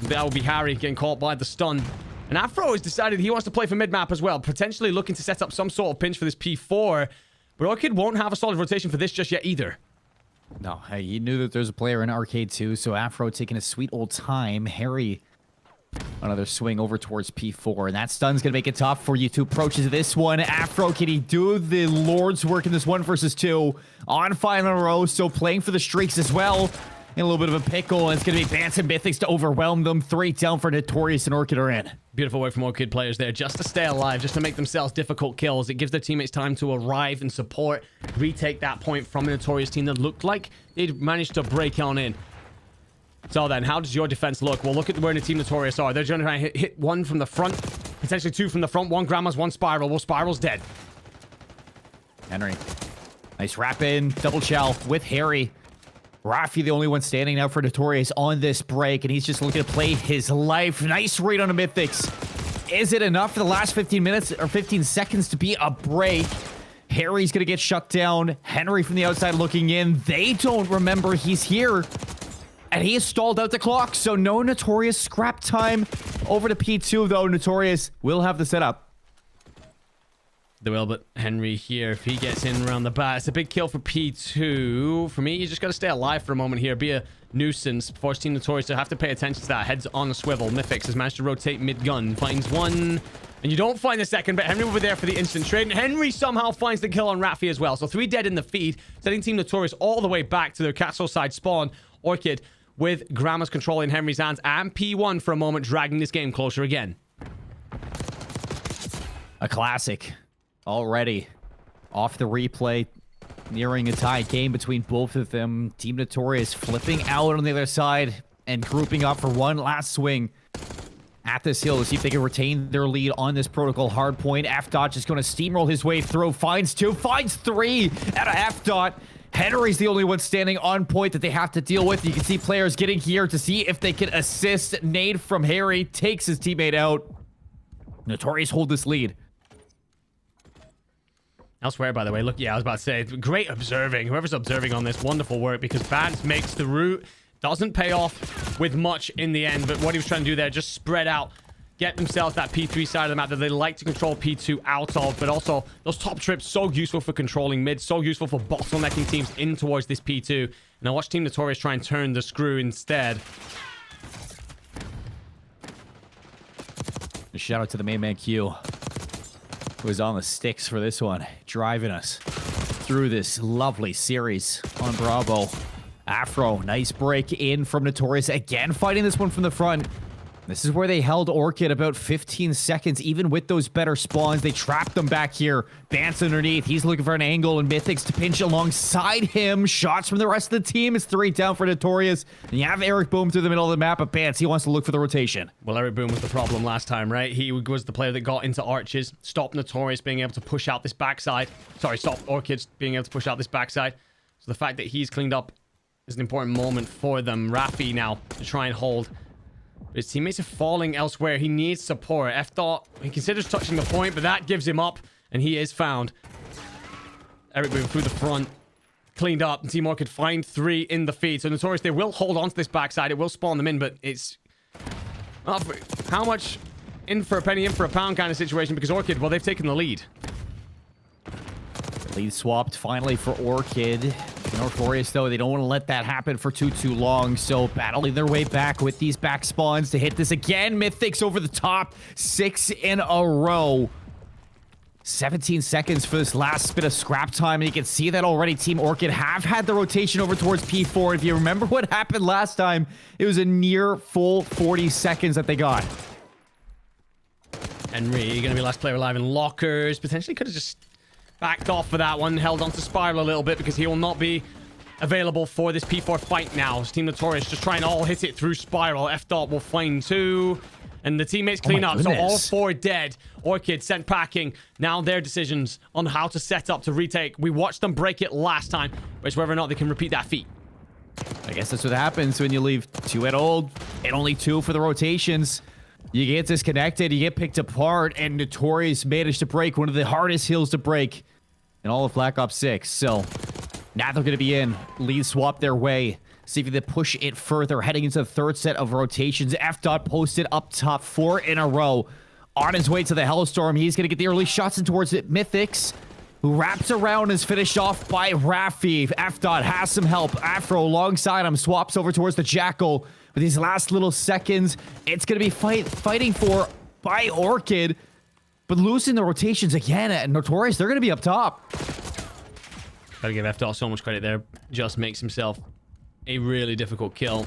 that will be Harry getting caught by the stun. And Afro has decided he wants to play for mid-map as well, potentially looking to set up some sort of pinch for this P4. But Orchid won't have a solid rotation for this just yet either. No, hey, you knew that there's a player in Arcade too, so Afro taking a sweet old time. Harry, another swing over towards P4, and that stun's gonna make it tough for you to approach this one. Afro, can he do the Lord's work in this 1 versus 2? On 5 in a row, so playing for the streaks as well. In a little bit of a pickle, and it's gonna be Bans and Mythics to overwhelm them. 3 down for Notorious, and Orchid are in. Beautiful work from Orchid players there, just to stay alive, just to make themselves difficult kills. It gives their teammates time to arrive and support, retake that point from the Notorious team that looked like they'd managed to break on in. So then, how does your defense look? Well, look at where the Team Notorious are. They're trying to hit 1 from the front, potentially 2 from the front. 1 Grandma's, 1 Spiral. Well, Spiral's dead. Henry, nice wrap in, double shell with Harry. Rafi, the only one standing now for Notorious on this break, and he's just looking to play his life. Nice read on a Mythics. Is it enough for the last 15 minutes or 15 seconds to be a break? Harry's going to get shut down. Henry from the outside looking in. They don't remember he's here. And he has stalled out the clock, so no Notorious scrap time over to P2, though. Notorious will have the setup. They will, but Henry here, if he gets in around the back, it's a big kill for P2. For me, you just got to stay alive for a moment here, be a nuisance, force Team Notorious to have to pay attention to that. Heads on a swivel. Mythics has managed to rotate mid-gun, finds 1, and you don't find the second, but Henry will be there for the instant trade, and Henry somehow finds the kill on Rafi as well. So 3 dead in the feed, sending Team Notorious all the way back to their castle side spawn. Orchid with Grandma's control in Henry's hands, and P1 for a moment, dragging this game closer again. A classic. Already off the replay, nearing a tie game between both of them. Team Notorious flipping out on the other side and grouping up for one last swing at this hill to see if they can retain their lead on this protocol hard point. F-Dot just going to steamroll his way through, finds 2, finds 3 out of F-Dot. Henry's the only one standing on point that they have to deal with. You can see players getting here to see if they can assist. Nade from Harry takes his teammate out. Notorious hold this lead. Elsewhere, by the way, look, yeah, I was about to say, great observing. Whoever's observing on this, wonderful work, because Bans makes the route. Doesn't pay off with much in the end, but what he was trying to do there, just spread out, get themselves that P3 side of the map that they like to control P2 out of, but also those top trips, so useful for controlling mid, so useful for bottlenecking teams in towards this P2. And I watch Team Notorious try and turn the screw instead. A shout out to the main man Q, who is on the sticks for this one, driving us through this lovely series on Bravo. Afro, nice break in from Notorious, again fighting this one from the front. This is where they held Orchid about 15 seconds, even with those better spawns. They trapped them back here. Bance underneath. He's looking for an angle, and Mythics to pinch alongside him. Shots from the rest of the team. It's 3 down for Notorious. And you have Eric Boom through the middle of the map, but Bance, he wants to look for the rotation. Well, Eric Boom was the problem last time, right? He was the player that got into Arches, stopped Notorious being able to push out this backside. Sorry, stop Orchid being able to push out this backside. So the fact that he's cleaned up is an important moment for them. Raffi now to try and hold. But his teammates are falling elsewhere. He needs support. F-Dot, he considers touching the point, but that gives him up, and he is found. Eric Boom through the front. Cleaned up. And Team Orchid find 3 in the feed. So Notorious, they will hold on to this backside. It will spawn them in, but it's... how much in for a penny, in for a pound kind of situation, because Orchid, well, they've taken the lead. Lead swapped finally for Orchid. Notorious, though, they don't want to let that happen for too long, so battling their way back with these back spawns to hit this again. Mythics over the top, 6 in a row. 17 seconds for this last bit of scrap time, and you can see that already Team Orchid have had the rotation over towards P4. If you remember what happened last time, it was a near full 40 seconds that they got. Henry gonna be last player alive in lockers. Potentially could have just backed off for that one, held on to Spiral a little bit because he will not be available for this P4 fight now. Team Notorious just trying to all hit it through Spiral. F-Dot will find 2, and the teammates clean up. So all 4 dead. Orchid sent packing. Now their decisions on how to set up to retake. We watched them break it last time, but it's whether or not they can repeat that feat. I guess that's what happens when you leave 2 at old and only 2 for the rotations. You get disconnected, you get picked apart, and Notorious managed to break one of the hardest hills to break in all of Black Ops 6. So now they're going to be in. Lead swap their way. See if they push it further. Heading into the 3rd set of rotations. F-Dot posted up top 4 in a row. On his way to the Hellstorm. He's going to get the early shots in towards it. Mythics, who wraps around, and is finished off by Raffi. F-Dot has some help. Afro alongside him swaps over towards the Jackal. With these last little seconds, it's going to be fighting for by Orchid. But losing the rotations again at Notorious, they're going to be up top. Gotta give F-Dot so much credit there. Just makes himself a really difficult kill.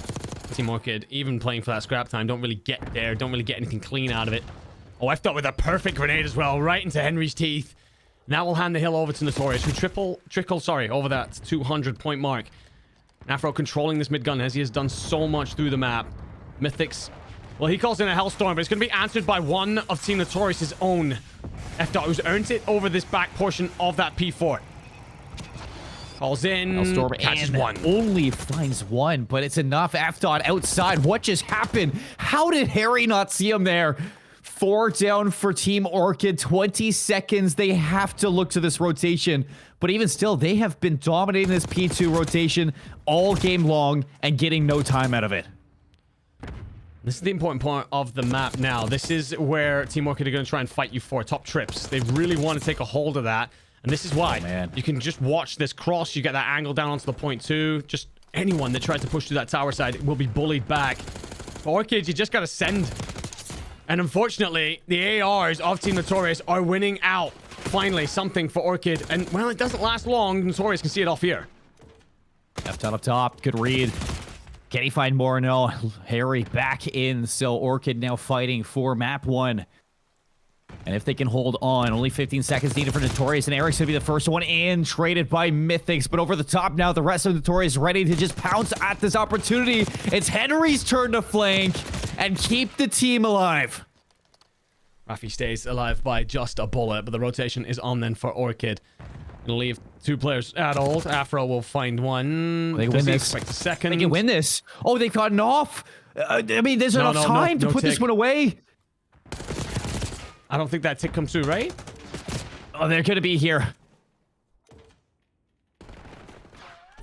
Team Orchid, even playing for that scrap time, don't really get there. Don't really get anything clean out of it. Oh, F-Dot with a perfect grenade as well, right into Henry's teeth. Now we'll hand the hill over to Notorious, who trickle over that 200 point mark. Afro controlling this mid gun as he has done so much through the map. Mythics, well, he calls in a Hellstorm, but it's going to be answered by one of Team Notorious's own. F-Dot, who's earned it over this back portion of that P4. Calls in, Hellstorm catches and 1. Only finds 1, but it's enough. F-Dot outside. What just happened? How did Harry not see him there? 4 down for Team Orchid. 20 seconds. They have to look to this rotation. But even still, they have been dominating this P2 rotation all game long and getting no time out of it. This is the important part of the map now. This is where Team Orchid are going to try and fight you for top trips. They really want to take a hold of that. And this is why you can just watch this cross. You get that angle down onto the point too. Just anyone that tries to push through that tower side will be bullied back. For Orchid, you just got to send. And unfortunately, the ARs of Team Notorious are winning out. Finally, something for Orchid. And, well, it doesn't last long. Notorious can see it off here. F-Dot up top. Good read. Can he find more? No. Harry back in. So Orchid now fighting for map 1. And if they can hold on, only 15 seconds needed for Notorious, and Eric's going to be the first one in, traded by Mythics. But over the top now, the rest of Notorious ready to just pounce at this opportunity. It's Henry's turn to flank and keep the team alive. Raffi stays alive by just a bullet, but the rotation is on then for Orchid. Gonna leave 2 players at old. Afro will find 1. They can win this. Expect a second. They can win this. Oh, they've gotten off. I mean, there's enough time to put this one away. I don't think that tick comes through, right? Oh, they're going to be here.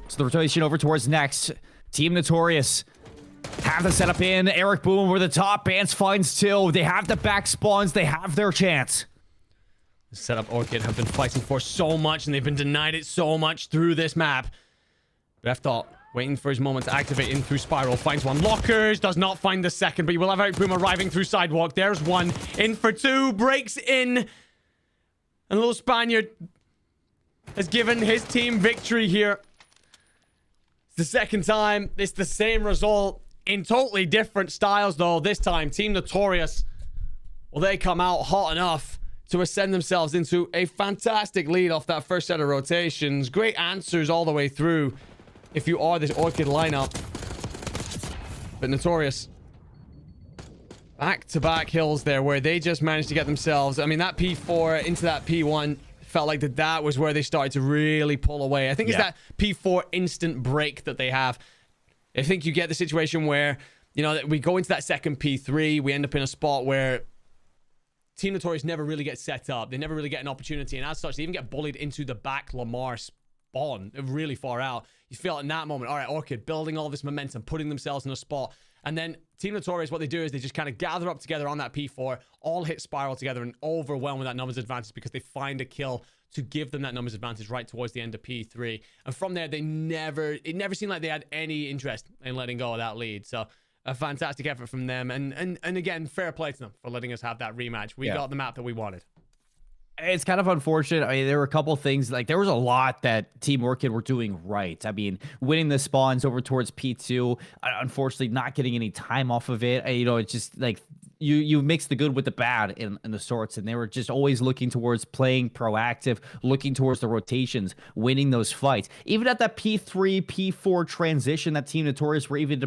So the rotation over towards next. Team Notorious have the setup in. Eric Boom over the top. Bance finds 2. They have the back spawns. They have their chance. The setup Orchid have been fighting for so much, and they've been denied it so much through this map. But F-Dot waiting for his moment to activate in through Spiral. Finds 1. Lockers. Does not find the second, but you will have Eric Boom arriving through Sidewalk. There's 1. In for 2. Breaks in. And little Spaniard has given his team victory here. It's the second time. It's the same result. In totally different styles, though. This time, Team Notorious, well, they come out hot enough to ascend themselves into a fantastic lead off that first set of rotations. Great answers all the way through if you are this Orchid lineup. But Notorious, back-to-back hills there where they just managed to get themselves, I mean, that P4 into that P1 felt like that was where they started to really pull away. I think it's that P4 instant break that they have. I think you get the situation where, you know, we go into that second P3, we end up in a spot where Team Notorious never really get set up. They never really get an opportunity, and as such, they even get bullied into the back Lamar spawn really far out. You feel in that moment, all right, Orchid building all this momentum, putting themselves in a spot. And then Team Notorious, what they do is they just kind of gather up together on that P4, all hit spiral together and overwhelm with that numbers advantage because they find a kill to give them that numbers advantage right towards the end of P3. And from there, it never seemed like they had any interest in letting go of that lead. So a fantastic effort from them. And again, fair play to them for letting us have that rematch. We got the map that we wanted. It's kind of unfortunate. I mean, there were a couple things, like there was a lot that Team Orchid were doing right. I mean, winning the spawns over towards P2, unfortunately not getting any time off of it. You know, it's just like you mix the good with the bad in the sorts, and they were just always looking towards playing proactive, looking towards the rotations, winning those fights. Even at that P3, P4 transition that Team Notorious were even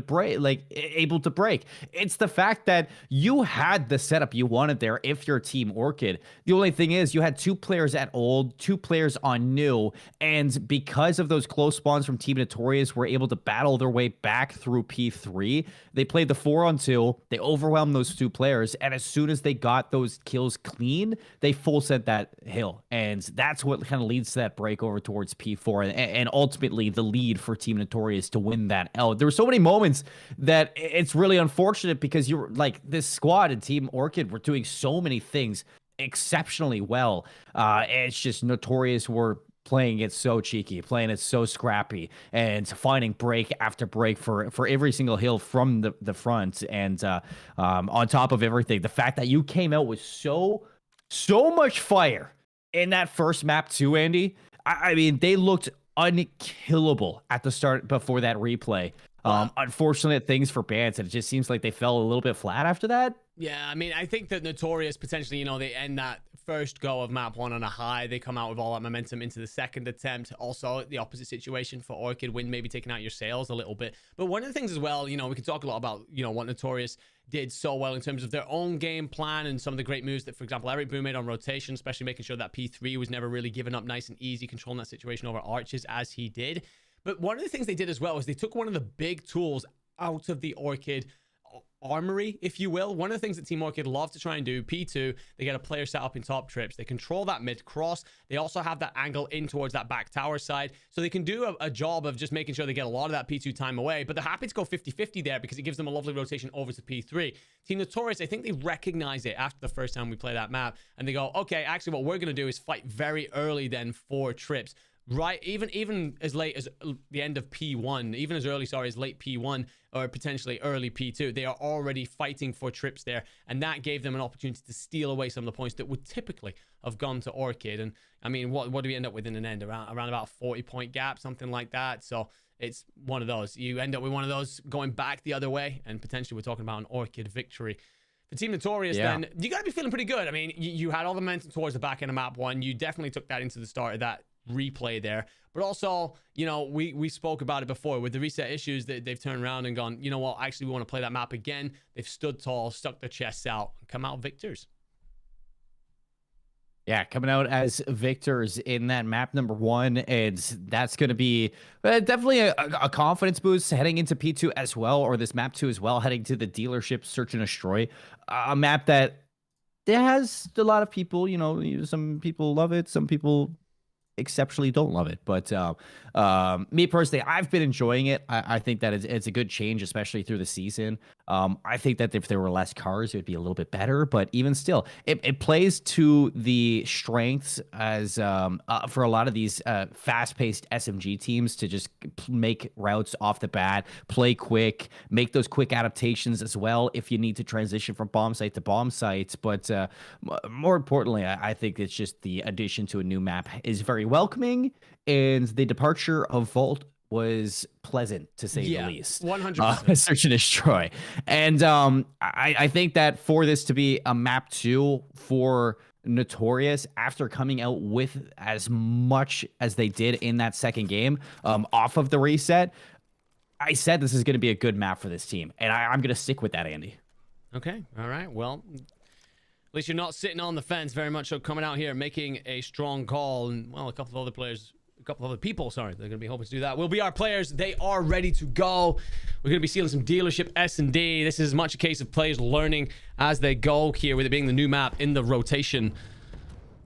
able to break. It's the fact that you had the setup you wanted there if you're Team Orchid. The only thing is you had 2 players at old, 2 players on new, and because of those close spawns from Team Notorious were able to battle their way back through P3. They played the 4-on-2, they overwhelmed those 2 players, and as soon as they got those kills clean, they full set that hill, and that's what kind of leads to that break over towards P4, and ultimately the lead for Team Notorious to win that L. There were so many moments that it's really unfortunate because you're like, this squad and Team Orchid were doing so many things exceptionally well. It's just Notorious were playing it so cheeky, playing it so scrappy, and finding break after break for every single hill from the front. And on top of everything, the fact that you came out with so much fire in that first map too, Andy. I mean, they looked unkillable at the start before that replay. Unfortunate things for bans, and it just seems like they fell a little bit flat after that. Yeah, I mean, I think that Notorious potentially, you know, they end that first go of map 1 on a high. They come out with all that momentum into the second attempt. Also, the opposite situation for Orchid, Wind maybe taking out your sails a little bit. But one of the things as well, you know, we can talk a lot about, you know, what Notorious did so well in terms of their own game plan and some of the great moves that, for example, Eric Boone made on rotation, especially making sure that P3 was never really given up nice and easy, controlling that situation over Arches as he did. But one of the things they did as well is they took one of the big tools out of the Orchid armory, if you will. One of the things that Team Orchid love to try and do, P2, they get a player set up in top trips. They control that mid cross. They also have that angle in towards that back tower side. So they can do a job of just making sure they get a lot of that P2 time away. But they're happy to go 50-50 there because it gives them a lovely rotation over to P3. Team Notorious, I think they recognize it after the first time we play that map. And they go, okay, actually what we're going to do is fight very early then for trips. Right, even as late as the end of P1, even as early, sorry, as late P1 or potentially early P2, they are already fighting for trips there, and that gave them an opportunity to steal away some of the points that would typically have gone to Orchid. And I mean, what do we end up with in an end? Around about 40-point gap, something like that. So it's one of those. You end up with one of those going back the other way, and potentially we're talking about an Orchid victory. For Team Notorious, then, you got to be feeling pretty good. I mean, you had all the momentum towards the back end of map 1. You definitely took that into the start of that replay there, but also, you know, we spoke about it before with the reset issues that they've turned around and gone, you know what, actually we want to play that map again. They've stood tall, stuck their chests out, and come out victors. Yeah, coming out as victors in that map number 1, and that's going to be definitely a confidence boost heading into P2 as well, or this map 2 as well, heading to the dealership Search and Destroy, a map that has a lot of people, you know, some people love it, some people exceptionally don't love it, but me personally, I've been enjoying it. I think that it's a good change, especially through the season. I think that if there were less cars, it would be a little bit better, but even still, it plays to the strengths as for a lot of these fast-paced SMG teams to just make routes off the bat, play quick, make those quick adaptations as well if you need to transition from bomb site to bomb site. But more importantly, I think it's just the addition to a new map is very welcoming, and the departure of Vault was pleasant, to say the least. 100%. Search and destroy. And I think that for this to be a map 2 for Notorious, after coming out with as much as they did in that second game off of the reset, I said this is going to be a good map for this team. And I'm going to stick with that, Andy. Okay. All right. Well, at least you're not sitting on the fence very much. So coming out here, making a strong call. And, well, a couple of other people, sorry, they're going to be hoping to do that. Will be our players. They are ready to go. We're going to be sealing some dealership S&D. This is as much a case of players learning as they go here, with it being the new map in the rotation.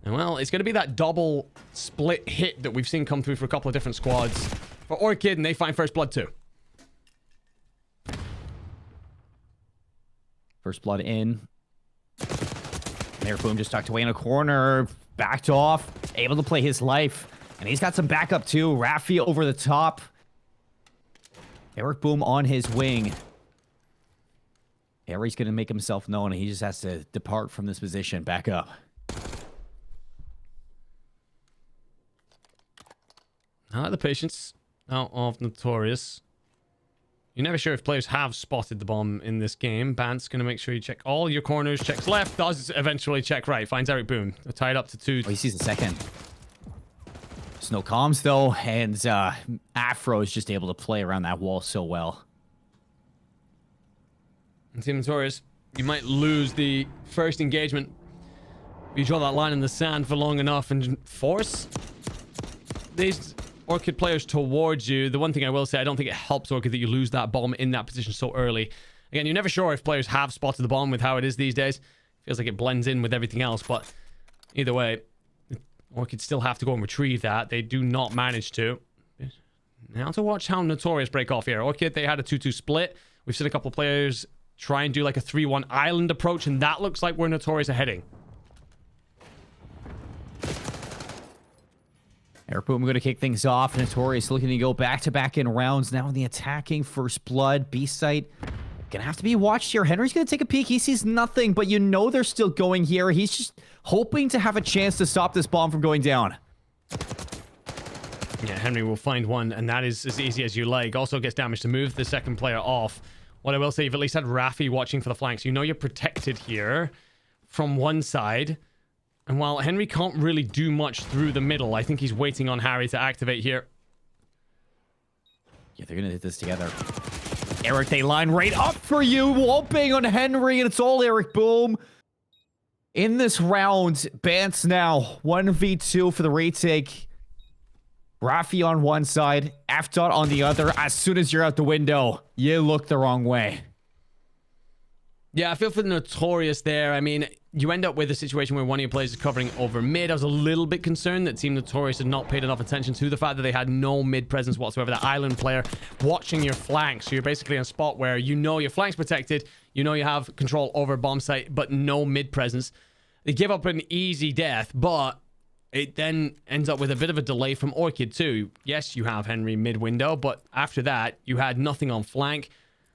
And, well, it's going to be that double split hit that we've seen come through for a couple of different squads. For Orchid, and they find First Blood too. First Blood in. Eric Boom just tucked away in a corner, backed off, able to play his life. And he's got some backup too. Raffi over the top. Eric Boom on his wing. Harry's going to make himself known. He just has to depart from this position. Back up. Not the patience out of Notorious. You're never sure if players have spotted the bomb in this game. Bant's going to make sure you check all your corners. Checks left. Does eventually check right. Finds Eric Boom. They're tied up to 2. Oh, he sees the second. There's no comms, though. And Afro is just able to play around that wall so well. And Team Notorious, you might lose the first engagement. You draw that line in the sand for long enough and force these Orchid players towards you. The one thing I will say, I don't think it helps Orchid that you lose that bomb in that position so early. Again, you're never sure if players have spotted the bomb with how it is these days. Feels like it blends in with everything else, but either way, Orchid still have to go and retrieve that. They do not manage to. Now to watch how Notorious break off here. Orchid, they had a 2-2 split. We've seen a couple of players try and do like a 3-1 island approach, and that looks like where Notorious are heading. Eric Boom going to kick things off. Notorious looking to go back-to-back in rounds. Now in the attacking First Blood. B-site going to have to be watched here. Henry's going to take a peek. He sees nothing, but you know they're still going here. He's just hoping to have a chance to stop this bomb from going down. Yeah, Henry will find one, and that is as easy as you like. Also gets damage to move the second player off. What I will say, you've at least had Raffi watching for the flanks. You know you're protected here from one side. And while Henry can't really do much through the middle, I think he's waiting on Harry to activate here. Yeah, they're going to hit this together. Eric, they line right up for you. Wall bang on Henry, and it's all Eric Boom. In this round, Bance now 1v2 for the retake. Raffi on one side, F-Dot on the other. As soon as you're out the window, you look the wrong way. Yeah, I feel for the Notorious there. I mean, you end up with a situation where one of your players is covering over mid. I was a little bit concerned that Team Notorious had not paid enough attention to the fact that they had no mid presence whatsoever. That island player watching your flanks. So you're basically in a spot where you know your flank's protected, you know you have control over bomb site, but no mid presence. They give up an easy death, but it then ends up with a bit of a delay from Orchid too. Yes, you have Henry mid window, but after that, you had nothing on flank.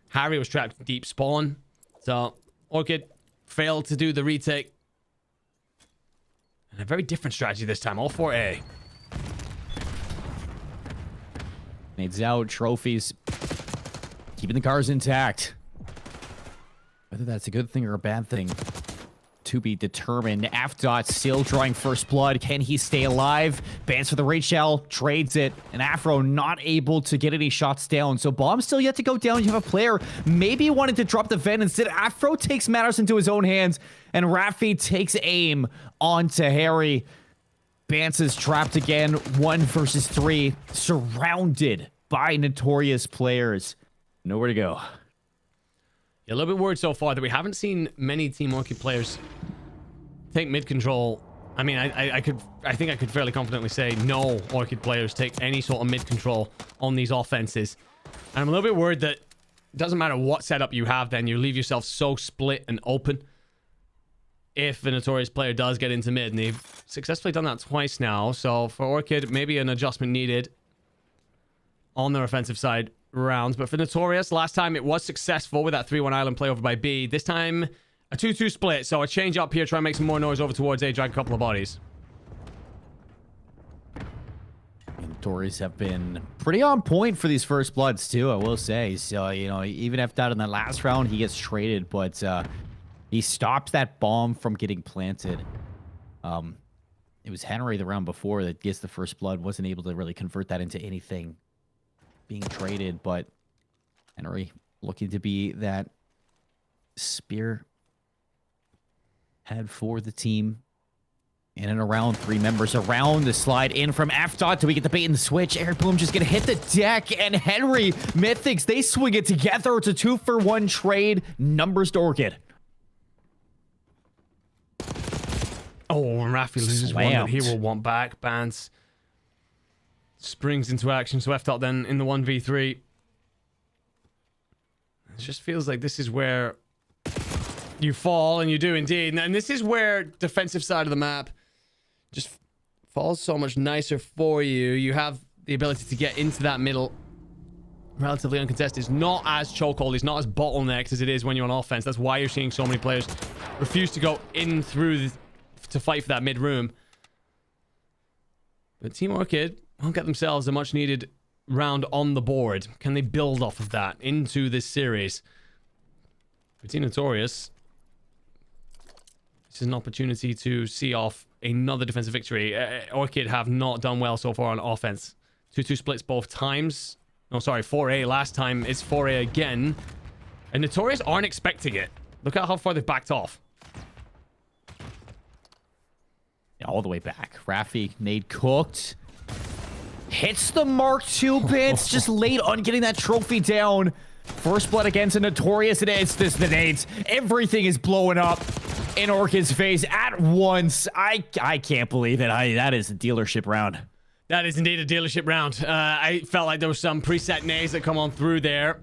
Harry was trapped deep spawn. So, Orchid failed to do the retake. And a very different strategy this time, all for A. Nades out, trophies. Keeping the cars intact. Whether that's a good thing or a bad thing, to be determined. F-Dot still drawing First Blood. Can he stay alive? Bans for the raid shell, trades it, and Afro not able to get any shots down. So Bomb still yet to go down. You have a player maybe wanting to drop the vent. Instead, Afro takes matters into his own hands, and Raffi takes aim onto Harry. Bance is trapped again, 1 versus 3, surrounded by Notorious players. Nowhere to go. A little bit worried so far that we haven't seen many Team Orchid players take mid control. I mean, I think I could fairly confidently say no Orchid players take any sort of mid control on these offenses. And I'm a little bit worried that it doesn't matter what setup you have, then you leave yourself so split and open if the Notorious player does get into mid. And they've successfully done that twice now. So for Orchid, maybe an adjustment needed on their offensive side rounds. But for Notorious, last time it was successful with that 3-1 island play over by B. This time, a 2-2 split. So a change up here, try and make some more noise over towards A, drag a couple of bodies. And Tories have been pretty on point for these first bloods too, I will say. So, you know, even if that in the last round, he gets traded, but he stopped that bomb from getting planted. It was Henry the round before that gets the first blood, wasn't able to really convert that into anything being traded, but Henry looking to be that spear head for the team. In and around 3 members around the slide in from F-Dot. Do we get the bait and the switch? Eric Boom just gonna hit the deck, and Henry Mythics, they swing it together. It's a 2-for-1 trade. Numbers to Orchid. Oh, and Rafi loses one that he will want back. Bance springs into action, so F-Dot then in the 1v3. It just feels like this is where you fall, and you do indeed. And this is where defensive side of the map just falls so much nicer for you. You have the ability to get into that middle relatively uncontested. It's not as chokehold, it's not as bottlenecked as it is when you're on offense. That's why you're seeing so many players refuse to go in through to fight for that mid room. But Team Orchid won't get themselves a much needed round on the board. Can they build off of that into this series? For Team Notorious, this is an opportunity to see off another defensive victory. Orchid have not done well so far on offense. 2-2 splits both times. No, sorry, 4A last time. It's 4A again. And Notorious aren't expecting it. Look at how far they've backed off. Yeah, all the way back. Rafi, nade cooked. Hits the Mark II bits. Just late on getting that trophy down. First blood against a Notorious. It's this, the nades. Everything is blowing up in Orchid's face at once. I can't believe it. That is a dealership round. That is indeed a dealership round. I felt like there was some preset nades that come on through there.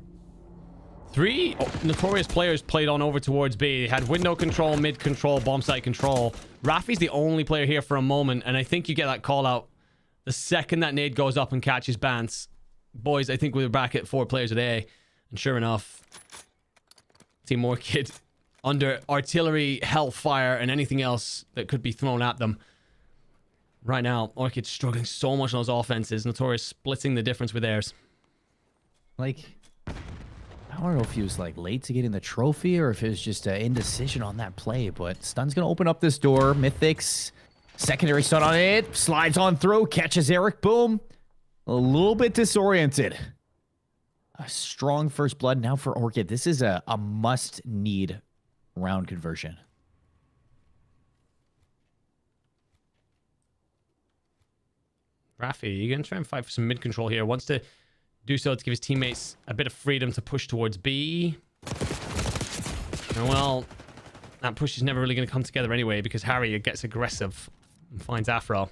3 Notorious players played on over towards B. They had window control, mid control, bomb site control. Rafi's the only player here for a moment, and I think you get that call out the second that nade goes up and catches Bance. Boys, I think we're back at 4 players at A. And sure enough, Team Orchid under artillery, hellfire, and anything else that could be thrown at them. Right now, Orchid struggling so much on those offenses. Notorious splitting the difference with theirs. Like, I don't know if he was like late to getting the trophy or if it was just an indecision on that play, but Stun's gonna open up this door. Mythics, secondary stun on it, slides on through, catches Eric Boom. A little bit disoriented. A strong first blood now for Orchid. This is a must-need round conversion. Rafi, you're going to try and fight for some mid control here. Wants to do so to give his teammates a bit of freedom to push towards B. And well, that push is never really going to come together anyway because Harry gets aggressive and finds Afro.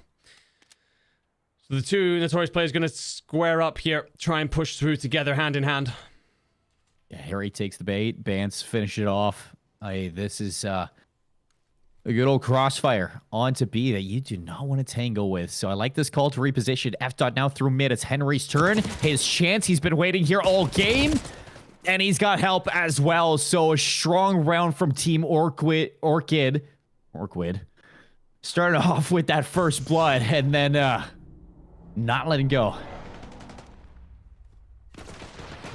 So the 2 Notorious players going to square up here, try and push through together hand in hand. Yeah, Harry takes the bait. Bance finish it off. This is a good old crossfire onto B that you do not want to tango with. So I like this call to reposition. F-Dot now through mid. It's Henry's turn. His chance. He's been waiting here all game. And he's got help as well. So a strong round from Team Orchid. Starting off with that first blood and then not letting go.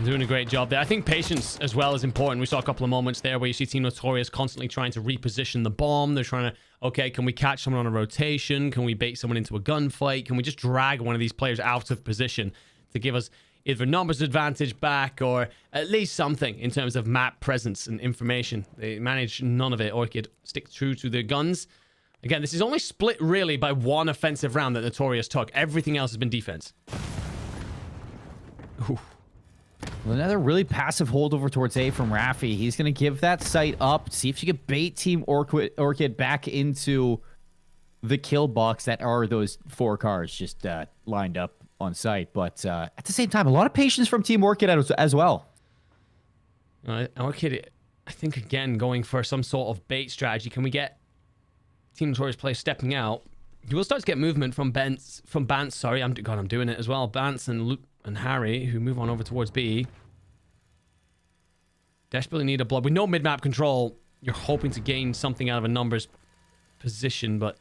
Doing a great job there. I think patience as well is important. We saw a couple of moments there where you see Team Notorious constantly trying to reposition the bomb. They're trying to, okay, can we catch someone on a rotation? Can we bait someone into a gunfight? Can we just drag one of these players out of position to give us either numbers advantage back or at least something in terms of map presence and information? They manage none of it. Orchid stick true to their guns. Again, this is only split really by 1 offensive round that Notorious took. Everything else has been defense. Ooh. Well, another really passive holdover towards A from Rafi. He's going to give that site up. See if you can bait Team Orchid back into the kill box that are those 4 cars just lined up on site. But at the same time, a lot of patience from Team Orchid as well. Orchid, I think, again, going for some sort of bait strategy. Can we get Team Notorious players stepping out? You will start to get movement from Bance. Sorry, I'm doing it as well. Bance and Luke and Harry, who move on over towards B. Desperately need a blood. With no mid-map control, you're hoping to gain something out of a numbers position, but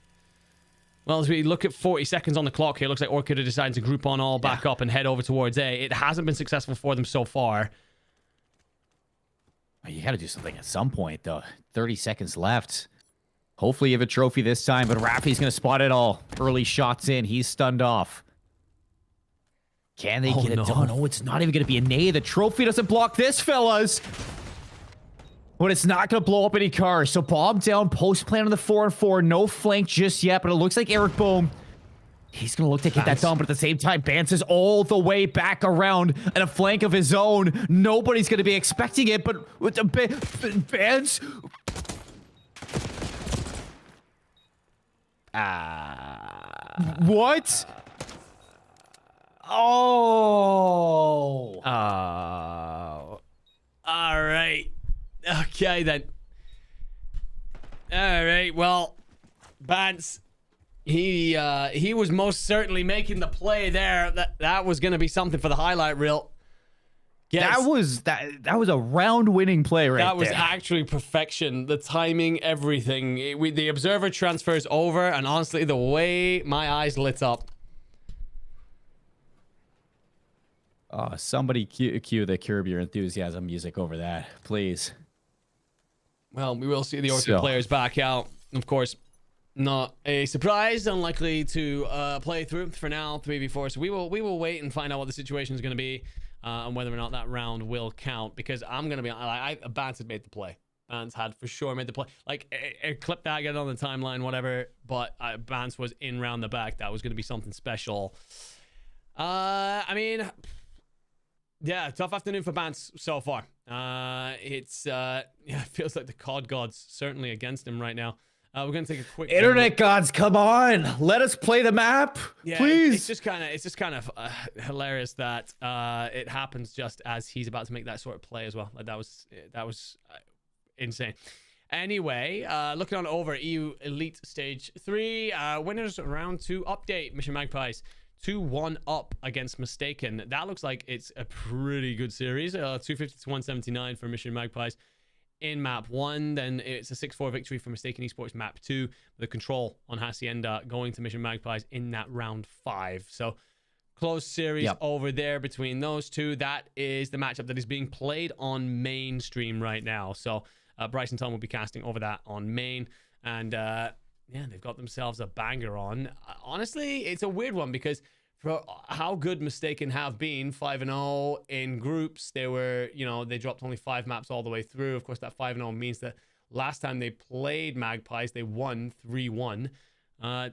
Well, as we look at 40 seconds on the clock here, it looks like Orchid are deciding to group on all back up and head over towards A. It hasn't been successful for them so far. You got to do something at some point, though. 30 seconds left. Hopefully you have a trophy this time, but Rafi's going to spot it all. Early shots in. He's stunned off. Can they get it done? Oh, it's not even going to be a nay. The trophy doesn't block this, fellas. But it's not going to blow up any cars. So bomb down, post plan on the 4-on-4. No flank just yet, but it looks like Eric Bohm. He's going to look to get that done, but at the same time, Bance is all the way back around and a flank of his own. Nobody's going to be expecting it, but with the Bance... What? Oh. All right. Okay, then. All right, well, Bance... He was most certainly making the play there. That was going to be something for the highlight reel. Yes. That was a round-winning play right there. That was actually perfection. The timing, everything. The observer transfers over, and honestly, the way my eyes lit up. Somebody cue the Curb Your Enthusiasm music over that, please. Well, we will see the Orchid players back out, of course. Not a surprise, unlikely to play through for now, 3v4. So we will wait and find out what the situation is going to be and whether or not that round will count. Because I'm going to be Bance had made the play. Bance had for sure made the play. Like, clip that, get it on the timeline, whatever. But Bance was in round the back. That was going to be something special. I mean, yeah, tough afternoon for Bance so far. It feels like the COD gods certainly against him right now. We're gonna take a quick internet gods, come on, let us play the map, please. It's just kind of hilarious that it happens just as he's about to make that sort of play as well. Like that was insane. Anyway, looking on over EU Elite Stage 3, winners round 2 update. Mission Magpies 2-1 up against Mistaken. That looks like it's a pretty good series. 250 to 179 for Mission Magpies in map 1. Then it's a 6-4 victory for Mistaken Esports map 2. The control on Hacienda going to Mission Magpies in that round 5. So close series over there between those two. That is the matchup that is being played on mainstream right now. So Bryson Tom will be casting over that on main. And yeah, they've got themselves a banger on. Honestly, it's a weird one because for how good Mistaken have been, 5-0 in groups, they were, they dropped only 5 maps all the way through. Of course, that 5-0 means that last time they played Magpies, they won 3-1.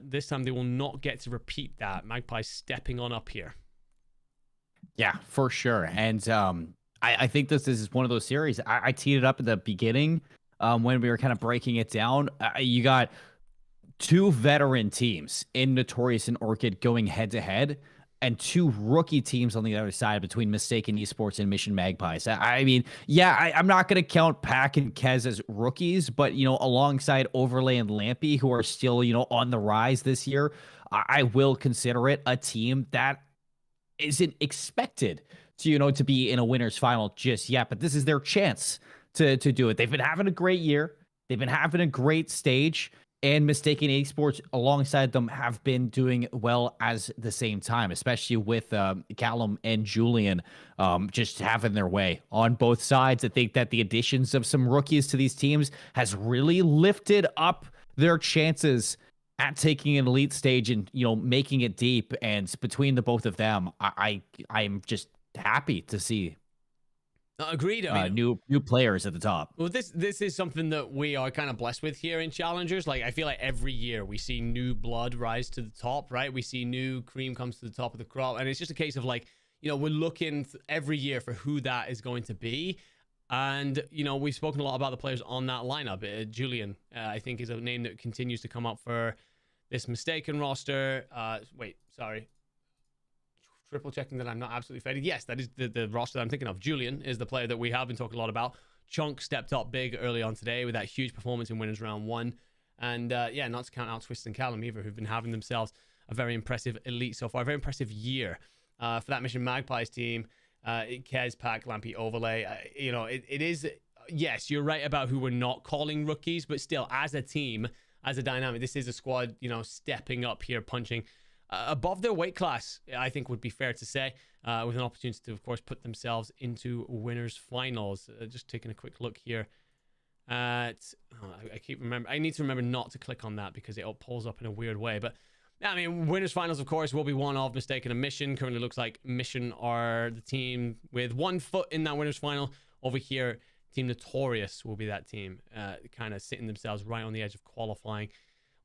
This time they will not get to repeat that. Magpies stepping on up here. Yeah, for sure. And I think this is one of those series. I teed it up at the beginning when we were kind of breaking it down. You got 2 veteran teams in Notorious and Orchid going head-to-head, and 2 rookie teams on the other side between Mistaken Esports and Mission Magpies. I mean, yeah, I'm not going to count Pack and Kez as rookies, but, alongside Overlay and Lampy, who are still, on the rise this year, I will consider it a team that isn't expected to, to be in a winner's final just yet, but this is their chance to do it. They've been having a great year. They've been having a great stage. And Mistaken Esports alongside them have been doing well as the same time, especially with Callum and Julian just having their way on both sides. I think that the additions of some rookies to these teams has really lifted up their chances at taking an elite stage and, making it deep. And between the both of them, I'm just happy to see. Agreed. I mean, new players at the top. Well, this is something that we are kind of blessed with here in Challengers. Like, I feel like every year we see new blood rise to the top, right? We see new cream comes to the top of the crop. And it's just a case of like, we're looking every year for who that is going to be. And, we've spoken a lot about the players on that lineup. Julian, I think, is a name that continues to come up for this Mistaken roster. Triple checking that I'm not absolutely faded. Yes, that is the roster that I'm thinking of. Julian is the player that we have been talking a lot about. Chunk stepped up big early on today with that huge performance in Winners Round 1. And yeah, not to count out Twist and Callum either, who've been having themselves a very impressive elite so far. A very impressive year for that Mission Magpies team. Kez, Pack, Lampy, Overlay. It is, yes, you're right about who we're not calling rookies, but still, as a team, as a dynamic. This is a squad, you know, stepping up here, punching above their weight class, I think would be fair to say, with an opportunity to, of course, put themselves into winners finals. Just taking a quick look here at, I need to remember not to click on that because it all pulls up in a weird way. But I mean, winners finals, of course, will be one of Mistaken and Mission. Currently looks like Mission are the team with 1 foot in that winners final. Over here, Team Notorious will be that team, kind of sitting themselves right on the edge of qualifying.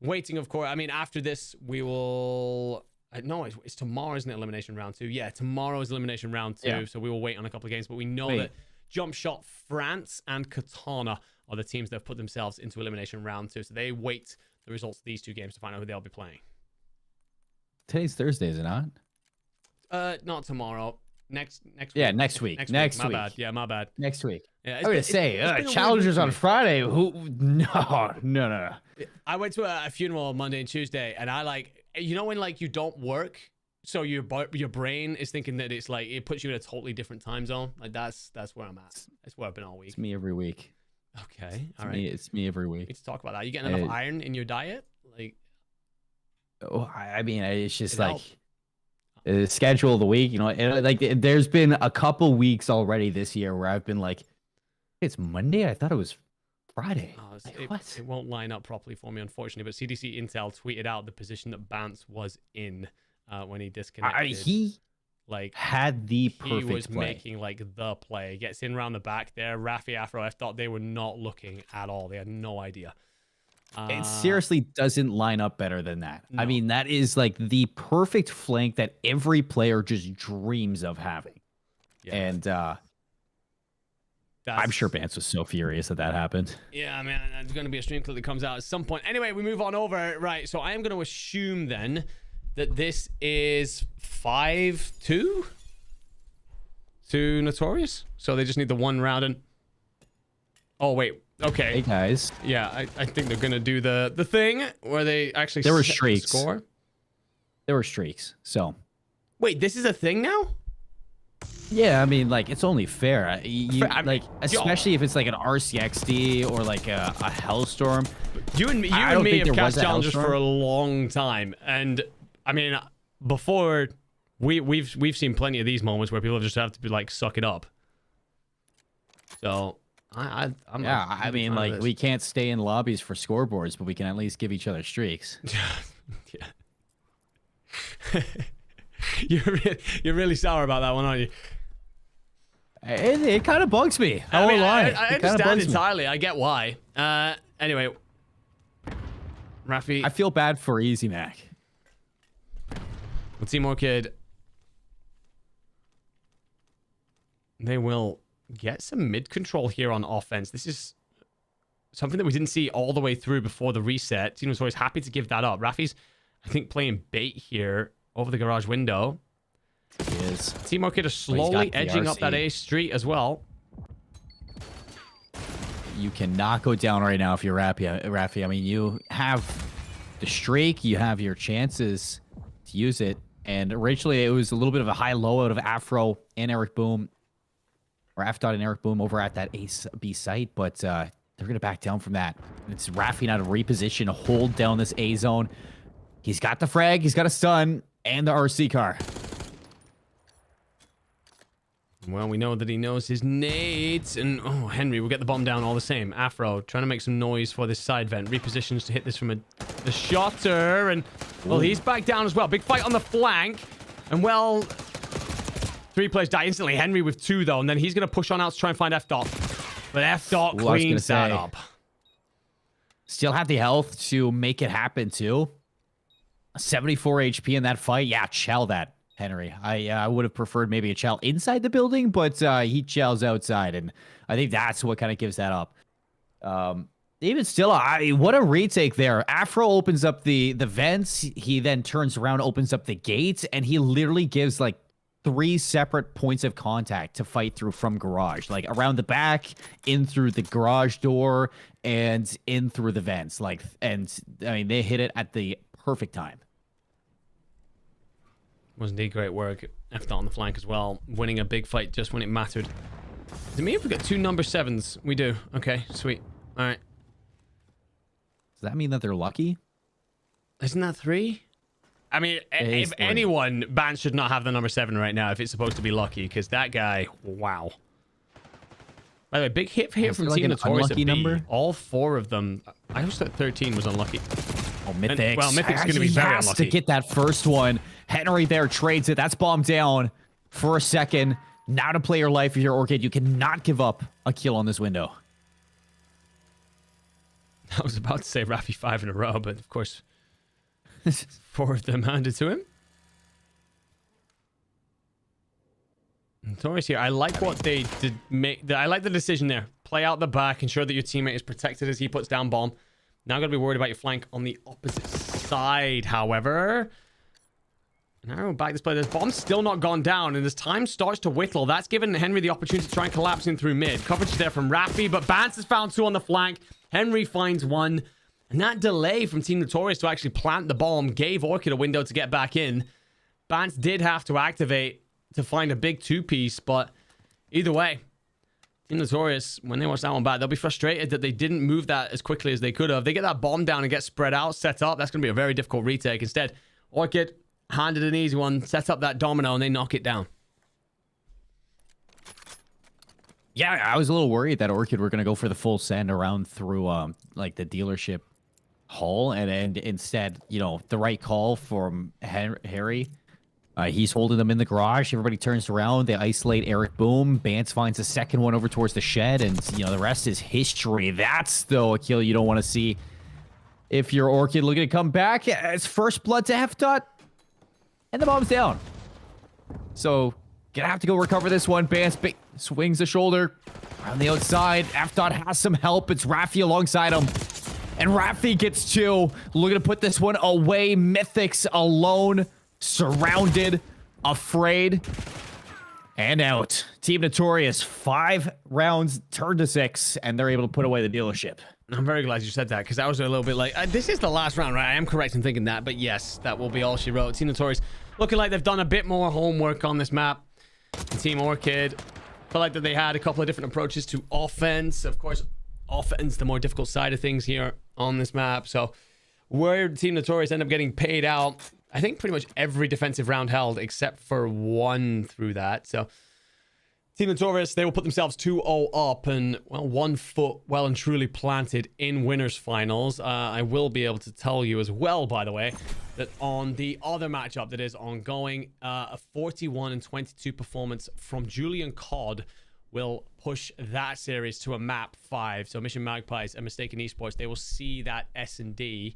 Waiting, of course. I mean, after this, we will... No, it's tomorrow, isn't it? Elimination round 2. Yeah, tomorrow is elimination round 2. Yeah. So we will wait on a couple of games. But we know that Jump Shot France and Katana are the teams that have put themselves into elimination round 2. So they wait the results of these 2 games to find out who they'll be playing. Today's Thursday, is it not? Not tomorry. Next week. Yeah, next week. Next week. My bad. Yeah, my bad. Next week. Yeah, I was gonna say challengers on Friday. Who? No. I went to a funeral on Monday and Tuesday, and I like, you know, when like you don't work, so your brain is thinking that it's like it puts you in a totally different time zone. Like that's where I'm at. That's where I've been all week. It's me every week. Okay, all right. It's me every week. We need to talk about that. You getting enough iron in your diet? Like, oh, I mean, it's just like. The schedule of the week, you know, like there's been a couple weeks already this year where I've been like, it's Monday. I thought it was Friday. Oh, it won't line up properly for me, unfortunately. But CDC Intel tweeted out the position that Bance was in when he disconnected. He had the perfect He was play. making like the play. Gets in around the back there. Rafi Afro, I thought they were not looking at all. They had no idea. It seriously doesn't line up better than that. No. I mean, that is like the perfect flank that every player just dreams of having. Yeah. And I'm sure Bance was so furious that happened. Yeah, man, there's going to be a stream clip that comes out at some point. Anyway, we move on over. Right, so I am going to assume then that this is 5-2 to Notorious. So they just need the 1 round and... Oh, wait. Okay. Hey, guys. Yeah, I think they're going to do the thing where they actually there were streaks. Score. There were streaks, so... Wait, this is a thing now? Yeah, I mean, like, it's only fair. Like, especially if it's like an RCXD or like a Hellstorm. You and me have cast challenges for a long time, and I mean, before we've seen plenty of these moments where people just have to be like, suck it up. So I'm I mean, like, we can't stay in lobbies for scoreboards, but we can at least give each other streaks. Yeah. You're really sour about that one, aren't you? It kind of bugs me. I won't lie. I understand entirely. I get why. Anyway, Rafi. I feel bad for Easy Mac. With Team Orchid, they will get some mid control here on offense. This is something that we didn't see all the way through before the reset. Team was always happy to give that up. Rafi's, I think, playing bait here over the garage window. He is. Team Orchid are slowly edging up that A street as well. You cannot go down right now if you're Rafi. I mean, you have the streak, you have your chances to use it. And originally, it was a little bit of a high-low out of Afro and Eric Boom, or F-Dot and Eric Boom over at that A-B site, but they're going to back down from that. It's Rafi now to reposition, hold down this A zone. He's got the frag, he's got a stun, and the RC car. Well, we know that he knows his nades, and oh, Henry will get the bomb down all the same. Afro trying to make some noise for this side vent. Repositions to hit this from the shotter, and well, he's back down as well. Big fight on the flank, and well, 3 players die instantly. Henry with 2 though, and then he's gonna push on out to try and find F-Dot, but F-Dot cleans that up. Still have the health to make it happen too. 74 HP in that fight. Yeah, Chell that. Henry. I would have preferred maybe a Chell inside the building, but he Chells outside, and I think that's what kind of gives that up. Even still, what a retake there. Afro opens up the vents. He then turns around, opens up the gates, and he literally gives like 3 separate points of contact to fight through from garage, like around the back, in through the garage door, and in through the vents. Like, and I mean, they hit it at the perfect time. Was indeed great work. F-Dot on the flank as well. Winning a big fight just when it mattered. Does it mean if we got 2 number 7s? We do. Okay, sweet. All right. that mean that they're lucky? Isn't that 3? I mean, if anyone, Bance should not have the number 7 right now if it's supposed to be lucky, because that guy, wow. By the way, big hit here from Team Notorious at B. Number? All 4 of them. I always thought 13 was unlucky. Oh, Mythics. Well, Mythic's going to be very unlucky. To get that first one. Henry there trades it. That's bombed down for a second. Now to play your life if you're Orchid. You cannot give up a kill on this window. I was about to say Rafi 5 in a row, but of course, 4 of them handed to him. Notorious here. I like what they did make. I like the decision there. Play out the back, ensure that your teammate is protected as he puts down bomb. Now got to be worried about your flank on the opposite side, however. Now back this play. This bomb's still not gone down, and as time starts to whittle, that's given Henry the opportunity to try and collapse in through mid. Coverage there from Rafi, but Bance has found 2 on the flank. Henry finds 1, and that delay from Team Notorious to actually plant the bomb gave Orchid a window to get back in. Bance did have to activate to find a big 2-piece, but either way, Team Notorious, when they watch that one back, they'll be frustrated that they didn't move that as quickly as they could have. They get that bomb down and get spread out, set up. That's going to be a very difficult retake. Instead, Orchid handed an easy one, set up that domino, and they knock it down. Yeah, I was a little worried that Orchid were going to go for the full send around through like the dealership hall, and instead, you know, the right call from Harry. He's holding them in the garage. Everybody turns around. They isolate Eric Boom. Bance finds a second one over towards the shed, and you know the rest is history. That's though a kill you don't want to see if you're Orchid looking to come back. It's first blood to FDOT, and the bomb's down. So gonna have to go recover this one. Bance swings the shoulder on the outside. FDOT has some help. It's Rafi alongside him. And Rafi gets 2. Looking to put this one away. Mythics alone. Surrounded. Afraid. And out. Team Notorious. 5 rounds turned to 6. And they're able to put away the dealership. I'm very glad you said that, because I was a little bit like, this is the last round, right? I am correct in thinking that. But yes, that will be all she wrote. Team Notorious looking like they've done a bit more homework on this map. And Team Orchid felt like that they had a couple of different approaches to offense. Of course, offense, the more difficult side of things here on this map. So where Team Notorious end up getting paid out, I think pretty much every defensive round held except for 1 through that. So Team Notorious, they will put themselves 2-0 up and, well, 1 foot well and truly planted in winners finals. I will be able to tell you as well, by the way, that on the other matchup that is ongoing, a 41-22 performance from Julian Codd will push that series to a map 5. So Mission Magpies and Mistaken Esports, they will see that S&D.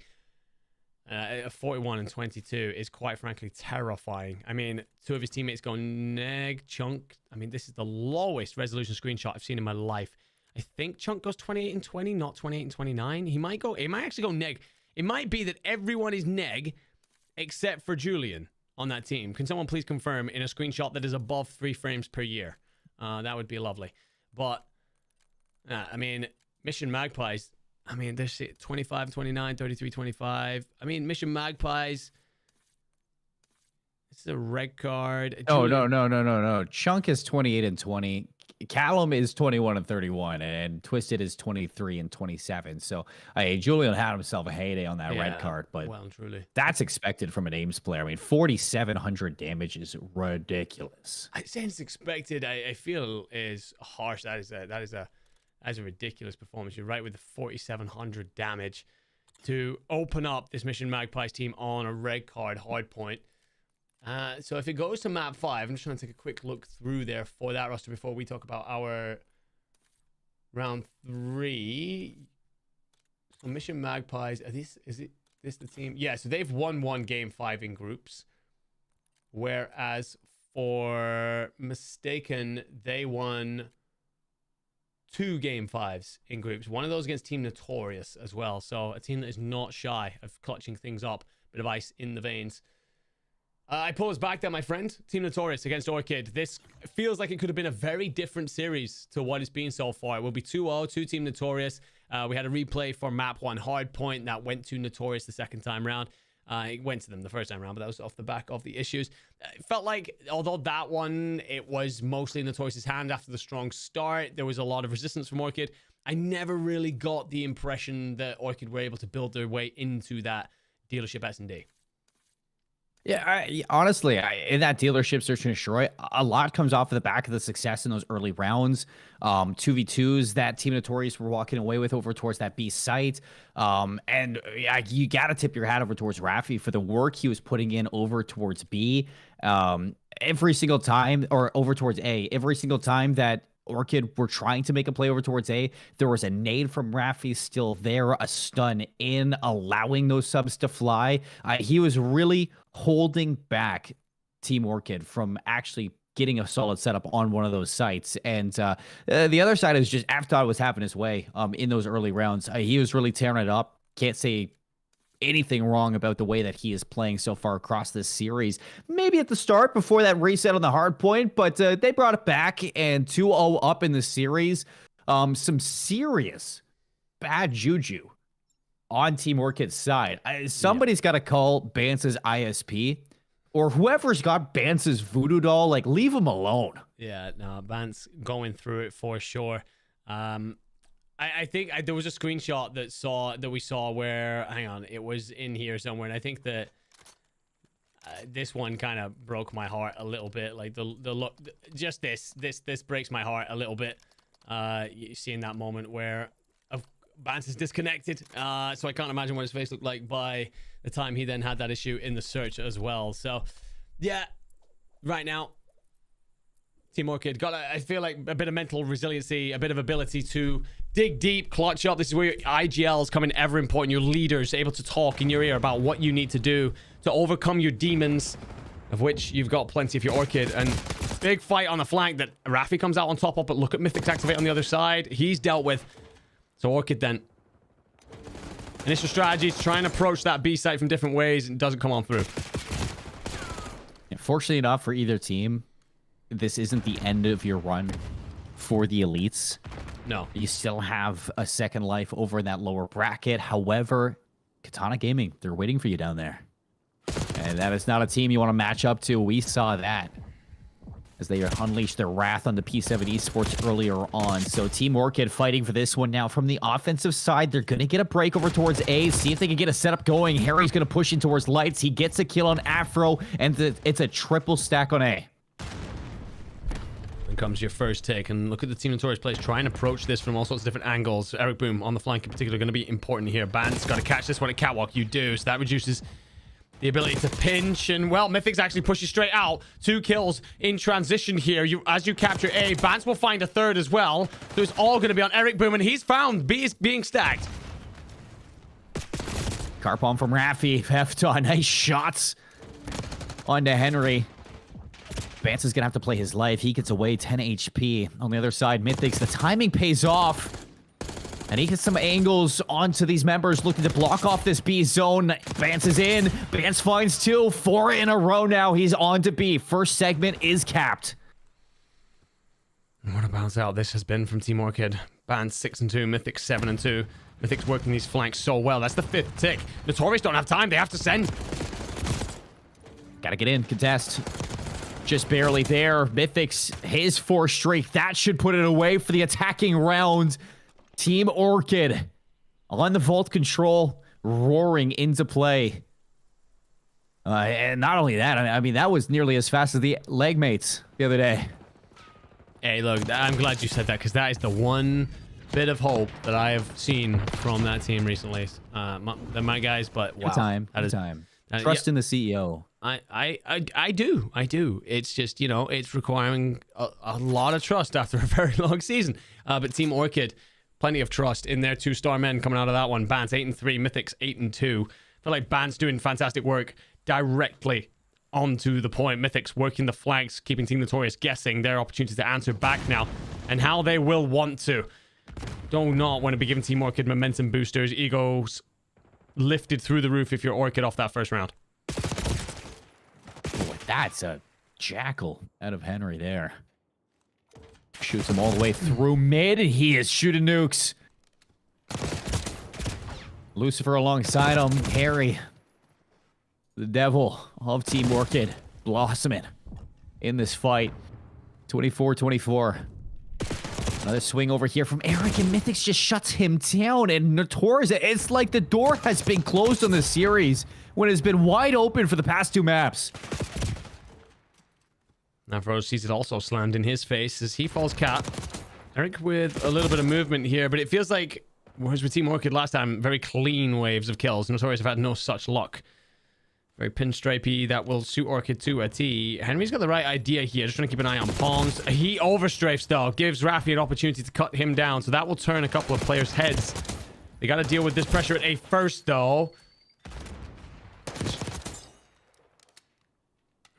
41-22 is quite frankly terrifying. I mean, 2 of his teammates go neg. Chunk, I mean, this is the lowest resolution screenshot I've seen in my life. I think Chunk goes 28-20, not 28-29. He might actually go neg. It might be that everyone is neg except for Julian on that team. Can someone please confirm in a screenshot that is above 3 frames per year? That would be lovely. But I mean, Mission Magpies, I mean, they're 25-29, 33-25. I mean, Mission Magpies, this is a red card. Oh, no. Chunk is 28-20. Callum is 21-31, and Twisted is 23-27. So, Julian had himself a heyday on that red card, but well and truly, that's expected from an Ames player. I mean, 4,700 damage is ridiculous. I say it's expected. I feel is harsh. That is a ridiculous performance. You're right with the 4,700 damage to open up this Mission Magpies team on a red card hard point. So if it goes to map 5, I'm just trying to take a quick look through there for that roster before we talk about our round 3. So Mission Magpies, is this the team? Yeah, so they've won game 5 in groups. Whereas for Mistaken, they won 2 game 5s in groups. One of those against Team Notorious as well. So a team that is not shy of clutching things up. Bit of ice in the veins. I pull us back there, my friend. Team Notorious against Orchid. This feels like it could have been a very different series to what it's been so far. It will be 2-0 to Team Notorious. We had a replay for map 1 hard point that went to Notorious the second time round. It went to them the first time around, but that was off the back of the issues. It felt like, although that one, it was mostly in Notorious's hand after the strong start, there was a lot of resistance from Orchid. I never really got the impression that Orchid were able to build their way into that dealership S&D. Yeah, honestly, in that dealership search and destroy, a lot comes off of the back of the success in those early rounds. 2v2s that Team Notorious were walking away with over towards that B site. And you got to tip your hat over towards Raffi for the work he was putting in over towards B. Every single time, or over towards A, every single time that Orchid were trying to make a play over towards A, there was a nade from Raffi still there, a stun in, allowing those subs to fly. He was really holding back Team Orchid from actually getting a solid setup on one of those sites. And the other side is just Avtod was having his way in those early rounds. He was really tearing it up. Can't say anything wrong about the way that he is playing so far across this series. Maybe at the start before that reset on the hard point, but they brought it back and 2-0 up in the series. Some serious bad juju on Team Orchid's side. Somebody's got to call Bance's ISP or whoever's got Bance's voodoo doll, like leave him alone. Yeah, no, Bance going through it for sure. I think there was a screenshot that we saw where, hang on, it was in here somewhere, and I think that this one kind of broke my heart a little bit. Like the look, just this breaks my heart a little bit. You see in that moment where Bance is disconnected, so I can't imagine what his face looked like by the time he then had that issue in the search as well. So yeah, right now, Team Orchid got, I feel like, a bit of mental resiliency, a bit of ability to dig deep, clutch up. This is where your IGLs come in ever important. Your leaders able to talk in your ear about what you need to do to overcome your demons, of which you've got plenty if you're Orchid. And big fight on the flank that Raffi comes out on top of, but look at Mythic's activate on the other side. He's dealt with. So Orchid then. Initial strategy is try and approach that B site from different ways and doesn't come on through. Fortunately enough for either team, this isn't the end of your run for the elites. No. You still have a second life over in that lower bracket. However, Katana Gaming, they're waiting for you down there. And that is not a team you want to match up to. We saw that as they unleashed their wrath on the P7 Esports earlier on. So Team Orchid fighting for this one now. From the offensive side, they're going to get a break over towards A, see if they can get a setup going. Harry's going to push in towards Lights. He gets a kill on Afro, and it's a triple stack on A. Comes your first take, and look at the Team Notorious players try and approach this from all sorts of different angles. Eric Boom on the flank in particular going to be important here. Band's got to catch this one at Catwalk. You do, so that reduces the ability to pinch, and well, Mythic's actually pushes straight out. 2 kills in transition here. As you capture A, Bance will find a third as well. So it's all going to be on Eric Boom, and he's found B is being stacked. Carpon from Raffi. Hefta, nice shots onto Henry. Bance is going to have to play his life. He gets away 10 HP. On the other side, Mythics, the timing pays off. And he gets some angles onto these members looking to block off this B zone. Bance is in. Bance finds 2. 4 in a row now. He's on to B. First segment is capped. What a bounce out this has been from Team Orchid. Bance 6-2, Mythic 7-2. Mythic's working these flanks so well. That's the 5th tick. Notorious don't have time. They have to send. Gotta get in. Contest. Just barely there. Mythic's his 4th streak. That should put it away for the attacking round. Team Orchid on the vault control, roaring into play. And not only that, I mean, that was nearly as fast as the leg mates the other day. Hey, look, I'm glad you said that, because that is the one bit of hope that I have seen from that team recently. My guys, but wow. Good time. Trust in the CEO. I do. It's just, you know, it's requiring a lot of trust after a very long season. But Team Orchid, plenty of trust in their 2-star men coming out of that one. Bance 8-3, Mythics 8-2. I feel like Bance doing fantastic work directly onto the point. Mythics working the flanks, keeping Team Notorious guessing their opportunity to answer back now, and how they will want to. Do not want to be giving Team Orchid momentum boosters. Egos lifted through the roof if you're Orchid off that first round. Boy, that's a jackal out of Henry there. Shoots him all the way through mid, and he is shooting nukes. Lucifer alongside him. Harry The devil of Team Orchid blossoming in this fight. 24-24. Another swing over here from Eric, and Mythics just shuts him down. And Notorious, it's like the door has been closed on this series when it's been wide open for the past 2 maps. Afro sees it also slammed in his face as he falls cap. Eric with a little bit of movement here, but it feels like, whereas with Team Orchid last time, very clean waves of kills. Notorious have had no such luck. Very pinstripey, that will suit Orchid to a T. Henry's got the right idea here, just trying to keep an eye on pawns. He overstrafes though, gives Rafi an opportunity to cut him down, so that will turn a couple of players' heads. They got to deal with this pressure at A first though.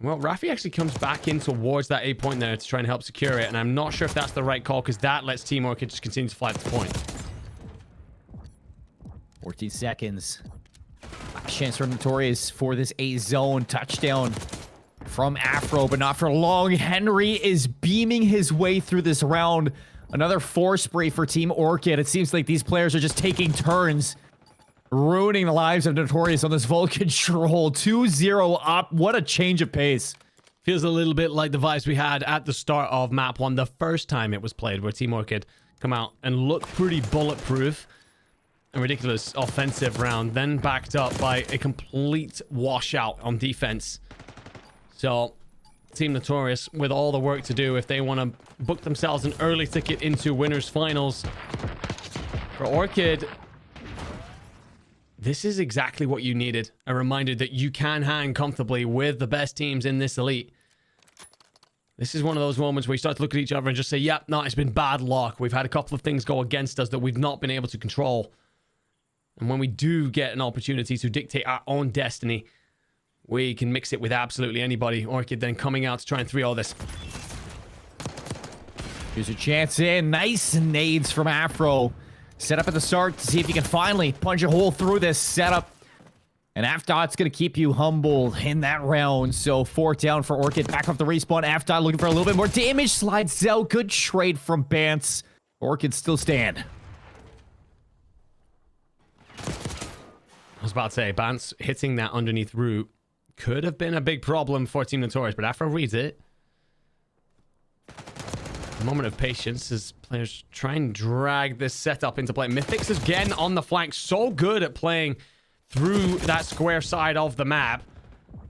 Well, Rafi actually comes back in towards that A point there to try and help secure it, and I'm not sure if that's the right call, because that lets Team Orchid just continue to fly to the point. 14 seconds. Last chance for Notorious for this A zone touchdown from Afro, but not for long. Henry is beaming his way through this round. Another 4 spree for Team Orchid. It seems like these players are just taking turns, ruining the lives of Notorious on this Vault Control. 2-0 up. What a change of pace. Feels a little bit like the vibes we had at the start of map 1 the first time it was played, where Team Orchid come out and look pretty bulletproof. A ridiculous offensive round, then backed up by a complete washout on defense. So, Team Notorious with all the work to do if they want to book themselves an early ticket into winners finals. For Orchid, this is exactly what you needed. A reminder that you can hang comfortably with the best teams in this elite. This is one of those moments where you start to look at each other and just say, yep, no, it's been bad luck. We've had a couple of things go against us that we've not been able to control. And when we do get an opportunity to dictate our own destiny, we can mix it with absolutely anybody. Orchid then coming out to try and 3-0 this. Here's a chance in. Nice nades from Afro. Set up at the start to see if you can finally punch a hole through this setup. And Afdot's going to keep you humble in that round. So 4 down for Orchid. Back off the respawn. Afdot looking for a little bit more damage. Slides out. Good trade from Bance. Orchid still stand. I was about to say, Bance hitting that underneath root could have been a big problem for Team Notorious, but Afro reads it. A moment of patience as players try and drag this setup into play. Mythics is again on the flank, so good at playing through that square side of the map.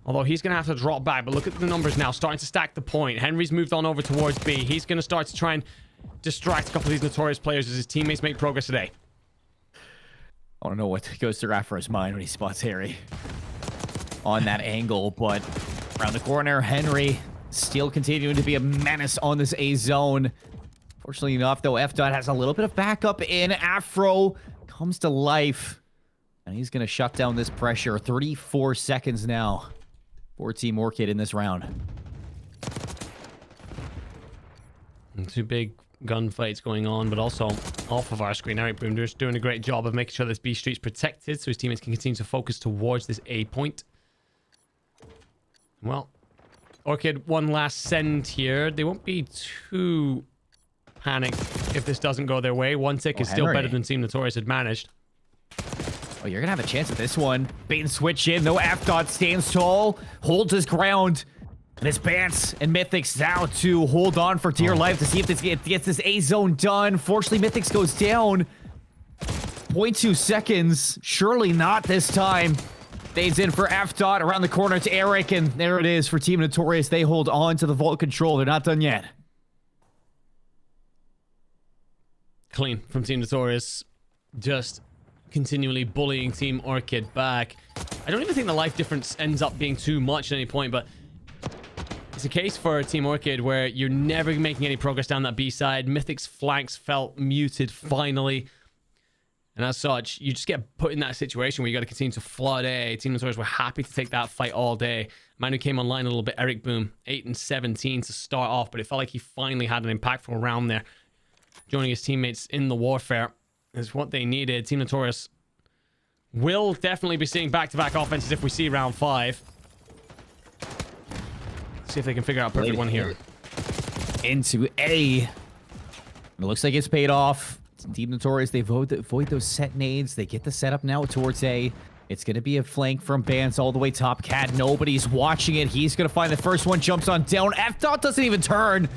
Although he's going to have to drop back, but look at the numbers now, starting to stack the point. Henry's moved on over towards B. He's going to start to try and distract a couple of these Notorious players as his teammates make progress today. I don't know what goes through Afro's mind when he spots Harry on that angle, but around the corner, Henry still continuing to be a menace on this A zone. Fortunately enough, though, F-Dot has a little bit of backup in. Afro comes to life, and he's going to shut down this pressure. 34 seconds now for Team Orchid in this round. And 2 big gunfights going on, but also off of our screen. Eric Boom just doing a great job of making sure this B street's protected so his teammates can continue to focus towards this A point. Well, Orchid one last send here. They won't be too panicked if this doesn't go their way. 1 tick is still better than Team Notorious had managed. Oh, you're gonna have a chance at this one. Bait and switch in, though. F-Dot stands tall, holds his ground. This Bance and Mythics now to hold on for dear life to see if this gets this A zone done. Fortunately, Mythics goes down. 0.2 seconds. Surely not this time. Fades in for F-Dot around the corner to Eric, and there it is for Team Notorious. They hold on to the Vault Control. They're not done yet. Clean from Team Notorious. Just continually bullying Team Orchid back. I don't even think the life difference ends up being too much at any point, but it's a case for Team Orchid where you're never making any progress down that B side. Mythic's flanks felt muted finally. And as such, you just get put in that situation where you got to continue to flood A. Team Notorious were happy to take that fight all day. Man who came online a little bit, Eric Boom, 8 and 17 to start off, but it felt like he finally had an impactful round there. Joining his teammates in the warfare is what they needed. Team Notorious will definitely be seeing back-to-back offenses if we see round 5. See if they can figure out a perfect one here. Into A. It looks like it's paid off. Team Notorious, they void those set nades. They get the setup now towards A. It's going to be a flank from Bans all the way top. Cat, nobody's watching it. He's going to find the first one, jumps on down. F-Dot doesn't even turn.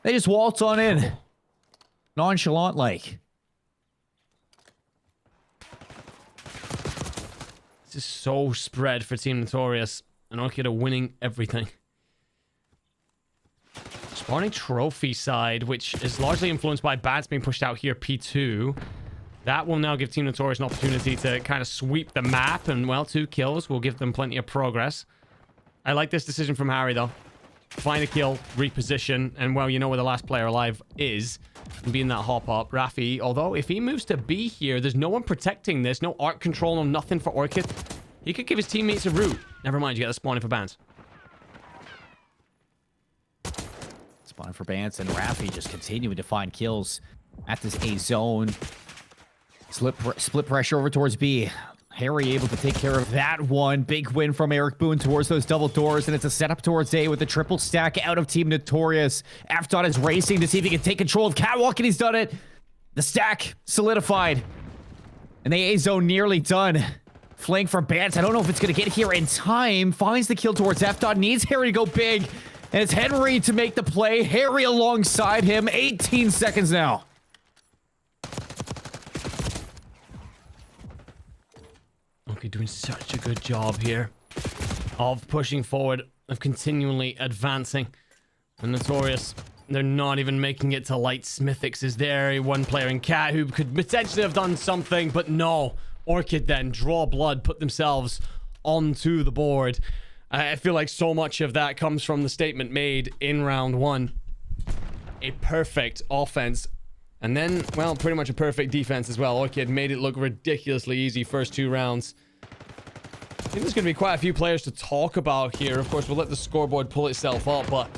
They just waltz on in. Nonchalant-like. This is so spread for Team Notorious. And Orchid are winning everything. Spawning trophy side, which is largely influenced by Bats being pushed out here, P2. That will now give Team Notorious an opportunity to kind of sweep the map. And, well, 2 kills will give them plenty of progress. I like this decision from Harry, though. Find a kill, reposition, and, well, you know where the last player alive is. And be in that hop-up. Rafi, although, if he moves to B here, there's no one protecting this. No art control, no nothing for Orchid. He could give his teammates a route. Never mind, you get the spawning for Bans. Spawning for Bans, and Rafi just continuing to find kills at this A zone. Split pressure over towards B. Harry able to take care of that one. Big win from Eric Boone towards those double doors, and it's a setup towards A with a triple stack out of Team Notorious. F-Dot is racing to see if he can take control of Catwalk, and he's done it. The stack solidified. And the A zone nearly done. Flank from Bans. I don't know if it's going to get here in time. Finds the kill towards F-Dot. Needs Harry to go big. And it's Henry to make the play. Harry alongside him. 18 seconds now. Okay, doing such a good job here of pushing forward, of continually advancing. And Notorious, they're not even making it to light. Smithix is there, one player in Cat who could potentially have done something, but no. Orchid then draw blood, put themselves onto the board. I feel like so much of that comes from the statement made in round 1. A perfect offense. And then, well, pretty much a perfect defense as well. Orchid made it look ridiculously easy first 2 rounds. I think there's going to be quite a few players to talk about here. Of course, we'll let the scoreboard pull itself up, but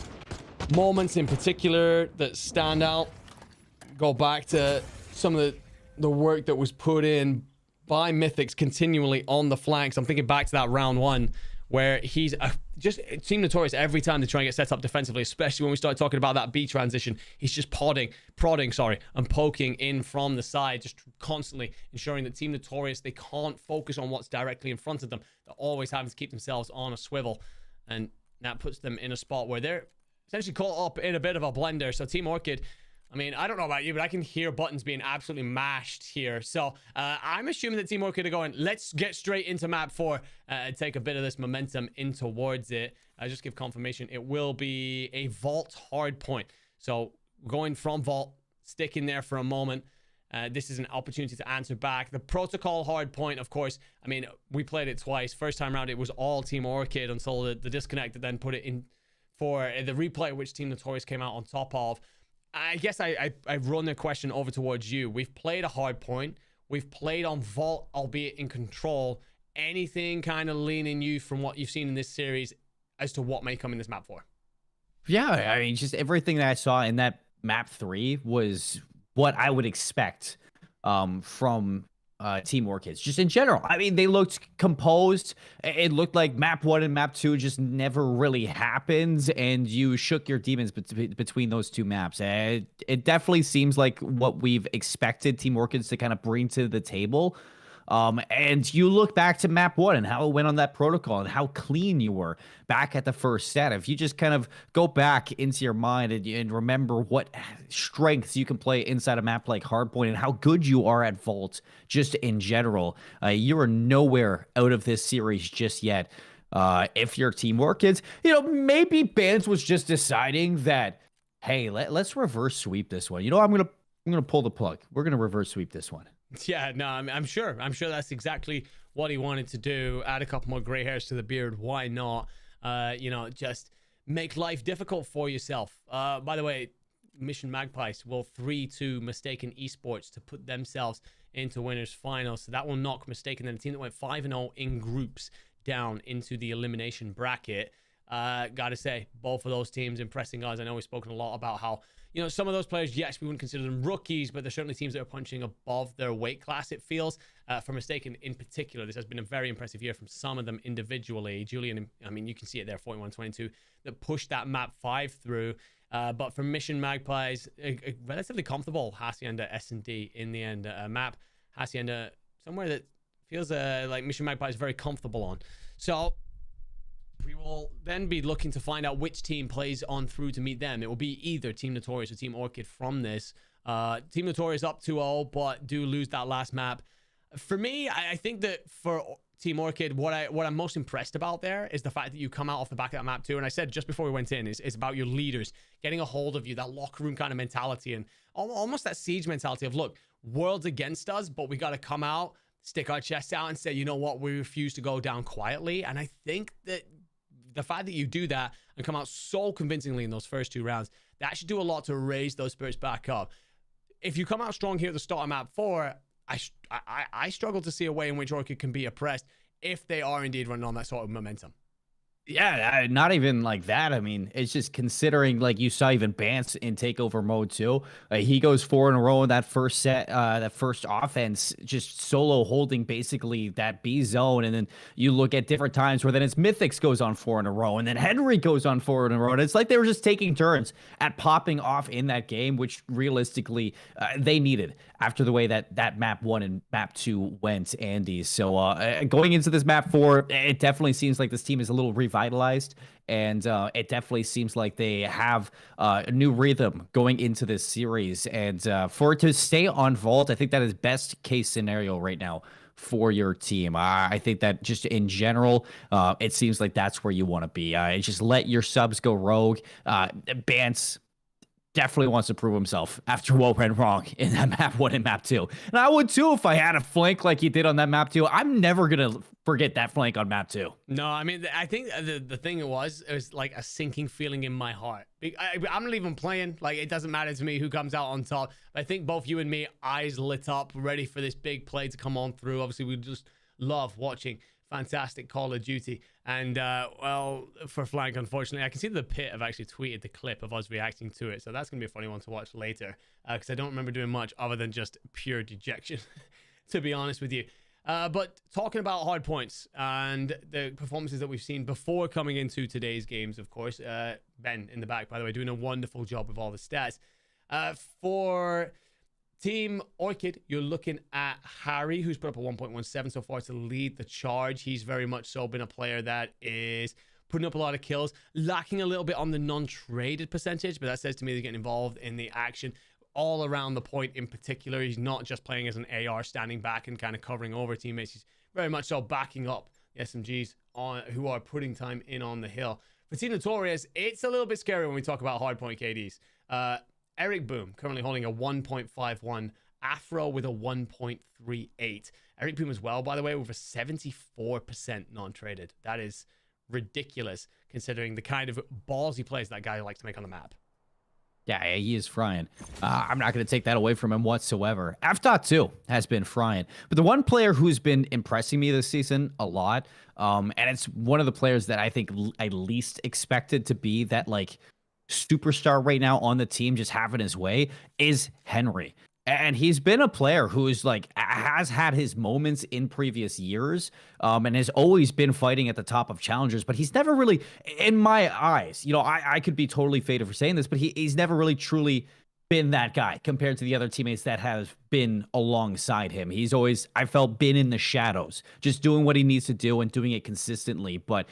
moments in particular that stand out go back to some of the work that was put in by Mythix continually on the flanks. I'm thinking back to that round 1 where he's just Team Notorious every time they try and get set up defensively, especially when we start talking about that B transition. He's just prodding, and poking in from the side, just constantly ensuring that Team Notorious, they can't focus on what's directly in front of them. They're always having to keep themselves on a swivel, and that puts them in a spot where they're essentially caught up in a bit of a blender. So Team Orchid, I mean, I don't know about you, but I can hear buttons being absolutely mashed here. So I'm assuming that Team Orchid are going, let's get straight into map 4 and take a bit of this momentum in towards it. I just give confirmation. It will be a vault hard point. So going from vault, sticking there for a moment. This is an opportunity to answer back. The protocol hard point, of course, I mean, we played it twice. First time around, it was all Team Orchid until the disconnect that then put it in for the replay, which Team Notorious came out on top of. I guess I run the question over towards you. We've played a hard point. We've played on vault, albeit in control. Anything kind of leaning you from what you've seen in this series as to what may come in this map 4? Yeah, I mean, just everything that I saw in that map 3 was what I would expect from Team Orchids. Just in general, I mean, they looked composed. It looked like map 1 and map 2 just never really happens, and you shook your demons between those 2 maps. It definitely seems like what we've expected Team Orchids to kind of bring to the table. And you look back to map 1 and how it went on that protocol and how clean you were back at the first set. If you just kind of go back into your mind and remember what strengths you can play inside a map like Hardpoint and how good you are at Vault just in general, you are nowhere out of this series just yet. If you're Team Orchids, you know, maybe Bans was just deciding that, hey, let's reverse sweep this one. You know, I'm gonna pull the plug. We're gonna reverse sweep this one. Yeah, no, I'm sure that's exactly what he wanted to do. Add a couple more gray hairs to the beard. Why not? You know, just make life difficult for yourself. By the way, Mission Magpies will 3-2 Mistaken Esports to put themselves into winners final. So that will knock Mistaken, then a team that went 5-0 in groups, down into the elimination bracket. Gotta say, both of those teams impressing us. I know we've spoken a lot about how, you know, some of those players, yes, we wouldn't consider them rookies, but they're certainly teams that are punching above their weight class, it feels. For Mistaken in particular, this has been a very impressive year from some of them individually. Julian, I mean, you can see it there, 41-22, that pushed that map 5 through. But for Mission Magpies, a relatively comfortable Hacienda S&D in the end. Map Hacienda, somewhere that Feels like Mission Magpie is very comfortable on. So we will then be looking to find out which team plays on through to meet them. It will be either Team Notorious or Team Orchid from this. Team Notorious up 2-0, but do lose that last map. For me, I think that for Team Orchid, what I'm most impressed about there is the fact that you come out off the back of that map too. And I said just before we went in, is about your leaders getting a hold of you, that locker room kind of mentality, and almost that siege mentality of, look, world's against us, but we got to come out, stick our chests out and say, you know what, we refuse to go down quietly. And I think that the fact that you do that and come out so convincingly in those first 2 rounds, that should do a lot to raise those spirits back up. If you come out strong here at the start of map 4, I struggle to see a way in which Orchid can be oppressed if they are indeed running on that sort of momentum. Yeah, not even like that. I mean, it's just considering, like you saw even Bance in takeover mode too. He goes 4 in a row in that first set, that first offense, just solo holding basically that B zone. And then you look at different times where then it's Mythics goes on 4 in a row, and then Henry goes on 4 in a row. And it's like they were just taking turns at popping off in that game, which realistically they needed after the way that map 1 and map 2 went, Andy. So going into this map 4, it definitely seems like this team is a little revitalized, and it definitely seems like they have a new rhythm going into this series. And for it to stay on Vault, I think that is best case scenario right now for your team. I think that just in general, it seems like that's where you want to be. Just let your subs go rogue. Bance definitely wants to prove himself after what went wrong in that map 1 and map 2. And I would too if I had a flank like he did on that map 2. I'm never going to forget that flank on map 2. No, I mean, I think the thing it was like a sinking feeling in my heart. I'm not even playing. Like, it doesn't matter to me who comes out on top. I think both you and me, eyes lit up, ready for this big play to come on through. Obviously, we just love watching fantastic Call of Duty. And, well, for Flank, unfortunately, I can see the Pit have actually tweeted the clip of us reacting to it. So that's going to be a funny one to watch later, because I don't remember doing much other than just pure dejection, to be honest with you. But talking about hard points and the performances that we've seen before coming into today's games, of course, Ben in the back, by the way, doing a wonderful job with all the stats. For Team Orchid, you're looking at Harry, who's put up a 1.17 so far to lead the charge. He's very much so been a player that is putting up a lot of kills, lacking a little bit on the non-traded percentage, but that says to me they're getting involved in the action all around the point in particular. He's not just playing as an AR standing back and kind of covering over teammates. He's very much so backing up the SMGs who are putting time in on the hill. For Team Notorious, it's a little bit scary when we talk about hardpoint KDs. Eric Boom currently holding a 1.51, Afro with a 1.38. Eric Boom as well, by the way, with a 74% non-traded. That is ridiculous considering the kind of ballsy plays that guy likes to make on the map. Yeah, he is frying. I'm not going to take that away from him whatsoever. FDOT too has been frying. But the one player who's been impressing me this season a lot, and it's one of the players that I think I least expected to be that like superstar right now on the team, just having his way, is Henry. And he's been a player who is like has had his moments in previous years, and has always been fighting at the top of challengers. But he's never really, in my eyes, you know, I could be totally faded for saying this, but he's never really truly been that guy compared to the other teammates that have been alongside him. He's always, I felt, been in the shadows, just doing what he needs to do and doing it consistently. But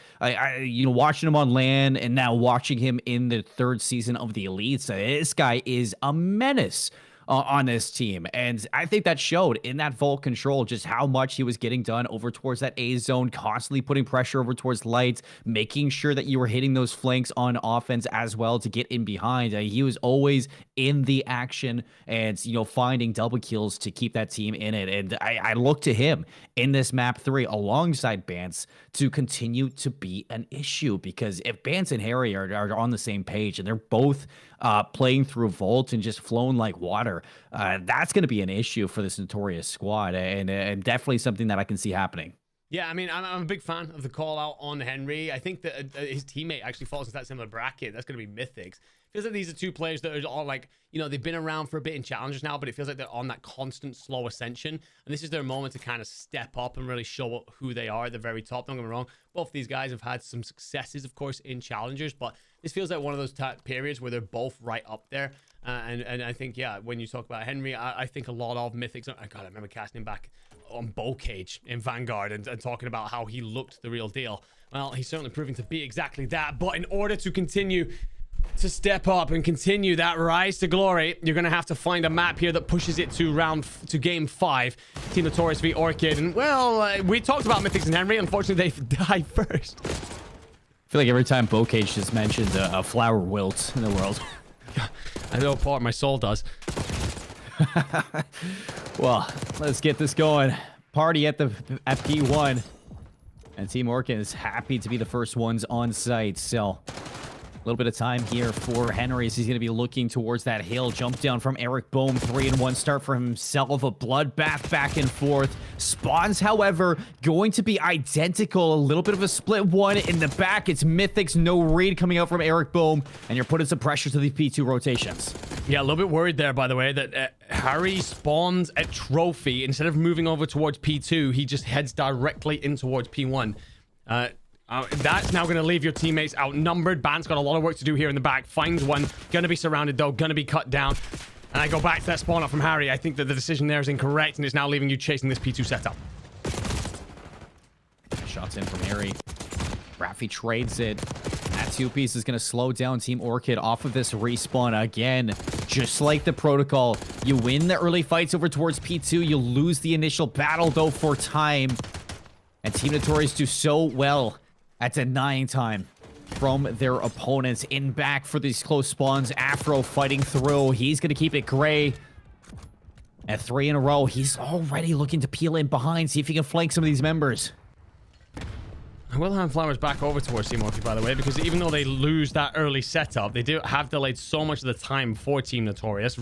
you know, watching him on LAN and now watching him in the 3rd season of the Elites, this guy is a menace on this team. And I think that showed in that Vault control just how much he was getting done over towards that A zone, constantly putting pressure over towards lights, making sure that you were hitting those flanks on offense as well to get in behind. He was always in the action and, you know, finding double kills to keep that team in it. And I look to him in this map 3 alongside Bance to continue to be an issue, because if Bance and Harry are on the same page and they're both playing through Vault and just flowing like water, that's going to be an issue for this Notorious squad, and definitely something that I can see happening. Yeah, I mean, I'm a big fan of the call out on Henry. I think that his teammate actually falls into that similar bracket. That's going to be Mythics. Feels like these are two players that are all like, you know, they've been around for a bit in challenges now, but it feels like they're on that constant slow ascension. And this is their moment to kind of step up and really show who they are at the very top. Don't get me wrong. Both these guys have had some successes, of course, in challengers, but this feels like one of those periods where they're both right up there. And I think, yeah, when you talk about Henry, I think a lot of Mythics. God, I remember casting him back on Bow Cage in Vanguard and talking about how he looked the real deal. Well, he's certainly proving to be exactly that. But in order to continue to step up and continue that rise to glory, you're going to have to find a map here that pushes it to game 5. Team Notorious v Orchid. And, well, we talked about Mythics and Henry. Unfortunately, they died first. I feel like every time Bocage just mentions a flower wilts in the world. I know part of my soul does. Well, let's get this going. Party at P1. And Team Orchid is happy to be the first ones on site. So, a little bit of time here for Henry as he's going to be looking towards that hill. Jump down from Eric Bohm. 3-1 start for himself. A bloodbath back and forth. Spawns, however, going to be identical. A little bit of a split one in the back. It's Mythics, no read coming out from Eric Bohm. And you're putting some pressure to the P2 rotations. Yeah, a little bit worried there, by the way, that Harry spawns at Trophy. Instead of moving over towards P2, he just heads directly in towards P1. That's now going to leave your teammates outnumbered. Bant's got a lot of work to do here in the back. Finds one. Going to be surrounded, though. Going to be cut down. And I go back to that spawn up from Harry. I think that the decision there is incorrect, and it's now leaving you chasing this P2 setup. Shots in from Harry. Raffi trades it. That 2-piece is going to slow down Team Orchid off of this respawn again. Just like the protocol, you win the early fights over towards P2. You lose the initial battle, though, for time. And Team Notorious do so well at denying time from their opponents. In back for these close spawns. Afro fighting through. He's going to keep it gray. At 3 in a row, he's already looking to peel in behind, see if he can flank some of these members. I will hand Flowers back over towards Team Orchid, by the way, because even though they lose that early setup, they do have delayed so much of the time for Team Notorious.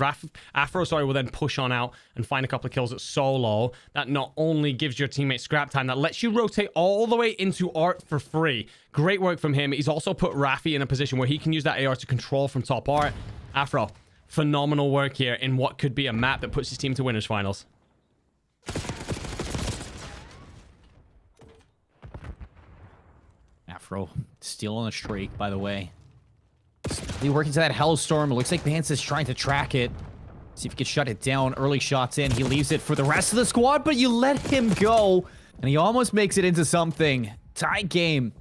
Afro, will then push on out and find a couple of kills at solo. That not only gives your teammates scrap time, that lets you rotate all the way into Art for free. Great work from him. He's also put Raffi in a position where he can use that AR to control from top Art. Afro, phenomenal work here in what could be a map that puts his team to winners finals. Afro still on a streak, by the way. They work into that Hellstorm. It looks like Vance is trying to track it. See if he can shut it down. Early shots in. He leaves it for the rest of the squad, but you let him go. And he almost makes it into something. Tie game.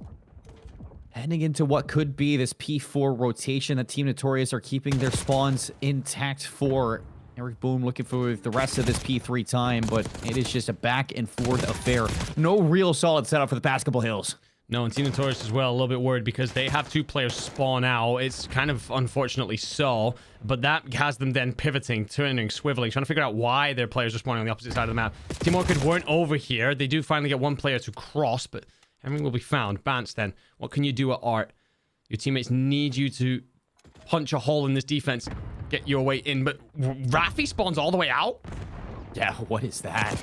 Heading into what could be this P4 rotation that Team Notorious are keeping their spawns intact for. Eric Boom looking for the rest of this P3 time, but it is just a back and forth affair. No real solid setup for the Basketball Hills. No, and Team Notorious as well, a little bit worried because they have 2 players spawn out. It's kind of unfortunately so, but that has them then pivoting, turning, swiveling, trying to figure out why their players are spawning on the opposite side of the map. Team Orchid weren't over here. They do finally get 1 player to cross, but everything will be found. Bance then, what can you do at Art? Your teammates need you to punch a hole in this defense, get your way in, but Raffi spawns all the way out? Yeah, what is that?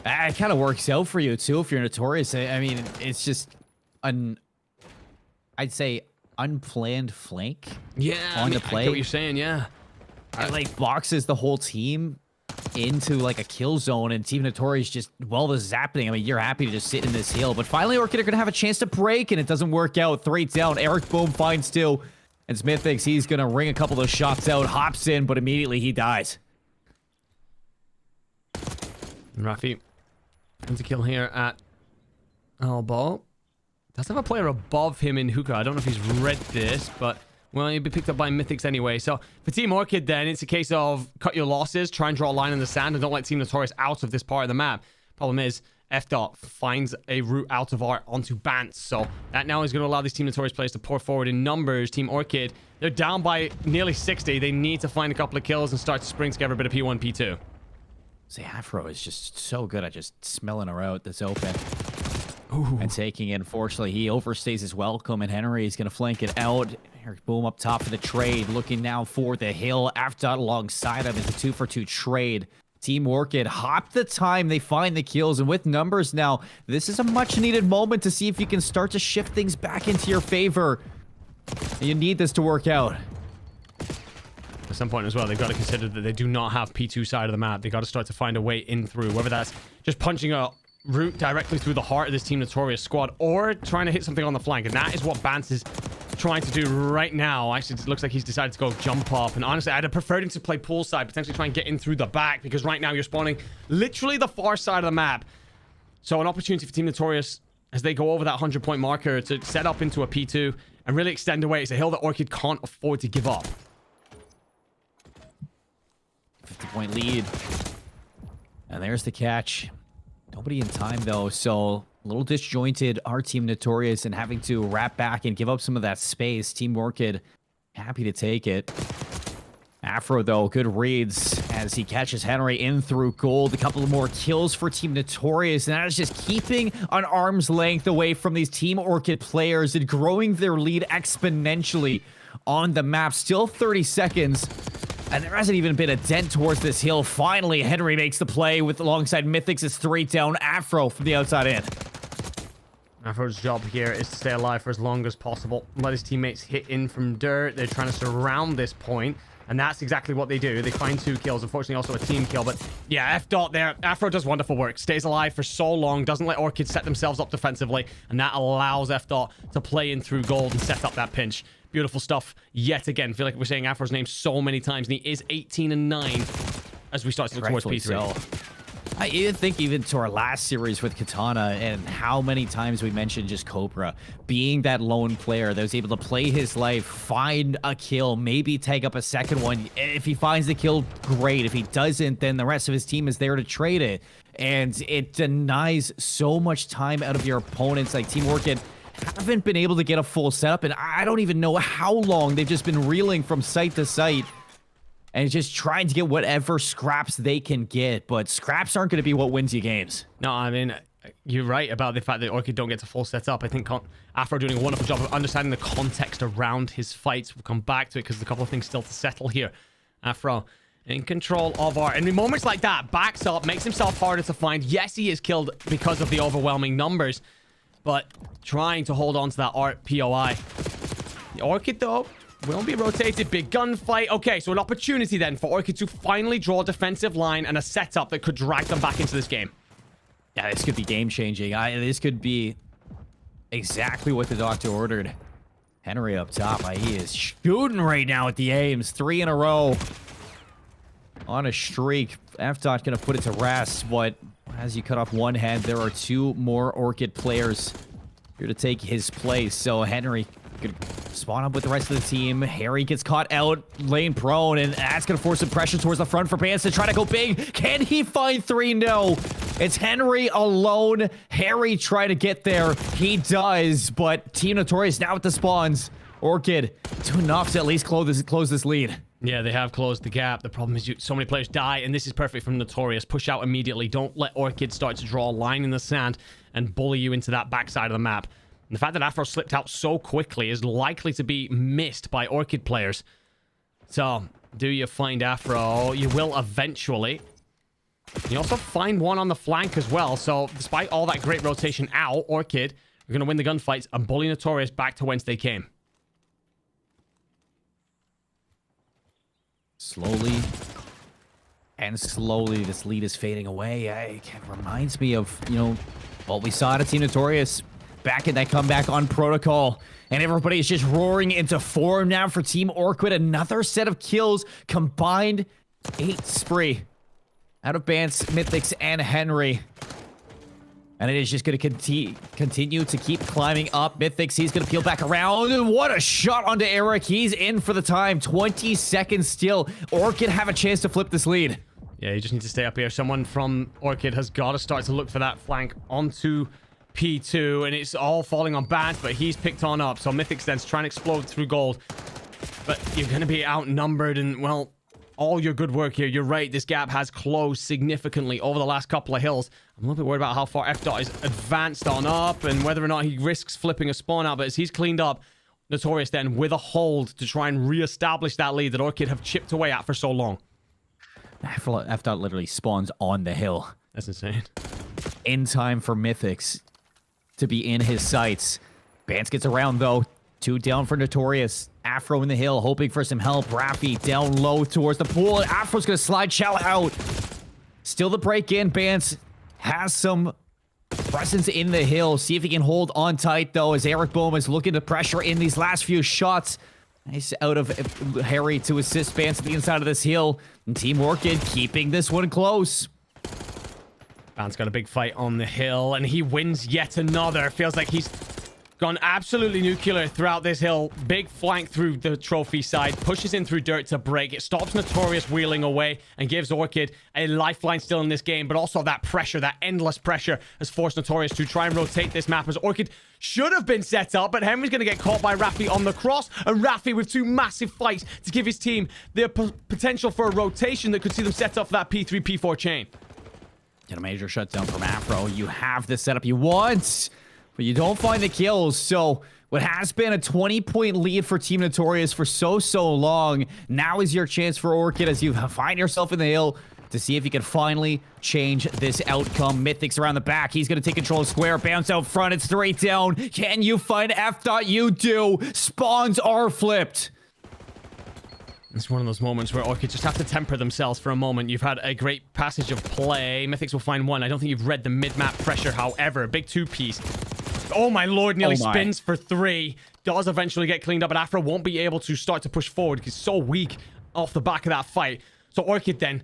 It kind of works out for you, too, if you're Notorious. I mean, it's just I'd say unplanned flank. Yeah, on the play. I get what you're saying, yeah. It like boxes the whole team into like a kill zone, and Team Notorious just, well, this is happening. I mean, you're happy to just sit in this hill, but finally Orchid are gonna have a chance to break, and it doesn't work out. 3 down. Eric Boom finds 2, and Smith thinks he's gonna ring a couple of shots out, hops in, but immediately he dies. And Raffi finds a kill here at elbow. Does have a player above him in hookah. I don't know if he's read this, but, well, he'll be picked up by Mythics anyway. So, for Team Orchid, then, it's a case of cut your losses, try and draw a line in the sand, and don't let Team Notorious out of this part of the map. Problem is, F-Dot finds a route out of Art onto Bance. So, that now is going to allow these Team Notorious players to pour forward in numbers. Team Orchid, they're down by nearly 60. They need to find a couple of kills and start to spring together a bit of P1, P2. See, Afro is just so good at just smelling her out that's open. Ooh. And taking it, unfortunately, he overstays his welcome, and Henry is going to flank it out. Eric Boom up top for the trade, looking now for the hill. After alongside him, it's a 2-for-2 trade. Team Orchid hop the time, they find the kills, and with numbers now, this is a much-needed moment to see if you can start to shift things back into your favor. You need this to work out. At some point as well, they've got to consider that they do not have P2 side of the map. They got to start to find a way in through, whether that's just punching a route directly through the heart of this Team Notorious squad or trying to hit something on the flank, and that is what Bance is trying to do right now, actually, it looks like he's decided to go jump up. And honestly, I'd have preferred him to play poolside, potentially try and get in through the back, because right now you're spawning literally the far side of the map. So an opportunity for Team Notorious as they go over that 100-point marker to set up into a P2 and really extend away. It's a hill that Orchid can't afford to give up. 50-point lead. And there's the catch. Nobody in time, though, so a little disjointed, our Team Notorious, and having to wrap back and give up some of that space. Team Orchid happy to take it. Afro, though, good reads as he catches Henry in through gold. A couple of more kills for Team Notorious, and that is just keeping an arm's length away from these Team Orchid players and growing their lead exponentially on the map. Still 30 seconds. And there hasn't even been a dent towards this hill. Finally, Henry makes the play with alongside Mythics. It's 3 down. Afro from the outside in. Afro's job here is to stay alive for as long as possible. Let his teammates hit in from dirt. They're trying to surround this point, and that's exactly what they do. They find 2 kills. Unfortunately, also a team kill. But yeah, F-Dot there. Afro does wonderful work. Stays alive for so long. Doesn't let Orchid set themselves up defensively. And that allows F-Dot to play in through gold and set up that pinch. Beautiful stuff yet again. Feel like we're saying Afro's name so many times, and he is 18-9 as we start to look towards P3. So. I even think even to our last series with Katana and how many times we mentioned just Cobra being that lone player that was able to play his life, find a kill, maybe tag up a second one. If he finds the kill, great. If he doesn't, then the rest of his team is there to trade it. And it denies so much time out of your opponents. Like Team Orchid haven't been able to get a full setup, and I don't even know how long they've just been reeling from site to site and just trying to get whatever scraps they can get. But scraps aren't going to be what wins you games. No, I mean, you're right about the fact that Orchid don't get to full setup. I think Afro doing a wonderful job of understanding the context around his fights. We'll come back to it because there's a couple of things still to settle here. Afro in control of our... And in moments like that, backs up, makes himself harder to find. Yes, he is killed because of the overwhelming numbers, but trying to hold on to that art POI. The Orchid, though, will be rotated. Big gunfight. Okay, so an opportunity then for Orchid to finally draw a defensive line and a setup that could drag them back into this game. Yeah, this could be game-changing. This could be exactly what the doctor ordered. Henry up top. He is shooting right now at the aims. 3 in a row. On a streak. F-Dot gonna put it to rest, but as you cut off one head, there are 2 more Orchid players here to take his place. So Henry could spawn up with the rest of the team. Harry gets caught out, lane prone, and that's going to force some pressure towards the front for Bans to try to go big. Can he find 3? No. It's Henry alone. Harry trying to get there. He does, but Team Notorious now with the spawns. Orchid doing enough to at least close this lead. Yeah, they have closed the gap. The problem is so many players die, and this is perfect from Notorious. Push out immediately. Don't let Orchid start to draw a line in the sand and bully you into that backside of the map. And the fact that Afro slipped out so quickly is likely to be missed by Orchid players. So, do you find Afro? You will eventually. You also find one on the flank as well. So, despite all that great rotation out, Orchid are going to win the gunfights and bully Notorious back to whence they came. Slowly and slowly, this lead is fading away. It reminds me of, what we saw at Team Notorious back in that comeback on Protocol. And everybody is just roaring into form now for Team Orchid. Another set of kills combined. 8 spree out of Bans, Mythics, and Henry. And it is just going to continue to keep climbing up. Mythics, he's going to peel back around. And what a shot onto Eric. He's in for the time. 20 seconds still. Orchid have a chance to flip this lead. Yeah, you just need to stay up here. Someone from Orchid has got to start to look for that flank onto P2. And it's all falling on Bans, but he's picked on up. So Mythics then's trying to explode through gold. But you're going to be outnumbered and, well, all your good work here. You're right. This gap has closed significantly over the last couple of hills. I'm a little bit worried about how far F-Dot is advanced on up and whether or not he risks flipping a spawn out. But as he's cleaned up, Notorious then with a hold to try and reestablish that lead that Orchid have chipped away at for so long. F-Dot literally spawns on the hill. That's insane. In time for Mythics to be in his sights. Bans gets around though. 2 down for Notorious. Afro in the hill, hoping for some help. Rafi down low towards the pool. Afro's going to slide Shell out. Still the break in. Bans has some presence in the hill. See if he can hold on tight, though, as Eric Bohm is looking to pressure in these last few shots. Nice out of Harry to assist Bance at the inside of this hill. And Team Orchid keeping this one close. Bance got a big fight on the hill, and he wins yet another. Feels like he's gone absolutely nuclear throughout this hill. Big flank through the trophy side. Pushes in through dirt to break. It stops Notorious wheeling away and gives Orchid a lifeline still in this game. But also that pressure, that endless pressure has forced Notorious to try and rotate this map as Orchid should have been set up. But Henry's going to get caught by Raffi on the cross. And Raffi with two massive fights to give his team the potential for a rotation that could see them set up for that P3, P4 chain. Get a major shutdown from Afro. You have the setup you want, but you don't find the kills. So what has been a 20-point lead for Team Notorious for so long, now is your chance for Orchid as you find yourself in the hill to see if you can finally change this outcome. Mythic's around the back. He's going to take control of square. Bounce out front. It's 3 down. Can you find F. You do. Spawns are flipped. It's one of those moments where Orchid just have to temper themselves for a moment. You've had a great passage of play. Mythics will find one. I don't think you've read the mid-map pressure, however. Big two-piece. Oh my lord, nearly spins for 3. Does eventually get cleaned up, but Afro won't be able to start to push forward because he's so weak off the back of that fight. So Orchid then,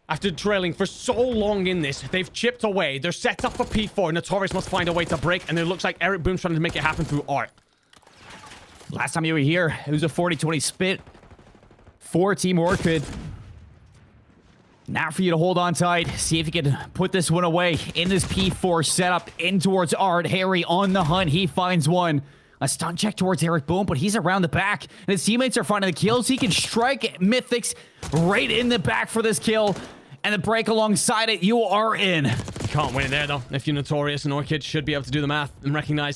after trailing for so long in this, they've chipped away. They're set up for P4. Notorious must find a way to break, and it looks like Eric Boom's trying to make it happen through art. Last time you were here, it was a 40-20 split for Team Orchid. Now for you to hold on tight. See if you can put this one away in this P4 setup in towards Art. Harry on the hunt. He finds one. A stun check towards Eric Boom, but he's around the back. And his teammates are finding the kills. He can strike Mythics right in the back for this kill. And the break alongside it, you are in. You can't win it there, though. If you're Notorious, and Orchid should be able to do the math and recognize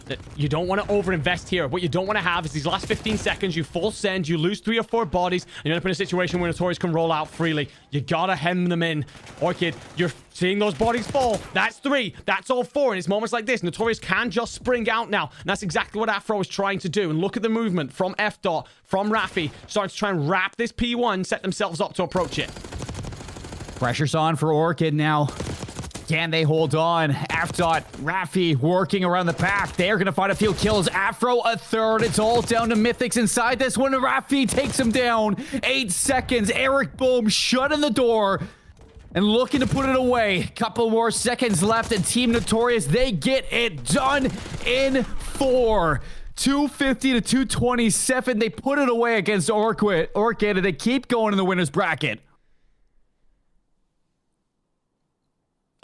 that you don't want to overinvest here. What you don't want to have is these last 15 seconds, you full send, you lose 3 or 4 bodies, and you end up in a situation where Notorious can roll out freely. You gotta hem them in. Orchid, you're seeing those bodies fall. That's 3. That's all 4. And it's moments like this, Notorious can just spring out now. And that's exactly what Afro is trying to do. And look at the movement from F. From Raffi, starting to try and wrap this P1, set themselves up to approach it. Pressure's on for Orchid now. Can they hold on? Raffi working around the back. They're going to find a few kills. Afro a third. It's all down to Mythics inside this one. Raffi takes him down. 8 seconds. Eric Boom shutting the door and looking to put it away. Couple more seconds left, and Team Notorious, they get it done in 4. 250 to 227. They put it away against Orchid, and they keep going in the winner's bracket.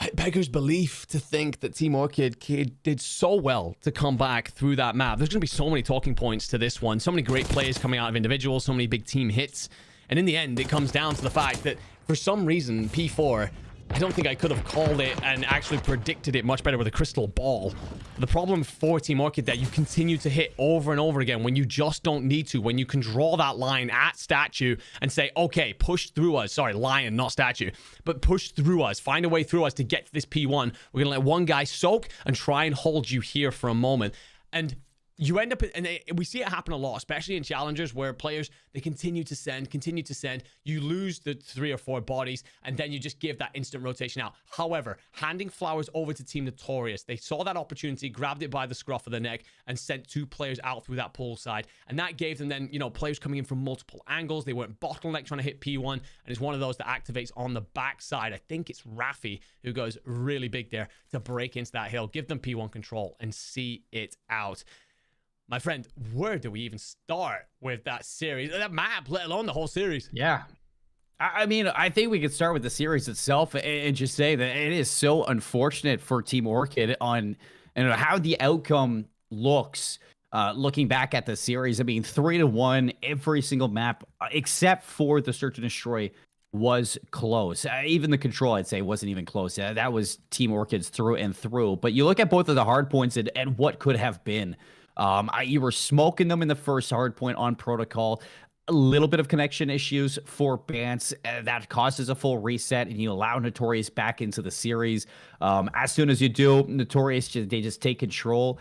It beggars belief to think that Team Orchid did so well to come back through that map. There's going to be so many talking points to this one. So many great plays coming out of individuals, so many big team hits. And in the end, it comes down to the fact that for some reason, P4, I don't think I could have called it and actually predicted it much better with a crystal ball. The problem for Team Orchid that you continue to hit over and over again when you just don't need to, when you can draw that line at statue and say, okay, push through us. Sorry, lion, not statue, but push through us. Find a way through us to get to this P1. We're going to let one guy soak and try and hold you here for a moment. And you end up, and we see it happen a lot, especially in challengers where players, they continue to send. You lose the 3 or 4 bodies, and then you just give that instant rotation out. However, handing flowers over to Team Notorious, they saw that opportunity, grabbed it by the scruff of the neck, and sent 2 players out through that pull side. And that gave them then, players coming in from multiple angles. They weren't bottleneck trying to hit P1, and it's one of those that activates on the backside. I think it's Raffi who goes really big there to break into that hill, give them P1 control, and see it out. My friend, where do we even start with that series? That map, let alone the whole series. Yeah. I mean, I think we could start with the series itself and just say that it is so unfortunate for Team Orchid on how the outcome looks. Looking back at the series, I mean, 3-1 every single map except for the Search and Destroy was close. Even the Control, I'd say, wasn't even close. That was Team Orchid's through and through. But you look at both of the hard points and what could have been. You were smoking them in the first hard point on Protocol. A little bit of connection issues for Bance. That causes a full reset, and you allow Notorious back into the series. As soon as you do, Notorious, they just take control.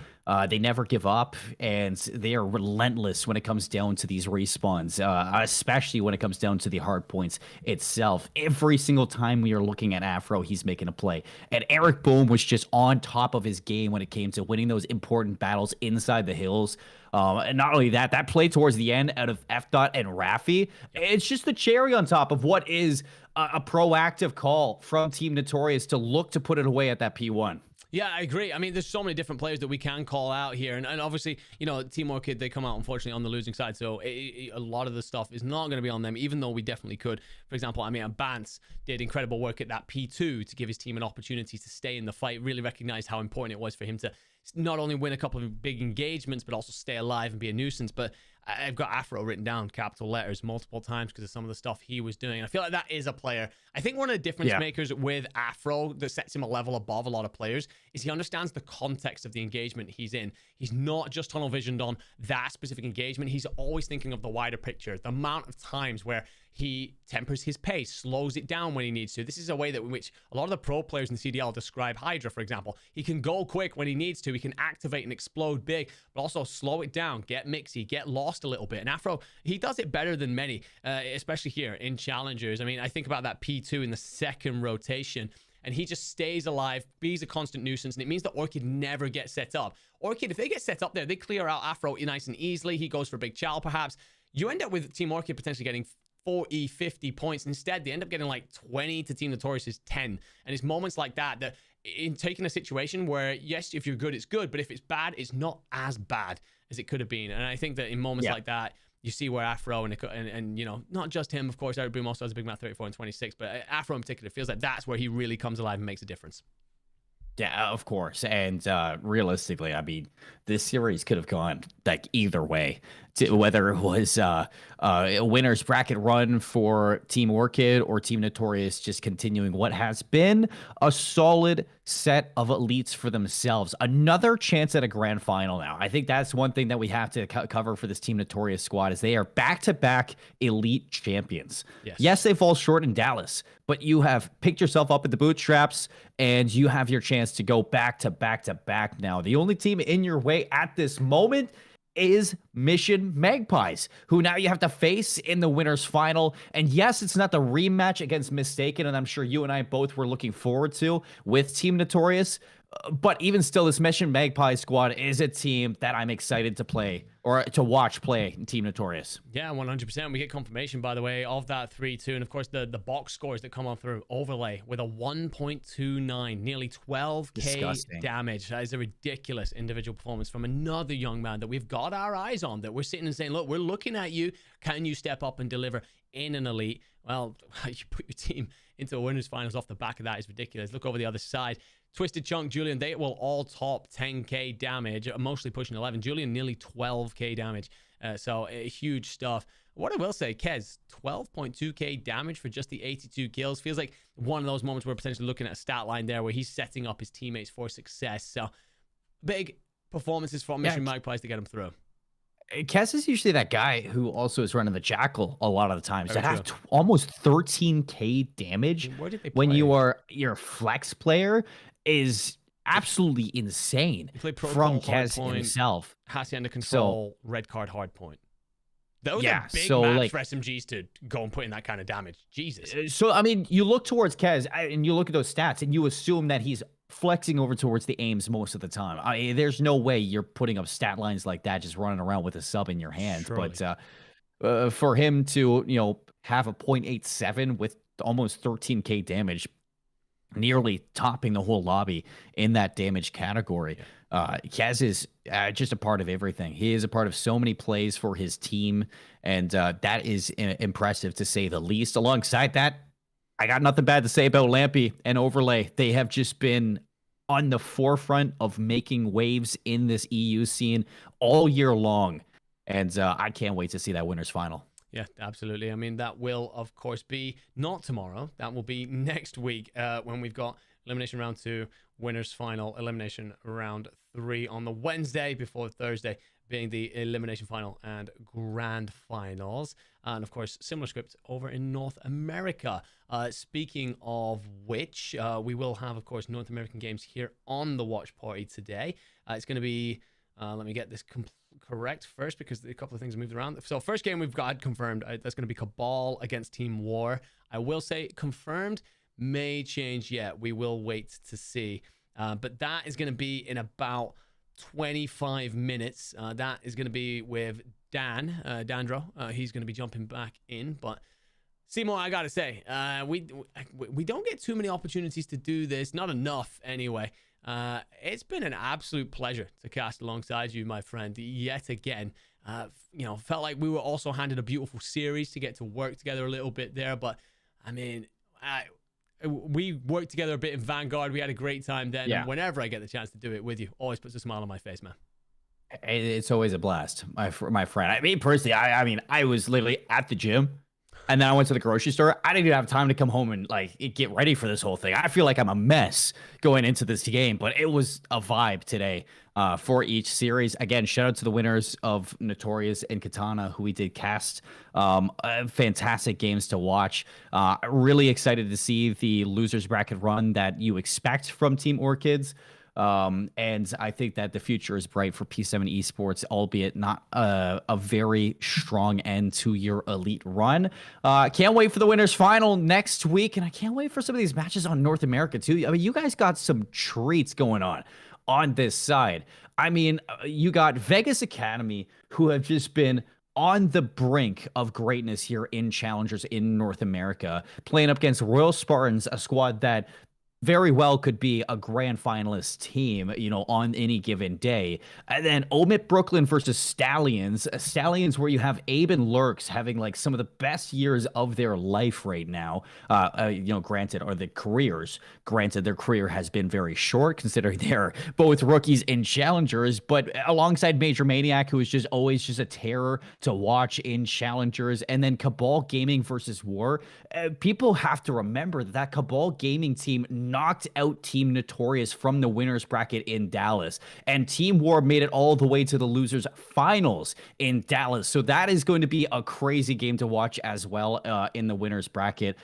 They never give up, and they are relentless when it comes down to these respawns, especially when it comes down to the hard points itself. Every single time we are looking at Afro, he's making a play. And Eric Boom was just on top of his game when it came to winning those important battles inside the hills. And not only that, that play towards the end out of F. Dot and Raffi, it's just the cherry on top of what is a proactive call from Team Notorious to look to put it away at that P1. Yeah, I agree. I mean, there's so many different players that we can call out here. And obviously, you know, Team Orchid, they come out, unfortunately, on the losing side. So a lot of the stuff is not going to be on them, even though we definitely could. For example, I mean, Bance did incredible work at that P2 to give his team an opportunity to stay in the fight, really recognized how important it was for him to not only win a couple of big engagements, but also stay alive and be a nuisance. But I've got Afro written down, capital letters, multiple times because of some of the stuff he was doing. And I feel like that is a player. I think one of the difference makers with Afro that sets him a level above a lot of players is he understands the context of the engagement he's in. He's not just tunnel visioned on that specific engagement. He's always thinking of the wider picture, the amount of times where he tempers his pace, slows it down when he needs to. This is a way that in which a lot of the pro players in CDL describe Hydra, for example. He can go quick when he needs to. He can activate and explode big, but also slow it down, get mixy, get lost a little bit. And Afro, he does it better than many, especially here in Challengers. I mean, I think about that P2 in the second rotation, and he just stays alive, he's a constant nuisance, and it means that Orchid never gets set up. Orchid, if they get set up there, they clear out Afro nice and easily. He goes for a big chow, perhaps. You end up with Team Orchid potentially getting 40, 50 points. Instead, they end up getting like 20 to Team Notorious's 10. And it's moments like that that in taking a situation where, yes, if you're good, it's good, but if it's bad, it's not as bad as it could have been. And I think that in moments like that, you see where Afro and you know, not just him, of course, Eric Boom also has a big map 34 and 26, but Afro in particular feels like that's where he really comes alive and makes a difference. Yeah, of course. And realistically, I mean, this series could have gone like either way, whether it was a winner's bracket run for Team Orchid or Team Notorious just continuing what has been a solid set of elites for themselves. Another chance at a grand final now. I think that's one thing that we have to cover for this Team Notorious squad is they are back-to-back elite champions. Yes, they fall short in Dallas, but you have picked yourself up at the bootstraps and you have your chance to go back to back to back now. The only team in your way at this moment is Mission Magpies, who now you have to face in the winner's final. And yes, it's not the rematch against Mistaken, and I'm sure you and I both were looking forward to with Team Notorious. But even still, this Mission Magpies squad is a team that I'm excited to play or to watch play in Team Notorious. Yeah, 100%. We get confirmation, by the way, of that 3-2. And of course, the box scores that come on through overlay with a 1.29, nearly 12k damage. That is a ridiculous individual performance from another young man that we've got our eyes on, that we're sitting and saying, look, we're looking at you. Can you step up and deliver in an elite? Well, you put your team into a winners finals off the back of that is ridiculous. Look over the other side. Twisted Chunk, Julian, they will all top 10k damage, mostly pushing 11. Julian nearly 12k damage. So huge stuff. What I will say, Kez, 12.2k damage for just the 82 kills. Feels like one of those moments where we're potentially looking at a stat line there where he's setting up his teammates for success. So big performances from Mission Magpies to get him through. Kez is usually that guy who also is running the Jackal a lot of the times that have almost 13k damage when you are your flex player is absolutely insane from Kez himself. Hacienda Control, red card, hard point. Those are big maps for SMGs to go and put in that kind of damage. Jesus. So, I mean, you look towards Kez and you look at those stats and you assume that he's flexing over towards the aims most of the time. I mean, there's no way you're putting up stat lines like that just running around with a sub in your hand. Surely. But for him to, you know, have a 0.87 with almost 13k damage, nearly topping the whole lobby in that damage category. Kez is just a part of everything. He is a part of so many plays for his team, and that is impressive to say the least. Alongside that, I got nothing bad to say about Lampy and Overlay. They have just been on the forefront of making waves in this EU scene all year long, and I can't wait to see that winners final. Yeah, absolutely. I mean, that will, of course, be not tomorrow. That will be next week when we've got Elimination Round 2, Winners Final, Elimination Round 3 on the Wednesday before Thursday being the Elimination Final and Grand Finals. And, of course, similar script over in North America. Speaking of which, we will have, of course, North American games here on the watch party today. It's going to be Let me get this correct first because a couple of things moved around. So first game we've got confirmed. That's going to be Cabal against Team War. I will say confirmed, may change yet. We will wait to see. But that is going to be in about 25 minutes. That is going to be with Dandro. He's going to be jumping back in. But Seymour, I got to say, we don't get too many opportunities to do this. Not enough anyway. It's been an absolute pleasure to cast alongside you, my friend, yet again. Felt like we were also handed a beautiful series to get to work together a little bit there. But, I mean, we worked together a bit in Vanguard. We had a great time then. Yeah. And whenever I get the chance to do it with you, always puts a smile on my face, man. It's always a blast, my friend. I mean, personally, I was literally at the gym, and then I went to the grocery store. I didn't even have time to come home and like get ready for this whole thing. I feel like I'm a mess going into this game, but it was a vibe today for each series. Again, shout out to the winners of Notorious and Katana, who we did cast. Fantastic games to watch. Really excited to see the losers bracket run that you expect from Team Orchids. And I think that the future is bright for P7 Esports, albeit not a very strong end to your elite run. Can't wait for the winners final next week, and I can't wait for some of these matches on North America too. I mean, you guys got some treats going on this side. I mean, you got Vegas Academy, who have just been on the brink of greatness here in Challengers in North America, playing up against Royal Spartans, a squad that very well could be a grand finalist team, on any given day. And then Omit Brooklyn versus Stallions. Stallions, where you have Abe and Lurks having like some of the best years of their life right now. Granted, or the careers. Granted, their career has been very short considering they're both rookies in Challengers, but alongside Major Maniac, who is just always just a terror to watch in Challengers. And then Cabal Gaming versus War. People have to remember that Cabal Gaming team knocked out Team Notorious from the winners bracket in Dallas, and Team War made it all the way to the losers finals in Dallas. So that is going to be a crazy game to watch as well in the winners bracket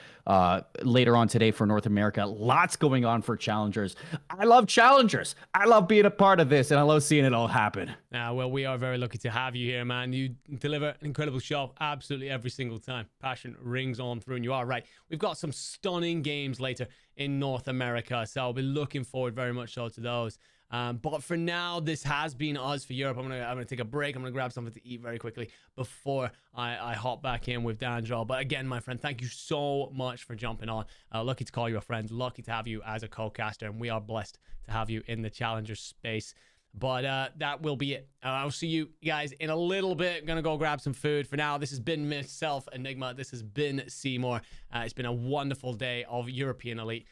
later on today for North America. Lots going on for Challengers. I love Challengers. I love being a part of this, and I love seeing it all happen. Well, we are very lucky to have you here, man. You deliver an incredible show absolutely every single time. Passion rings on through, and you are right. We've got some stunning games later in North America, so I'll be looking forward very much so to those. But for now, this has been us for Europe. I'm gonna take a break. I'm gonna grab something to eat very quickly before I hop back in with Dandro. But again, my friend, thank you so much for jumping on. Lucky to call you a friend. Lucky to have you as a co-caster, and we are blessed to have you in the Challenger space. But that will be it. I'll see you guys in a little bit. Gonna go grab some food. For now, this has been myself, Enigma. This has been Seymour. It's been a wonderful day of European Elite.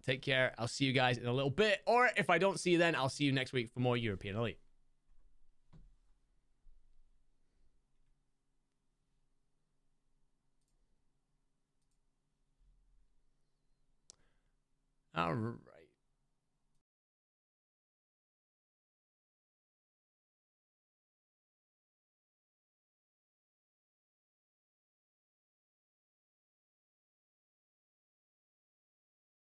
Take care. I'll see you guys in a little bit. Or if I don't see you then, I'll see you next week for more European Elite. All right.